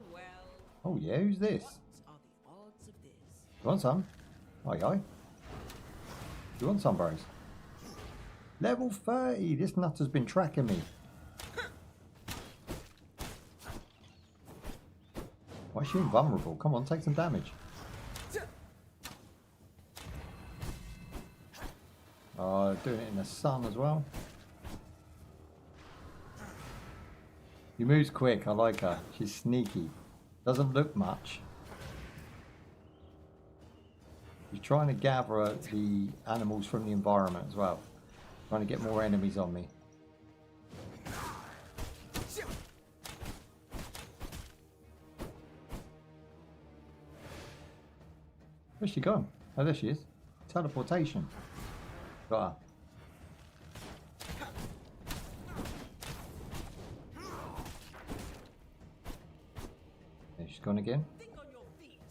Oh yeah, who's this? You want some? Hi guy. You want some, bros? Level 30! This nut has been tracking me. Why is she invulnerable? Come on, take some damage. doing it in the sun as well. She moves quick. I like her. She's sneaky. Doesn't look much. She's trying to gather the animals from the environment as well. Trying to get more enemies on me. Where's she gone? Oh, there she is. Teleportation. Got her. There she's gone again. Think on your feet.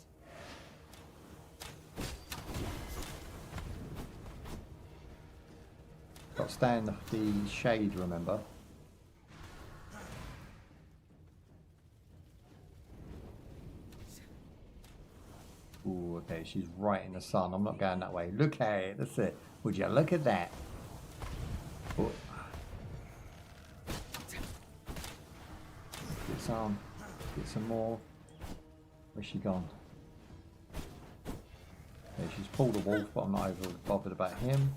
Got to stay in the shade, remember? Ooh, okay, she's right in the sun. I'm not going that way. Look at it. That's it. Would you look at that? Oh. Get some. Get some more. Where's she gone? Okay, she's pulled a wolf, but I'm not over bothered about him.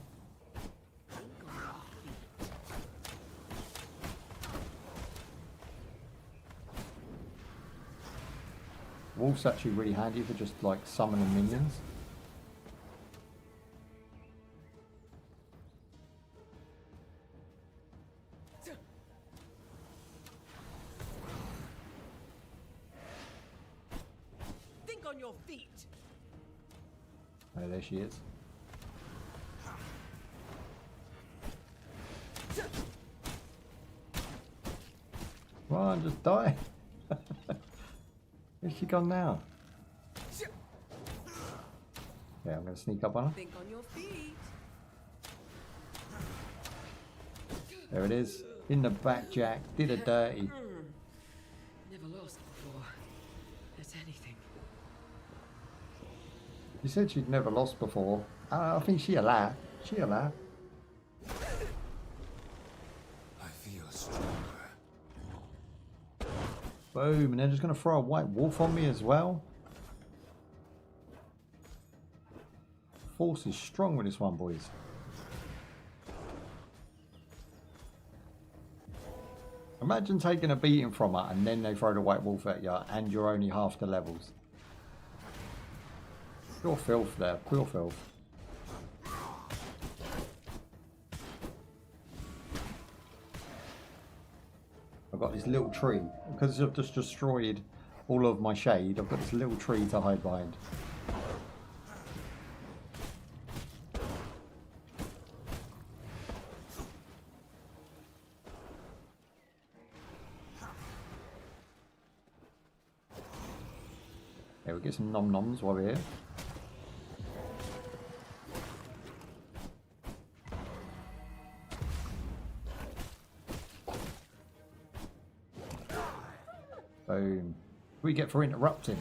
Wolf's actually really handy for just like summoning minions. Think on your feet. Oh, there she is. Come on, just die. Where's she gone now? Yeah, I'm going to sneak up on her. Think on your feet. There it is. In the back, Jack. Did her dirty. Never lost before. At anything. She said she'd never lost before. I think she a lie. She a lie. I feel stronger. Boom. And they're just going to throw a white wolf on me as well. Force is strong with this one, boys. Imagine taking a beating from her and then they throw the white wolf at you and you're only half the levels. Pure filth there, pure filth. I've got this little tree. Because I've just destroyed all of my shade, I've got this little tree to hide behind. Okay, we'll get some nom-noms while we're here. Boom. What do we get for interrupting?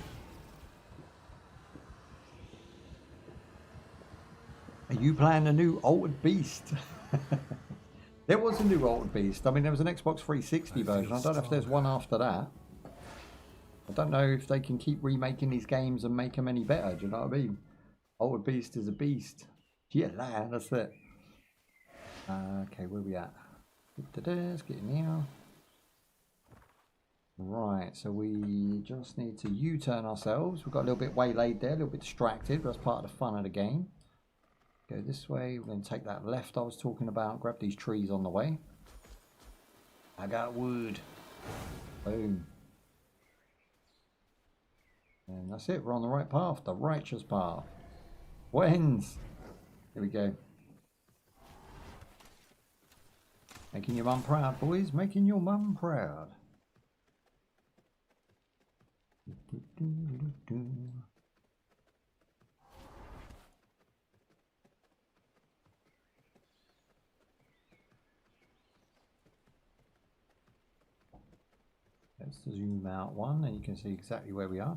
Are you playing a new Altered Beast? There was a new Altered Beast. I mean, there was an Xbox 360 version. I don't know if there's one after that. I don't know if they can keep remaking these games and make them any better. Do you know what I mean? Altered Beast is a beast. Yeah, that's it. Okay, where are we at? Let's get in here. Right, so we just need to U-turn ourselves. We've got a little bit waylaid there, a little bit distracted. But that's part of the fun of the game. Go this way. We're going to take that left I was talking about. Grab these trees on the way. I got wood. Boom. And that's it. We're on the right path. The righteous path. Wins. Here we go. Making your mum proud, boys. Making your mum proud. Let's zoom out one and you can see exactly where we are.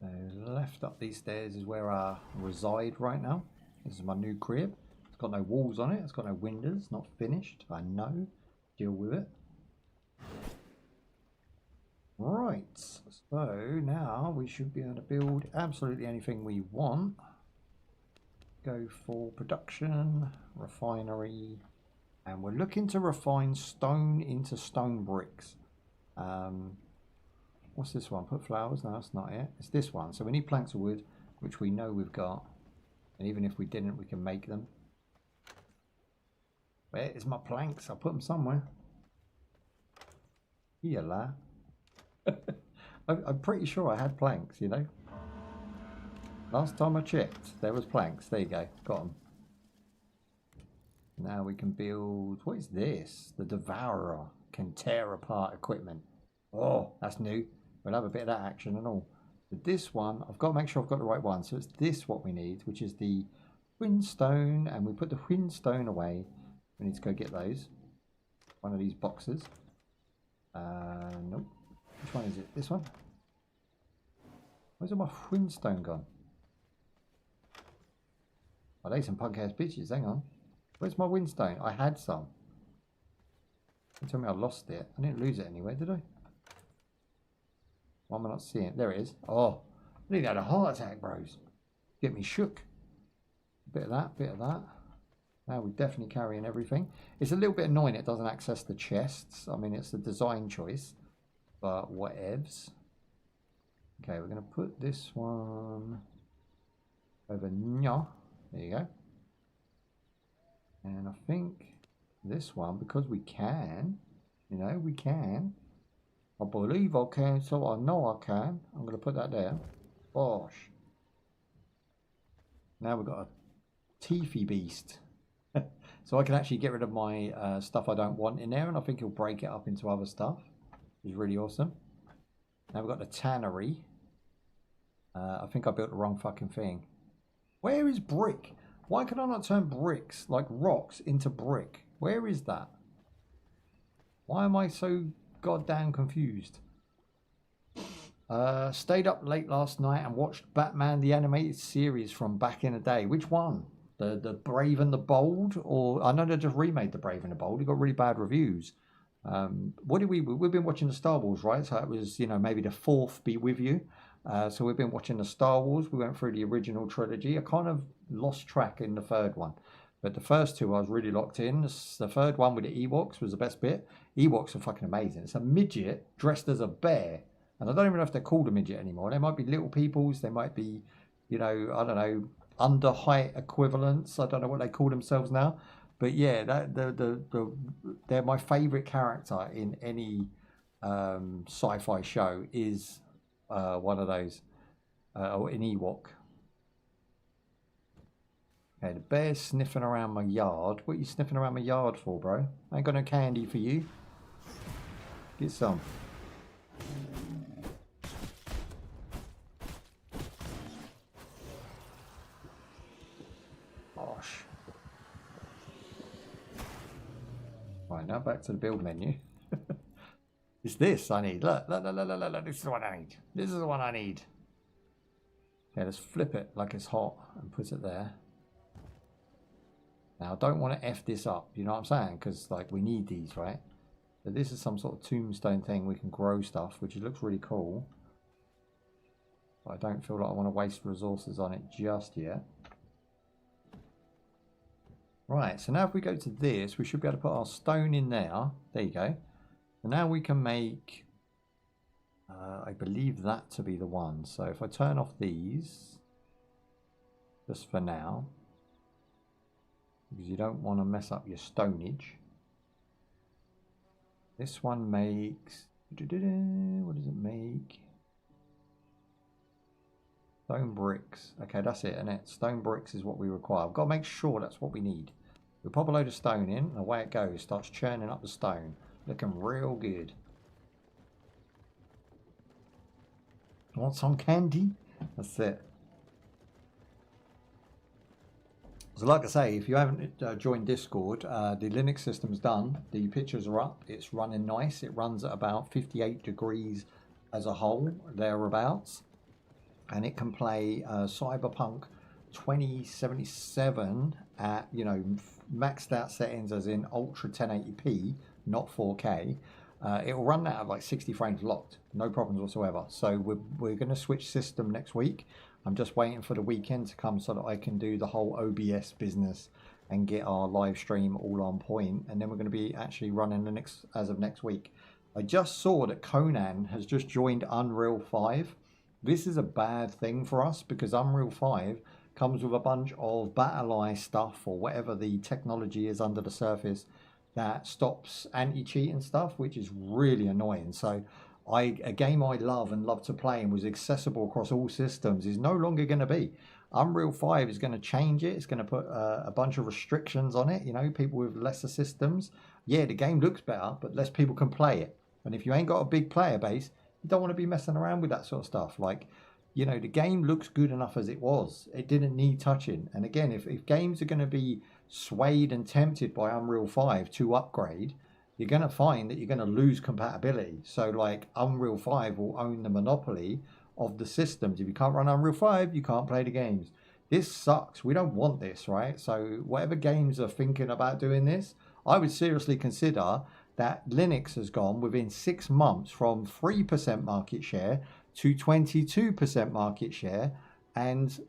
So left up these stairs is where I reside right now. This is my new crib. It's got no walls on it. It's got no windows. Not finished. I know. Deal with it. Right. Let's So now we should be able to build absolutely anything we want. Go for production, refinery, and we're looking to refine stone into stone bricks. What's this one? Put flowers? No, that's not it. It's this one. So we need planks of wood, which we know we've got. And even if we didn't, we can make them. Where is my planks? I'll put them somewhere. Here, la. I'm pretty sure I had planks, you know. Last time I checked, there was planks. There you go. Got them. Now we can build... What is this? The Devourer can tear apart equipment. Oh, that's new. We'll have a bit of that action and all. But this one, I've got to make sure I've got the right one. So it's this what we need, which is the Whinstone. And we put the Whinstone away. We need to go get those. One of these boxes. Nope. Which one is it? This one? Where's all my Whinstone gone? Oh, there's some punk ass bitches. Hang on. Where's my Whinstone? I had some. Don't tell me I lost it. I didn't lose it anywhere, did I? Why am I not seeing it? There it is. Oh, I nearly had a heart attack, bros. Get me shook. Bit of that, bit of that. Now we're definitely carrying everything. It's a little bit annoying it doesn't access the chests. I mean, it's a design choice, but whatevs. Okay, we're going to put this one over here. There you go. And I think this one, because we can, you know, we can. I believe I can, so I know I can. I'm going to put that there. Bosh. Now we've got a teethy beast. So I can actually get rid of my stuff I don't want in there, and I think he'll break it up into other stuff, which is really awesome. Now we've got the tannery. I think I built the wrong fucking thing. Where is brick? Why can I not turn bricks, like rocks, into brick? Where is that? Why am I so goddamn confused? Stayed up late last night and watched Batman the Animated Series from back in the day. Which one? The Brave and the Bold? Or I know they just remade the Brave and the Bold. It got really bad reviews. What did we've been watching the Star Wars, right? So it was, you know, maybe the fourth be with you. So we've been watching the Star Wars. We went through the original trilogy. I kind of lost track in the third one. But the first two I was really locked in. The third one with the Ewoks was the best bit. Ewoks are fucking amazing. It's a midget dressed as a bear. And I don't even know if they're called a midget anymore. They might be little peoples. They might be, you know, I don't know, under height equivalents. I don't know what they call themselves now. But yeah, they're my favourite character in any sci-fi show is one of those, or an Ewok. Okay, the bear's sniffing around my yard. What are you sniffing around my yard for, bro? I ain't got no candy for you. Get some. Gosh. Right, now back to the build menu. It's this I need. Look, look, look, look, look, look. This is the one I need. This is the one I need. Okay, let's flip it like it's hot and put it there. Now, I don't want to F this up, you know what I'm saying? Because, like, we need these, right? So this is some sort of tombstone thing. We can grow stuff, which looks really cool. But I don't feel like I want to waste resources on it just yet. Right, so now if we go to this, we should be able to put our stone in there. There you go. And now we can make, I believe that to be the one. So if I turn off these, just for now, because you don't want to mess up your stonage. This one makes, what does it make? Stone bricks. Okay, that's it, isn't it? Stone bricks is what we require. I've got to make sure that's what we need. We pop a load of stone in, and away it goes. Starts churning up the stone. Looking real good. Want some candy? That's it. So like I say, if you haven't joined Discord, the Linux system's done. The pictures are up. It's running nice. It runs at about 58 degrees as a whole, thereabouts. And it can play Cyberpunk 2077 at, you know, maxed out settings as in Ultra 1080p, not 4K. it will run that at like 60 frames locked, no problems whatsoever. So we're going to switch system next week. I'm just waiting for the weekend to come so that I can do the whole OBS business and get our live stream all on point, and then we're going to be actually running the next as of next week. I just saw that Conan has just joined Unreal 5. This is a bad thing for us because Unreal 5 comes with a bunch of BattlEye stuff or whatever the technology is under the surface that stops anti-cheat and stuff, which is really annoying. So a game I love and love to play and was accessible across all systems is no longer going to be. Unreal 5 is going to change it. It's going to put a bunch of restrictions on it. You know, people with lesser systems. Yeah, the game looks better, but less people can play it. And if you ain't got a big player base, you don't want to be messing around with that sort of stuff. Like, you know, the game looks good enough as it was. It didn't need touching. And again, if games are going to be swayed and tempted by Unreal 5 to upgrade, you're going to find that you're going to lose compatibility. So, like, Unreal 5 will own the monopoly of the systems. If you can't run Unreal 5, you can't play the games. This sucks. We don't want this, right? So, whatever games are thinking about doing this, I would seriously consider that Linux has gone within 6 months from 3% market share to 22% market share, and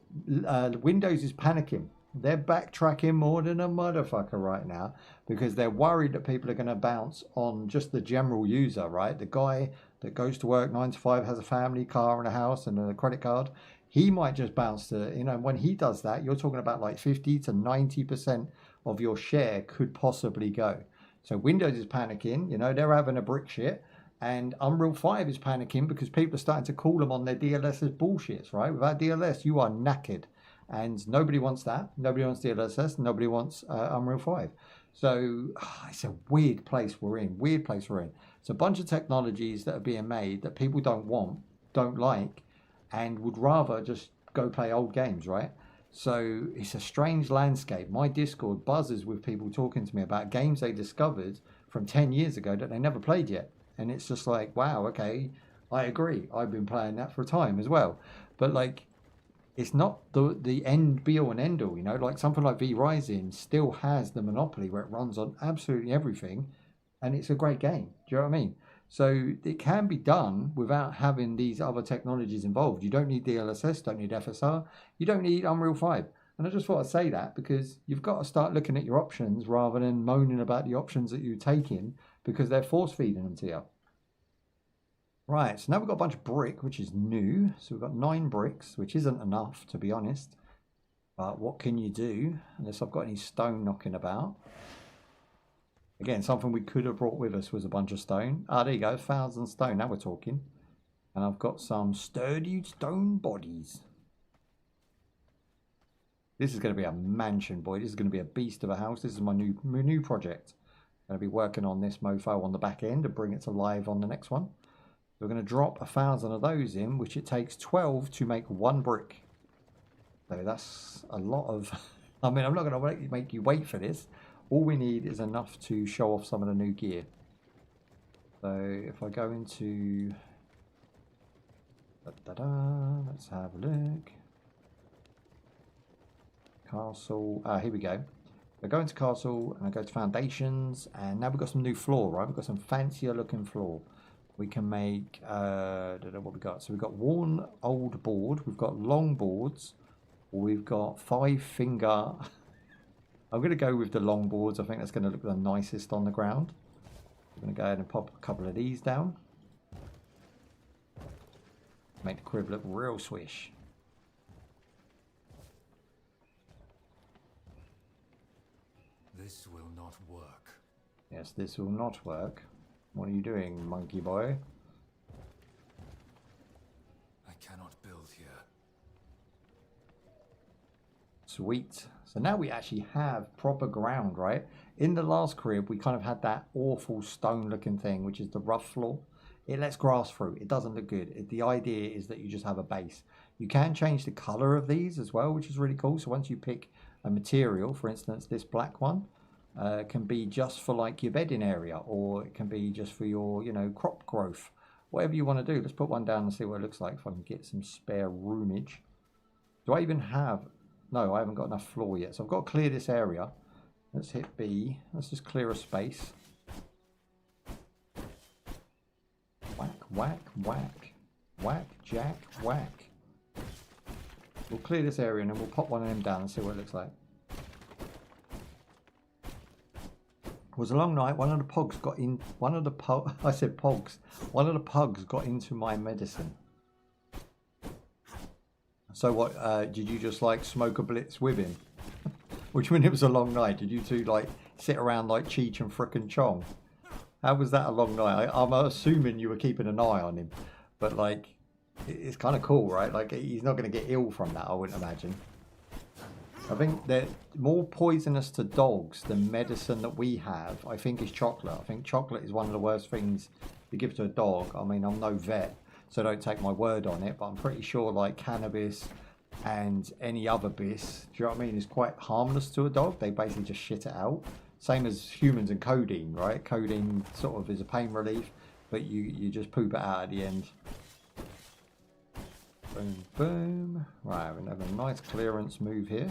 Windows is panicking. They're backtracking more than a motherfucker right now because they're worried that people are going to bounce on just the general user, right? The guy that goes to work 9 to 5, has a family, car and a house and a credit card. He might just bounce to, you know, when he does that, you're talking about like 50 to 90% of your share could possibly go. So Windows is panicking, you know, they're having a brick shit. And Unreal 5 is panicking because people are starting to call them on their DLSS bullshits, right? Without DLS, you are knackered. And nobody wants that. Nobody wants DLSS. Nobody wants Unreal 5. So it's a weird place we're in. Weird place we're in. It's a bunch of technologies that are being made that people don't want, don't like, and would rather just go play old games, right? So it's a strange landscape. My Discord buzzes with people talking to me about games they discovered from 10 years ago that they never played yet. And it's just like, wow, okay, I agree. I've been playing that for a time as well. But like, it's not the end be all and end all, you know, like something like vrising still has the monopoly where it runs on absolutely everything. And it's a great game. Do you know what I mean? So it can be done without having these other technologies involved. You don't need DLSS, don't need FSR, you don't need Unreal 5. And I just thought I'd say that because you've got to start looking at your options rather than moaning about the options that you're taking because they're force feeding them to you. Right, so now we've got a bunch of brick, which is new. So we've got 9 bricks, which isn't enough, to be honest. But what can you do? Unless I've got any stone knocking about. Again, something we could have brought with us was a bunch of stone. Ah, there you go, 1,000 stone. Now we're talking. And I've got some sturdy stone bodies. This is going to be a mansion, boy. This is going to be a beast of a house. This is my new project. I'm going to be working on this mofo on the back end and bring it to live on the next one. We're going to drop 1,000 of those in, which it takes 12 to make 1 brick. So that's a lot of... I mean, I'm not going to make you wait for this. All we need is enough to show off some of the new gear. So if I go into... let's have a look. Castle. Here we go. I go into castle and I go to foundations, and now we've got some new floor, right? We've got some fancier looking floor. We can make, I don't know what we got. So we've got worn old board. We've got long boards. We've got 5-finger. I'm going to go with the long boards. I think that's going to look the nicest on the ground. I'm going to go ahead and pop a couple of these down. Make the crib look real swish. This will not work. Yes, this will not work. What are you doing, monkey boy? I cannot build here. Sweet. So now we actually have proper ground, right? In the last crib, we kind of had that awful stone looking thing, which is the rough floor. It lets grass through. It doesn't look good. The idea is that you just have a base. You can change the color of these as well, which is really cool. So once you pick a material, for instance, this black one, can be just for like your bedding area, or it can be just for your, you know, crop growth, whatever you want to do. Let's put one down and see what it looks like if I can get some spare roomage. Do I even have... No, I haven't got enough floor yet, so I've got to clear this area. Let's hit B. Let's just clear a space. whack, whack. Whack, jack, whack. We'll clear this area and then we'll pop one of them down and see what it looks like. It was a long night. One of the pugs got in. I said pogs. One of the pugs got into my medicine. So what? Did you just like smoke a blitz with him? Which when it was a long night, did you two like sit around like Cheech and frickin' Chong? How was that a long night? I'm assuming you were keeping an eye on him, but like, it's kind of cool, right? Like he's not going to get ill from that, I wouldn't imagine. I think they're more poisonous to dogs than medicine that we have. I think is chocolate. I think chocolate is one of the worst things you give to a dog. I mean, I'm no vet, so don't take my word on it, but I'm pretty sure like cannabis and any other bis, do you know what I mean, is quite harmless to a dog. They basically just shit it out. Same as humans and codeine, right? Codeine sort of is a pain relief, but you just poop it out at the end. Boom, boom. Right, we're going to have a nice clearance move here.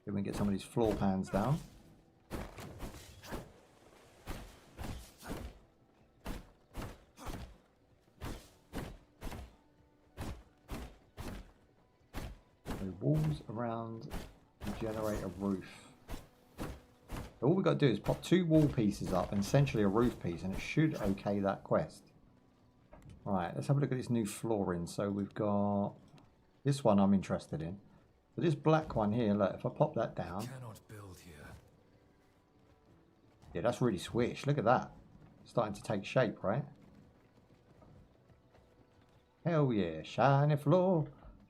Then we get some of these floor pans down. So walls around the generator roof. So all we've got to do is pop 2 wall pieces up and essentially a roof piece, and it should okay that quest. Right, let's have a look at this new flooring. So we've got this one I'm interested in. But this black one here, look, if I pop that down. Cannot build here. Yeah, that's really swish. Look at that. Starting to take shape, right? Hell yeah. Shiny floor.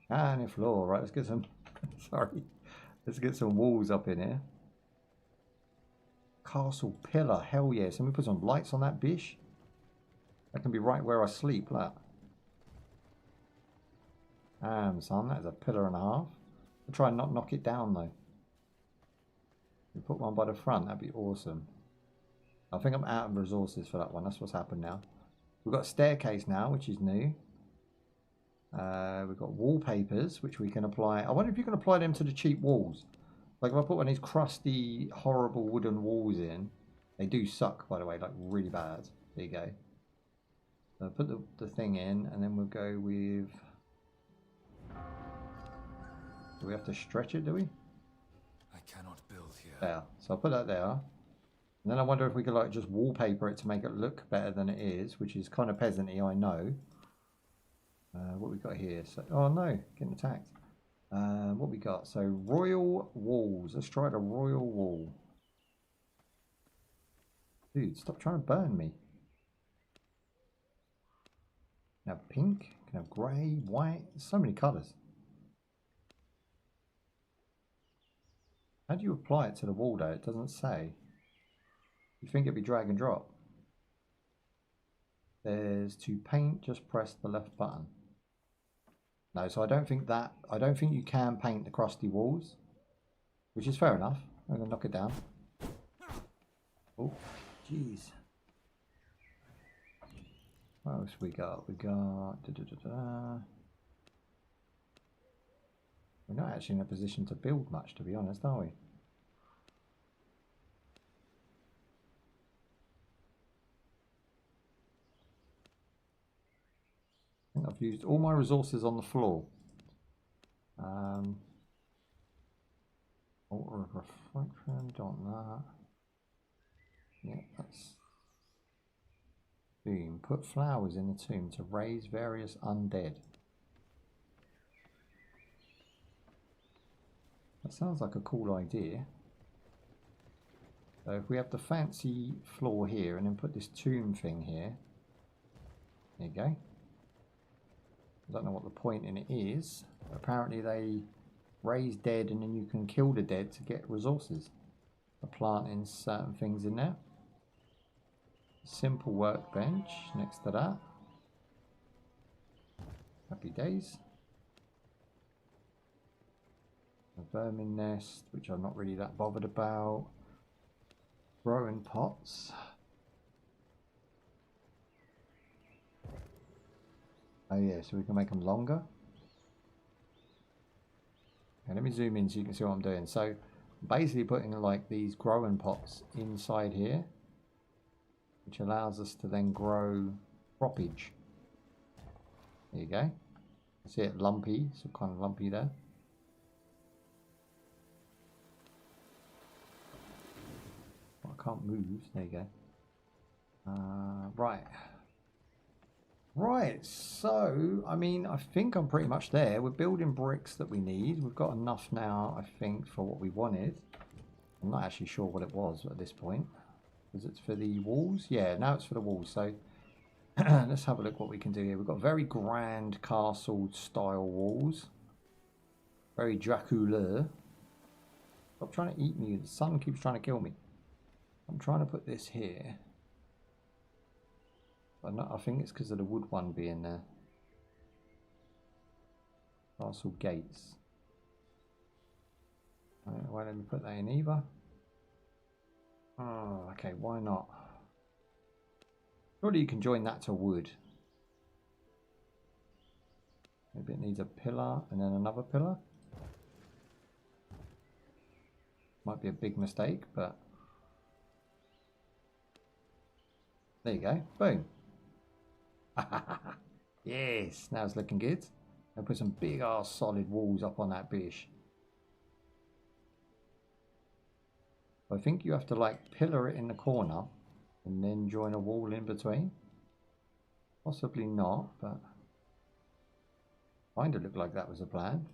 Shiny floor. Right, let's get some sorry. Let's get some walls up in here. Castle pillar. Hell yeah. So we put some lights on that bish. That can be right where I sleep, look. Son, that is a pillar and a half. I'll try and not knock it down though. We put one by the front, that'd be awesome. I think I'm out of resources for that one. That's what's happened now. We've got a staircase now, which is new. We've got wallpapers, which we can apply. I wonder if you can apply them to the cheap walls. Like if I put one of these crusty, horrible wooden walls in. They do suck, by the way, like really bad. There you go. So I'll put the thing in, and then we'll go with... Do we have to stretch it, do we? I cannot build here. There. So I'll put that there. And then I wonder if we could like just wallpaper it to make it look better than it is, which is kind of peasant-y, I know. What we got here? So, oh no, getting attacked. What we got? So royal walls. Let's try the royal wall. Dude, stop trying to burn me. Can have pink, can have grey, white, so many colours. How do you apply it to the wall though? It doesn't say. You think it'd be drag and drop? There's to paint, just press the left button. No, so I don't think you can paint the crusty walls, which is fair enough. I'm gonna knock it down. Oh, jeez. What else we got? We got We're not actually in a position to build much, to be honest, are we? I think I've used all my resources on the floor. Altar of reflection, don't that. Yeah, that's... Boom. Put flowers in the tomb to raise various undead. That sounds like a cool idea. So if we have the fancy floor here and then put this tomb thing here. There you go. I don't know what the point in it is. But apparently they raise dead and then you can kill the dead to get resources. For planting certain things in there. Simple workbench next to that. Happy days. A vermin nest, which I'm not really that bothered about. Growing pots. Oh yeah, so we can make them longer. Okay, let me zoom in so you can see what I'm doing. So basically putting like these growing pots inside here, which allows us to then grow croppage. There you go. See it lumpy, so kind of lumpy there. Well, I can't move. There you go. Right. Right, so, I mean, I think I'm pretty much there. We're building bricks that we need. We've got enough now, I think, for what we wanted. I'm not actually sure what it was at this point. Was it for the walls? Yeah, now it's for the walls. So, let's have a look what we can do here. We've got very grand castle style walls. Very Dracula. Stop trying to eat me. The sun keeps trying to kill me. I'm trying to put this here. But not, I think it's because of the wood one being there. Castle gates. Why don't we put that in either? Oh, okay, why not? Surely you can join that to wood. Maybe it needs a pillar and then another pillar. Might be a big mistake, but there you go. Boom. Yes, now it's looking good. I'll put some big ass solid walls up on that bish. I think you have to like pillar it in the corner and then join a wall in between. Possibly not, but kind of looked like that was a plan.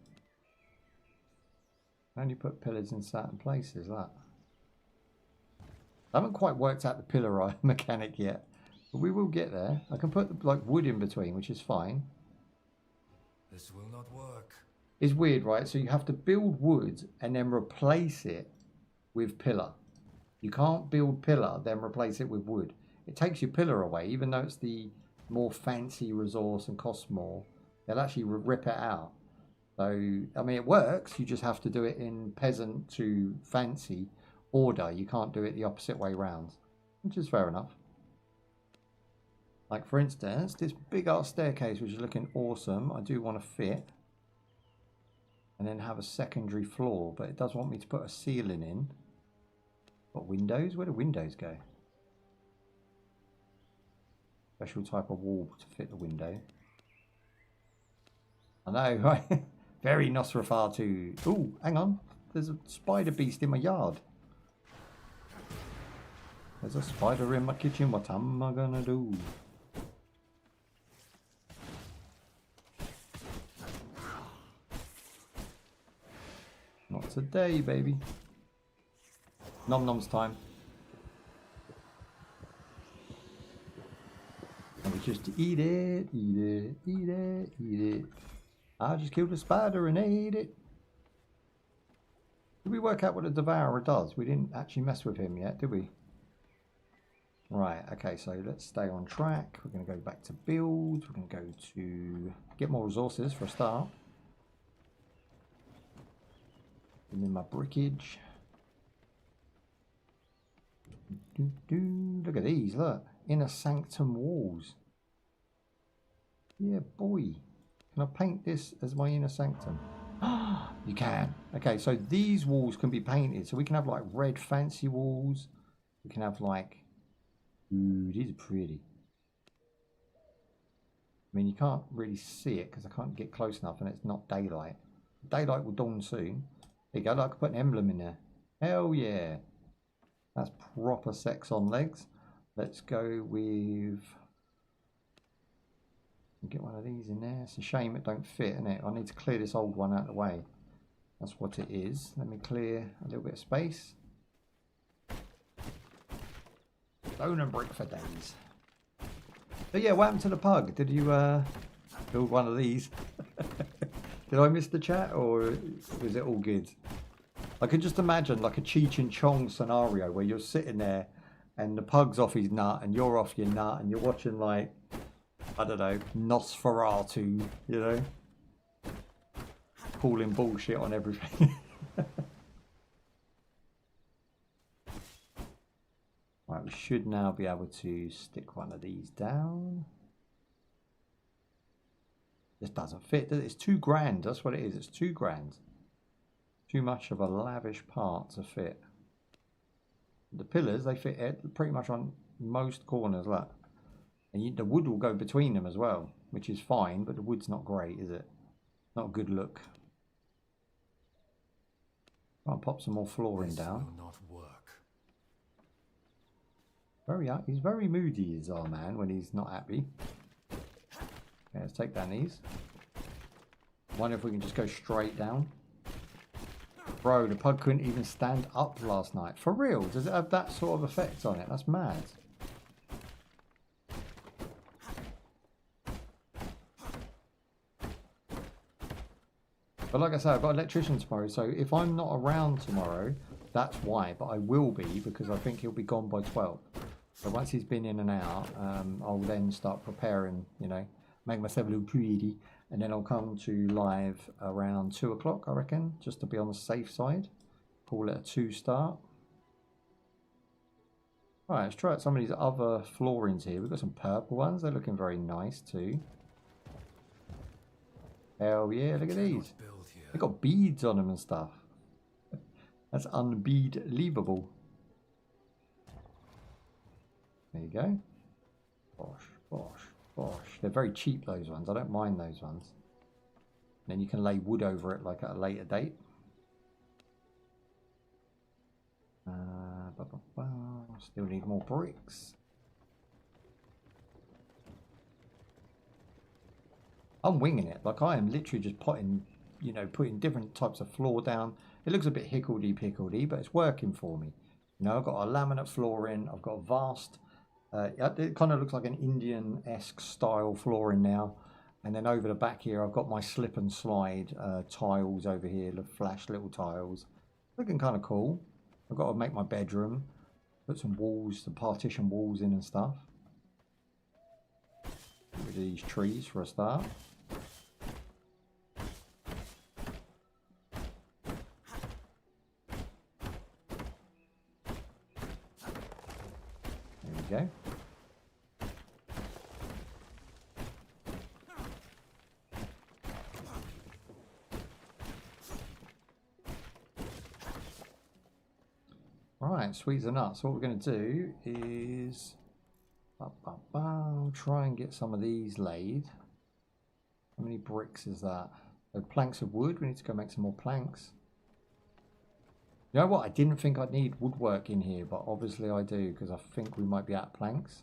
Only put pillars in certain places, that. I haven't quite worked out the pillar mechanic yet, but we will get there. I can put like wood in between, which is fine. This will not work. It's weird, right? So you have to build wood and then replace it with pillar. You can't build pillar, then replace it with wood. It takes your pillar away, even though it's the more fancy resource and costs more. They'll actually rip it out. So, I mean, it works. You just have to do it in peasant to fancy order. You can't do it the opposite way round, which is fair enough. Like, for instance, this big ass staircase, which is looking awesome. I do want to fit. And then have a secondary floor, but it does want me to put a ceiling in. Got windows? Where do windows go? Special type of wall to fit the window. I know, right? Very Nosferatu. Ooh, hang on. There's a spider beast in my yard. There's a spider in my kitchen. What am I gonna do? Not today, baby. Nom noms time. And we just eat it, eat it, eat it, eat it. I just killed a spider and ate it. Did we work out what a devourer does? We didn't actually mess with him yet, did we? Right, okay, so let's stay on track. We're going to go back to build. We're going to go to get more resources for a start. Give me my brickage. Look at these, look. Inner sanctum walls. Yeah, boy. Can I paint this as my inner sanctum? You can. Okay, so these walls can be painted. So we can have like red fancy walls. We can have like... Ooh, these are pretty. I mean, you can't really see it because I can't get close enough and it's not daylight. Daylight will dawn soon. There you go, like I put an emblem in there. Hell yeah. That's proper sex on legs. Let's go with... Get one of these in there. It's a shame it don't fit, isn't it? I need to clear this old one out of the way. That's what it is. Let me clear a little bit of space. Stone and brick for days. But yeah, what happened to the pug? Did you build one of these? Did I miss the chat or was it all good? I could just imagine like a Cheech and Chong scenario where you're sitting there and the pug's off his nut and you're off your nut and you're watching like, I don't know, Nosferatu, you know? Calling bullshit on everything. Right, we should now be able to stick one of these down. This doesn't fit. It's $2,000. That's what it is. It's $2,000. Too much of a lavish part to fit. The pillars, they fit pretty much on most corners. Look. And the wood will go between them as well, which is fine, but the wood's not great, is it? Not a good look. I'll pop some more flooring down. Will not work. He's very moody, is our man, when he's not happy. Okay, let's take down these. Wonder if we can just go straight down. Bro, the pug couldn't even stand up last night. For real? Does it have that sort of effect on it? That's mad. But like I said, I've got an electrician tomorrow, so if I'm not around tomorrow, that's why. But I will be, because I think he'll be gone by 12. So once he's been in and out, I'll then start preparing, you know, make myself a little pretty, and then I'll come to live around 2 o'clock, I reckon, just to be on the safe side. Call it a 2 start. Alright, let's try out some of these other floorings here. We've got some purple ones, they're looking very nice too. Hell yeah, look at these. They've got beads on them and stuff. That's unbead-leavable. There you go. Bosh, bosh, bosh. They're very cheap, those ones. I don't mind those ones. Then you can lay wood over it like at a later date. Still need more bricks. I'm winging it. Like, I am literally just putting, you know, putting different types of floor down. It looks a bit hickledy-pickledy, but it's working for me. You know, I've got a laminate flooring. I've got a vast... it kind of looks like an Indian-esque style flooring now. And then over the back here, I've got my slip and slide tiles over here, the flash little tiles. Looking kind of cool. I've got to make my bedroom. Put some walls, some partition walls in and stuff. Get rid of these trees for a start. There we go. Right, sweet as a nut. So what we're going to do is try and get some of these laid. How many bricks is that? So planks of wood. We need to go make some more planks. You know what? I didn't think I'd need woodwork in here, but obviously I do, because I think we might be out of planks.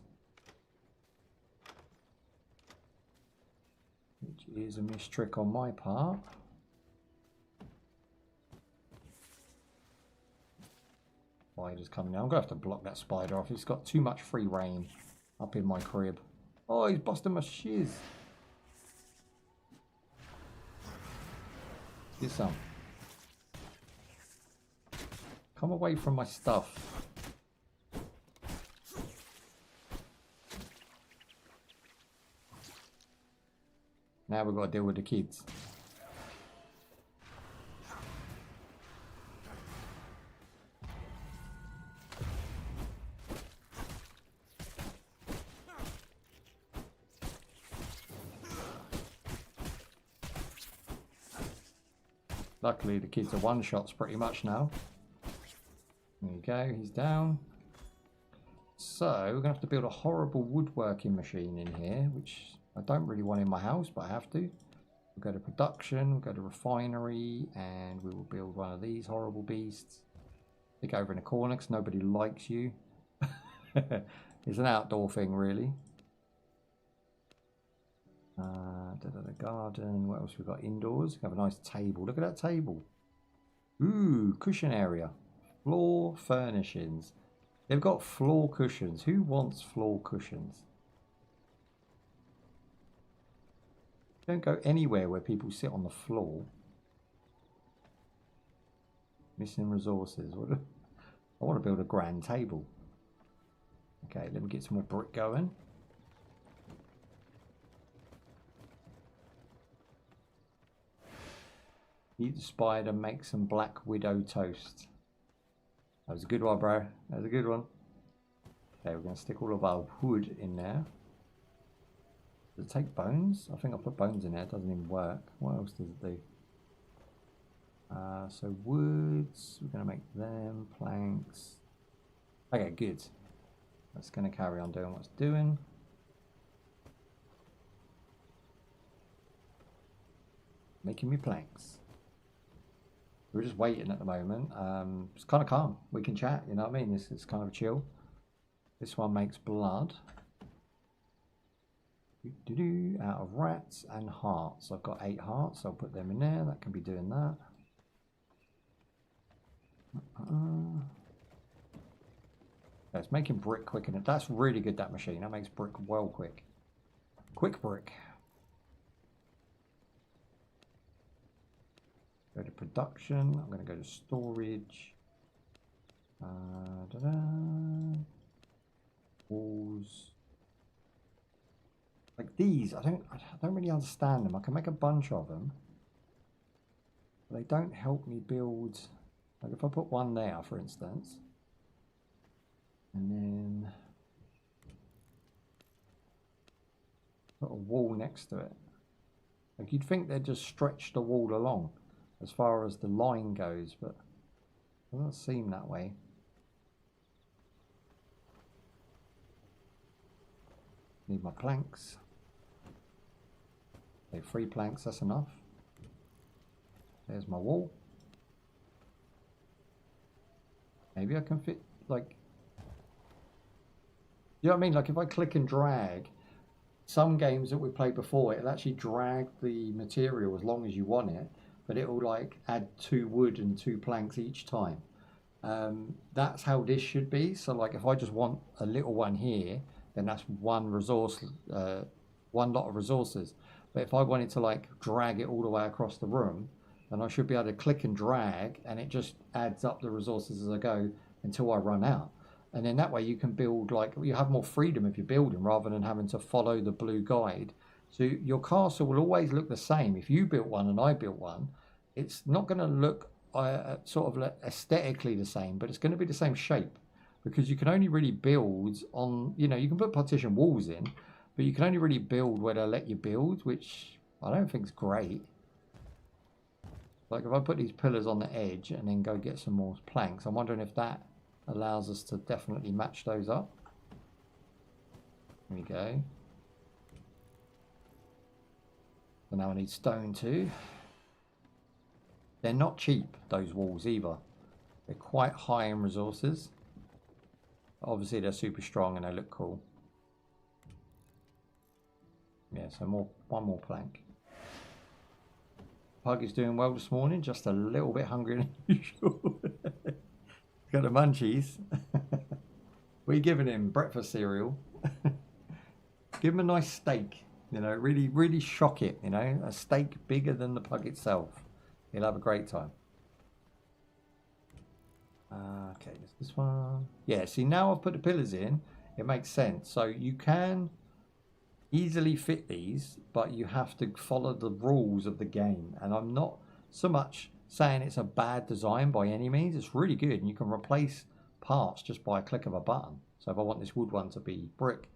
Which is a mistrick on my part. Spider's coming now. I'm going to have to block that spider off. He's got too much free reign up in my crib. Oh, he's busting my shiz. Get some. Come away from my stuff. Now we've got to deal with the kids. Luckily the kids are one-shots pretty much now. There you go, he's down. So we're going to have to build a horrible woodworking machine in here, which I don't really want in my house, but I have to. We'll go to production, we'll go to refinery, and we will build one of these horrible beasts. Stick over in a corner because nobody likes you. It's an outdoor thing, really. Garden. What else we got indoors? We have a nice table. Look at that table. Ooh, cushion area. Floor furnishings. They've got floor cushions. Who wants floor cushions? Don't go anywhere where people sit on the floor. Missing resources. I want to build a grand table. Okay, let me get some more brick going. Eat the spider, make some black widow toast. That was a good one, bro. That was a good one. Okay, we're going to stick all of our wood in there. Does it take bones? I think I put bones in there. It doesn't even work. What else does it do? So woods, we're going to make them. Planks. Okay, good. That's going to carry on doing what it's doing. Making me planks. We're just waiting at the moment. It's kind of calm. We can chat, you know what I mean? It's kind of chill. This one makes blood. Out of rats and hearts. I've got 8 hearts. I'll put them in there. That can be doing that. It's making brick quicker. That's really good, that machine. That makes brick well quick. Quick brick. Go to production. I'm going to go to storage. Walls. Like these, I don't really understand them. I can make a bunch of them, but they don't help me build. Like if I put one there, for instance, and then put a wall next to it. Like you'd think they'd just stretch the wall along as far as the line goes, but it doesn't seem that way. Need my planks. Okay, 3 planks, that's enough. There's my wall. Maybe I can fit, like, you know what I mean? Like if I click and drag, some games that we played before, it'll actually drag the material as long as you want it, but it'll like add 2 wood and 2 planks each time. That's how this should be. So like if I just want a little one here, then that's one resource, one lot of resources. But if I wanted to like drag it all the way across the room, then I should be able to click and drag, and it just adds up the resources as I go until I run out. And then that way you can build, like, you have more freedom if you're building rather than having to follow the blue guide. So your castle will always look the same. If you built one and I built one, it's not going to look sort of aesthetically the same, but it's going to be the same shape, because you can only really build on, you know, you can put partition walls in, but you can only really build where they let you build, which I don't think is great. Like if I put these pillars on the edge and then go get some more planks, I'm wondering if that allows us to definitely match those up. There we go. So now I need stone too. They're not cheap, those walls either. They're quite high in resources. Obviously they're super strong and they look cool. Yeah, so one more plank. Pug is doing well this morning, just a little bit hungrier than usual. Got the munchies. What are you giving him? Breakfast cereal? Give him a nice steak, you know, really, really shock it, you know, a steak bigger than the pug itself. He'll have a great time. Okay, there's this one. Yeah, see, now I've put the pillars in, it makes sense. So you can easily fit these, but you have to follow the rules of the game. And I'm not so much saying it's a bad design by any means. It's really good, and you can replace parts just by a click of a button. So if I want this wood one to be brick,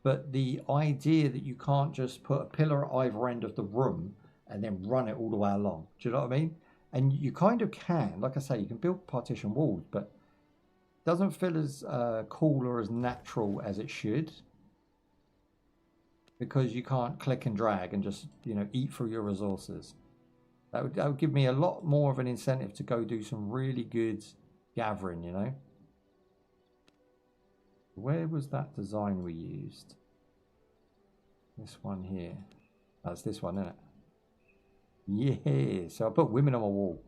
but the idea that you can't just put a pillar at either end of the room and then run it all the way along, do you know what I mean? And you kind of can, like I say, you can build partition walls, but it doesn't feel as cool or as natural as it should, because you can't click and drag and just, you know, eat through your resources. That would give me a lot more of an incentive to go do some really good gathering, you know. Where was that design we used? This one here. That's this one, isn't it? Yeah, so I put women on my wall.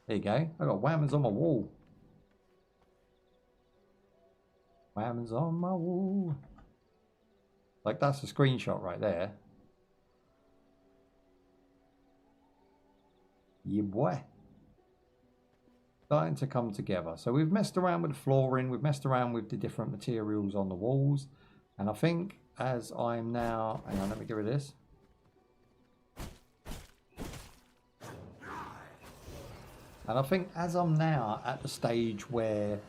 There you go. I got whammons on my wall. Whammons on my wall. Like, that's a screenshot right there. Yeah, boy. Starting to come together. So we've messed around with the flooring. We've messed around with the different materials on the walls. And I think as I'm now... Hang on, let me get rid of this. And I think as I'm now at the stage where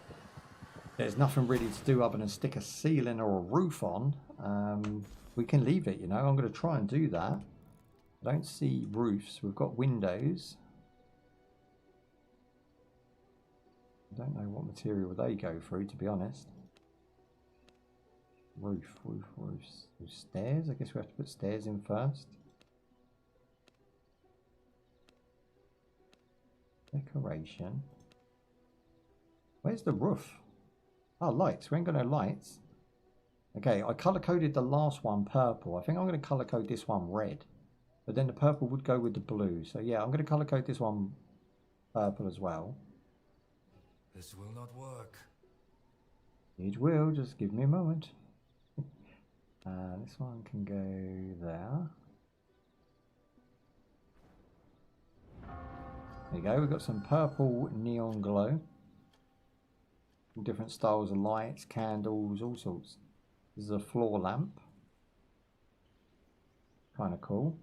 there's nothing really to do other than stick a ceiling or a roof on, we can leave it, you know. I'm going to try and do that. I don't see roofs. We've got windows. I don't know what material they go through, to be honest. Roofs. Stairs? I guess we have to put stairs in first. Decoration. Where's the roof? Oh, lights. We ain't got no lights. Okay, I color coded the last one purple. I think I'm going to color code this one red. But then the purple would go with the blue. So yeah, I'm going to color code this one purple as well. This will not work. It will. Just give me a moment. This one can go there. There you go. We've got some purple neon glow. Different styles of lights, candles, all sorts. This is a floor lamp. Kind of cool.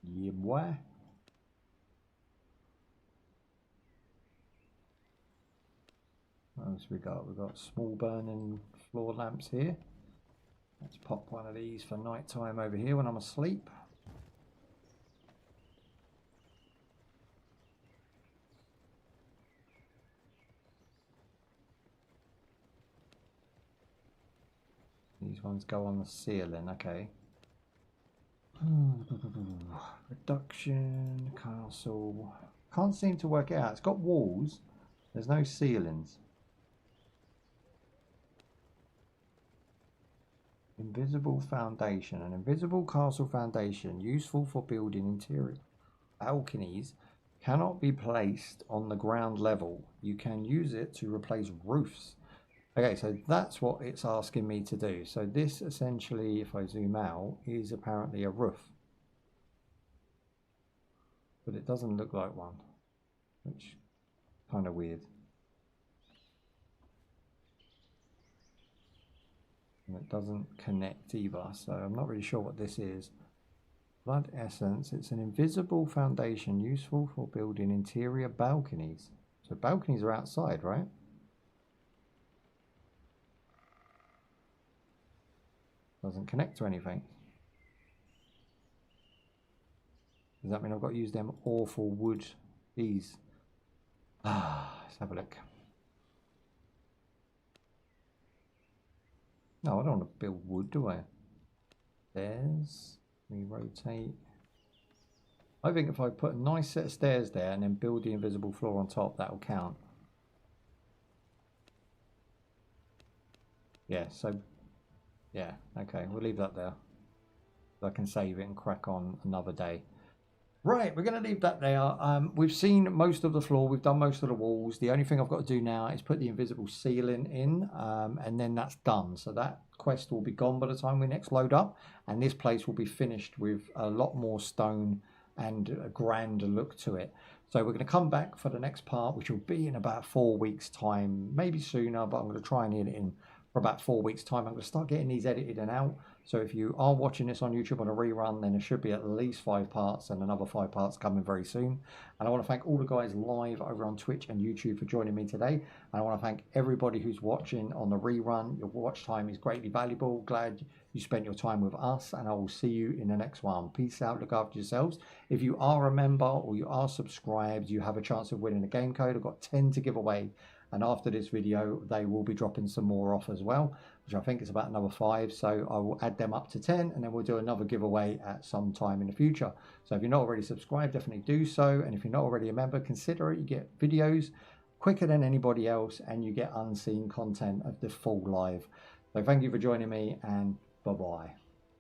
Yeah, boy. What else we got? We've got small burning floor lamps here. Let's pop one of these for night time over here when I'm asleep. These ones go on the ceiling, okay. Reduction, castle. Can't seem to work it out. It's got walls. There's no ceilings. Invisible foundation. An invisible castle foundation useful for building interior balconies cannot be placed on the ground level. You can use it to replace roofs. Okay, so that's what it's asking me to do. So this essentially, if I zoom out, is apparently a roof. But it doesn't look like one, which is kind of weird. And it doesn't connect either, so I'm not really sure what this is. Blood essence, it's an invisible foundation useful for building interior balconies. So balconies are outside, right? Doesn't connect to anything. Does that mean I've got to use them awful wood? These. Let's have a look. No, I don't want to build wood, do I? Stairs. We rotate. I think if I put a nice set of stairs there and then build the invisible floor on top, that will count. Yeah, so yeah, okay, we'll leave that there. So I can save it and crack on another day. Right, we're going to leave that there. We've seen most of the floor. We've done most of the walls. The only thing I've got to do now is put the invisible ceiling in, and then that's done. So that quest will be gone by the time we next load up, and this place will be finished with a lot more stone and a grander look to it. So we're going to come back for the next part, which will be in about 4 weeks' time, maybe sooner, but I'm going to try and hit it in for about 4 weeks' time. I'm going to start getting these edited and out. So if you are watching this on YouTube on a rerun, then there should be at least 5 parts and another 5 parts coming very soon. And I want to thank all the guys live over on Twitch and YouTube for joining me today. And I want to thank everybody who's watching on the rerun. Your watch time is greatly valuable. Glad you spent your time with us, and I will see you in the next one. Peace out. Look after yourselves. If you are a member or you are subscribed, you have a chance of winning a game code. I've got 10 to give away. And after this video, they will be dropping some more off as well, which I think is about another 5. So I will add them up to 10, and then we'll do another giveaway at some time in the future. So if you're not already subscribed, definitely do so. And if you're not already a member, consider it. You get videos quicker than anybody else, and you get unseen content of the full live. So thank you for joining me, and bye-bye.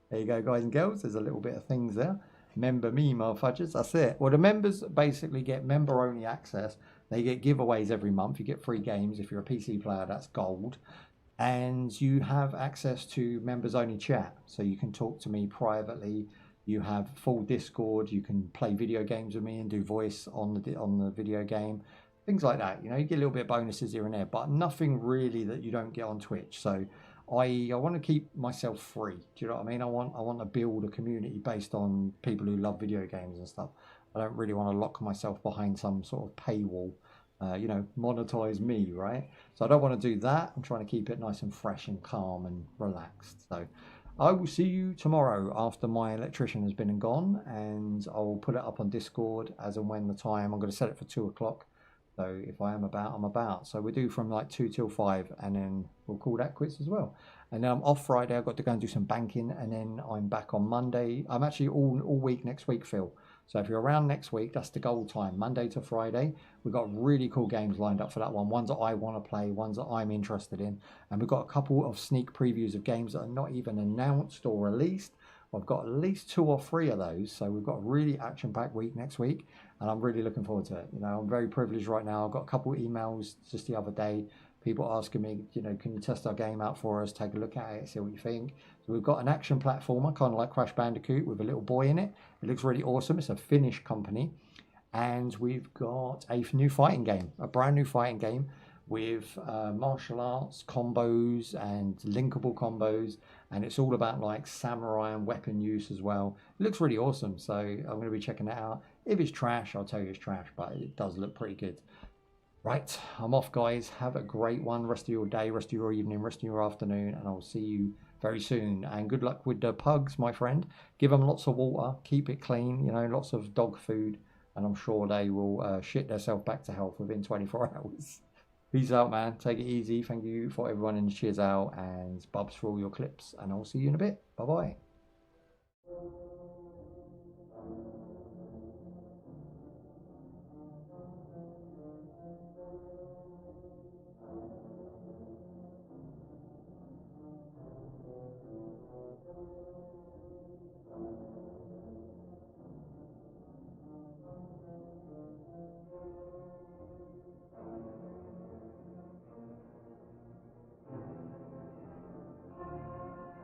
There you go, guys and girls. There's a little bit of things there. Member me, motherfuckers. That's it. Well, the members basically get member-only access. They get giveaways every month. You get free games. If you're a PC player, that's gold. And you have access to members-only chat. So you can talk to me privately. You have full Discord. You can play video games with me and do voice on the video game. Things like that. You know, you get a little bit of bonuses here and there, but nothing really that you don't get on Twitch. So I want to keep myself free. Do you know what I mean? I want to build a community based on people who love video games and stuff. I don't really want to lock myself behind some sort of paywall, you know, monetize me, right? So I don't want to do that. I'm trying to keep it nice and fresh and calm and relaxed. So I will see you tomorrow after my electrician has been and gone, and I will put it up on Discord as and when the time. I'm going to set it for 2 o'clock So if I am about, I'm about. So we do from like 2 till 5, and then we'll call that quits as well. And then I'm off Friday. I've got to go and do some banking, and then I'm back on Monday. I'm actually all week next week, Phil. So if you're around next week, that's the goal time, Monday to Friday. We've got really cool games lined up for that one. Ones that I want to play, ones that I'm interested in. And we've got a couple of sneak previews of games that are not even announced or released. I've got at least 2 or 3 of those. So we've got a really action-packed week next week. And I'm really looking forward to it. You know, I'm very privileged right now. I've got a couple of emails just the other day. People asking me, you know, can you test our game out for us? Take a look at it, see what you think. So we've got an action platformer, kind of like Crash Bandicoot, with a little boy in it. It looks really awesome. It's a Finnish company. And we've got a new fighting game, a brand new fighting game with martial arts combos and linkable combos. And it's all about like samurai and weapon use as well. It looks really awesome. So I'm going to be checking that out. If it's trash, I'll tell you it's trash, but it does look pretty good. Right, I'm off, guys. Have a great one. Rest of your day, rest of your evening, rest of your afternoon, and I'll see you very soon. And good luck with the pugs, my friend. Give them lots of water. Keep it clean. You know, lots of dog food. And I'm sure they will shit themselves back to health within 24 hours. Peace out, man. Take it easy. Thank you for everyone in the cheers out. And Bubs for all your clips. And I'll see you in a bit. Bye-bye.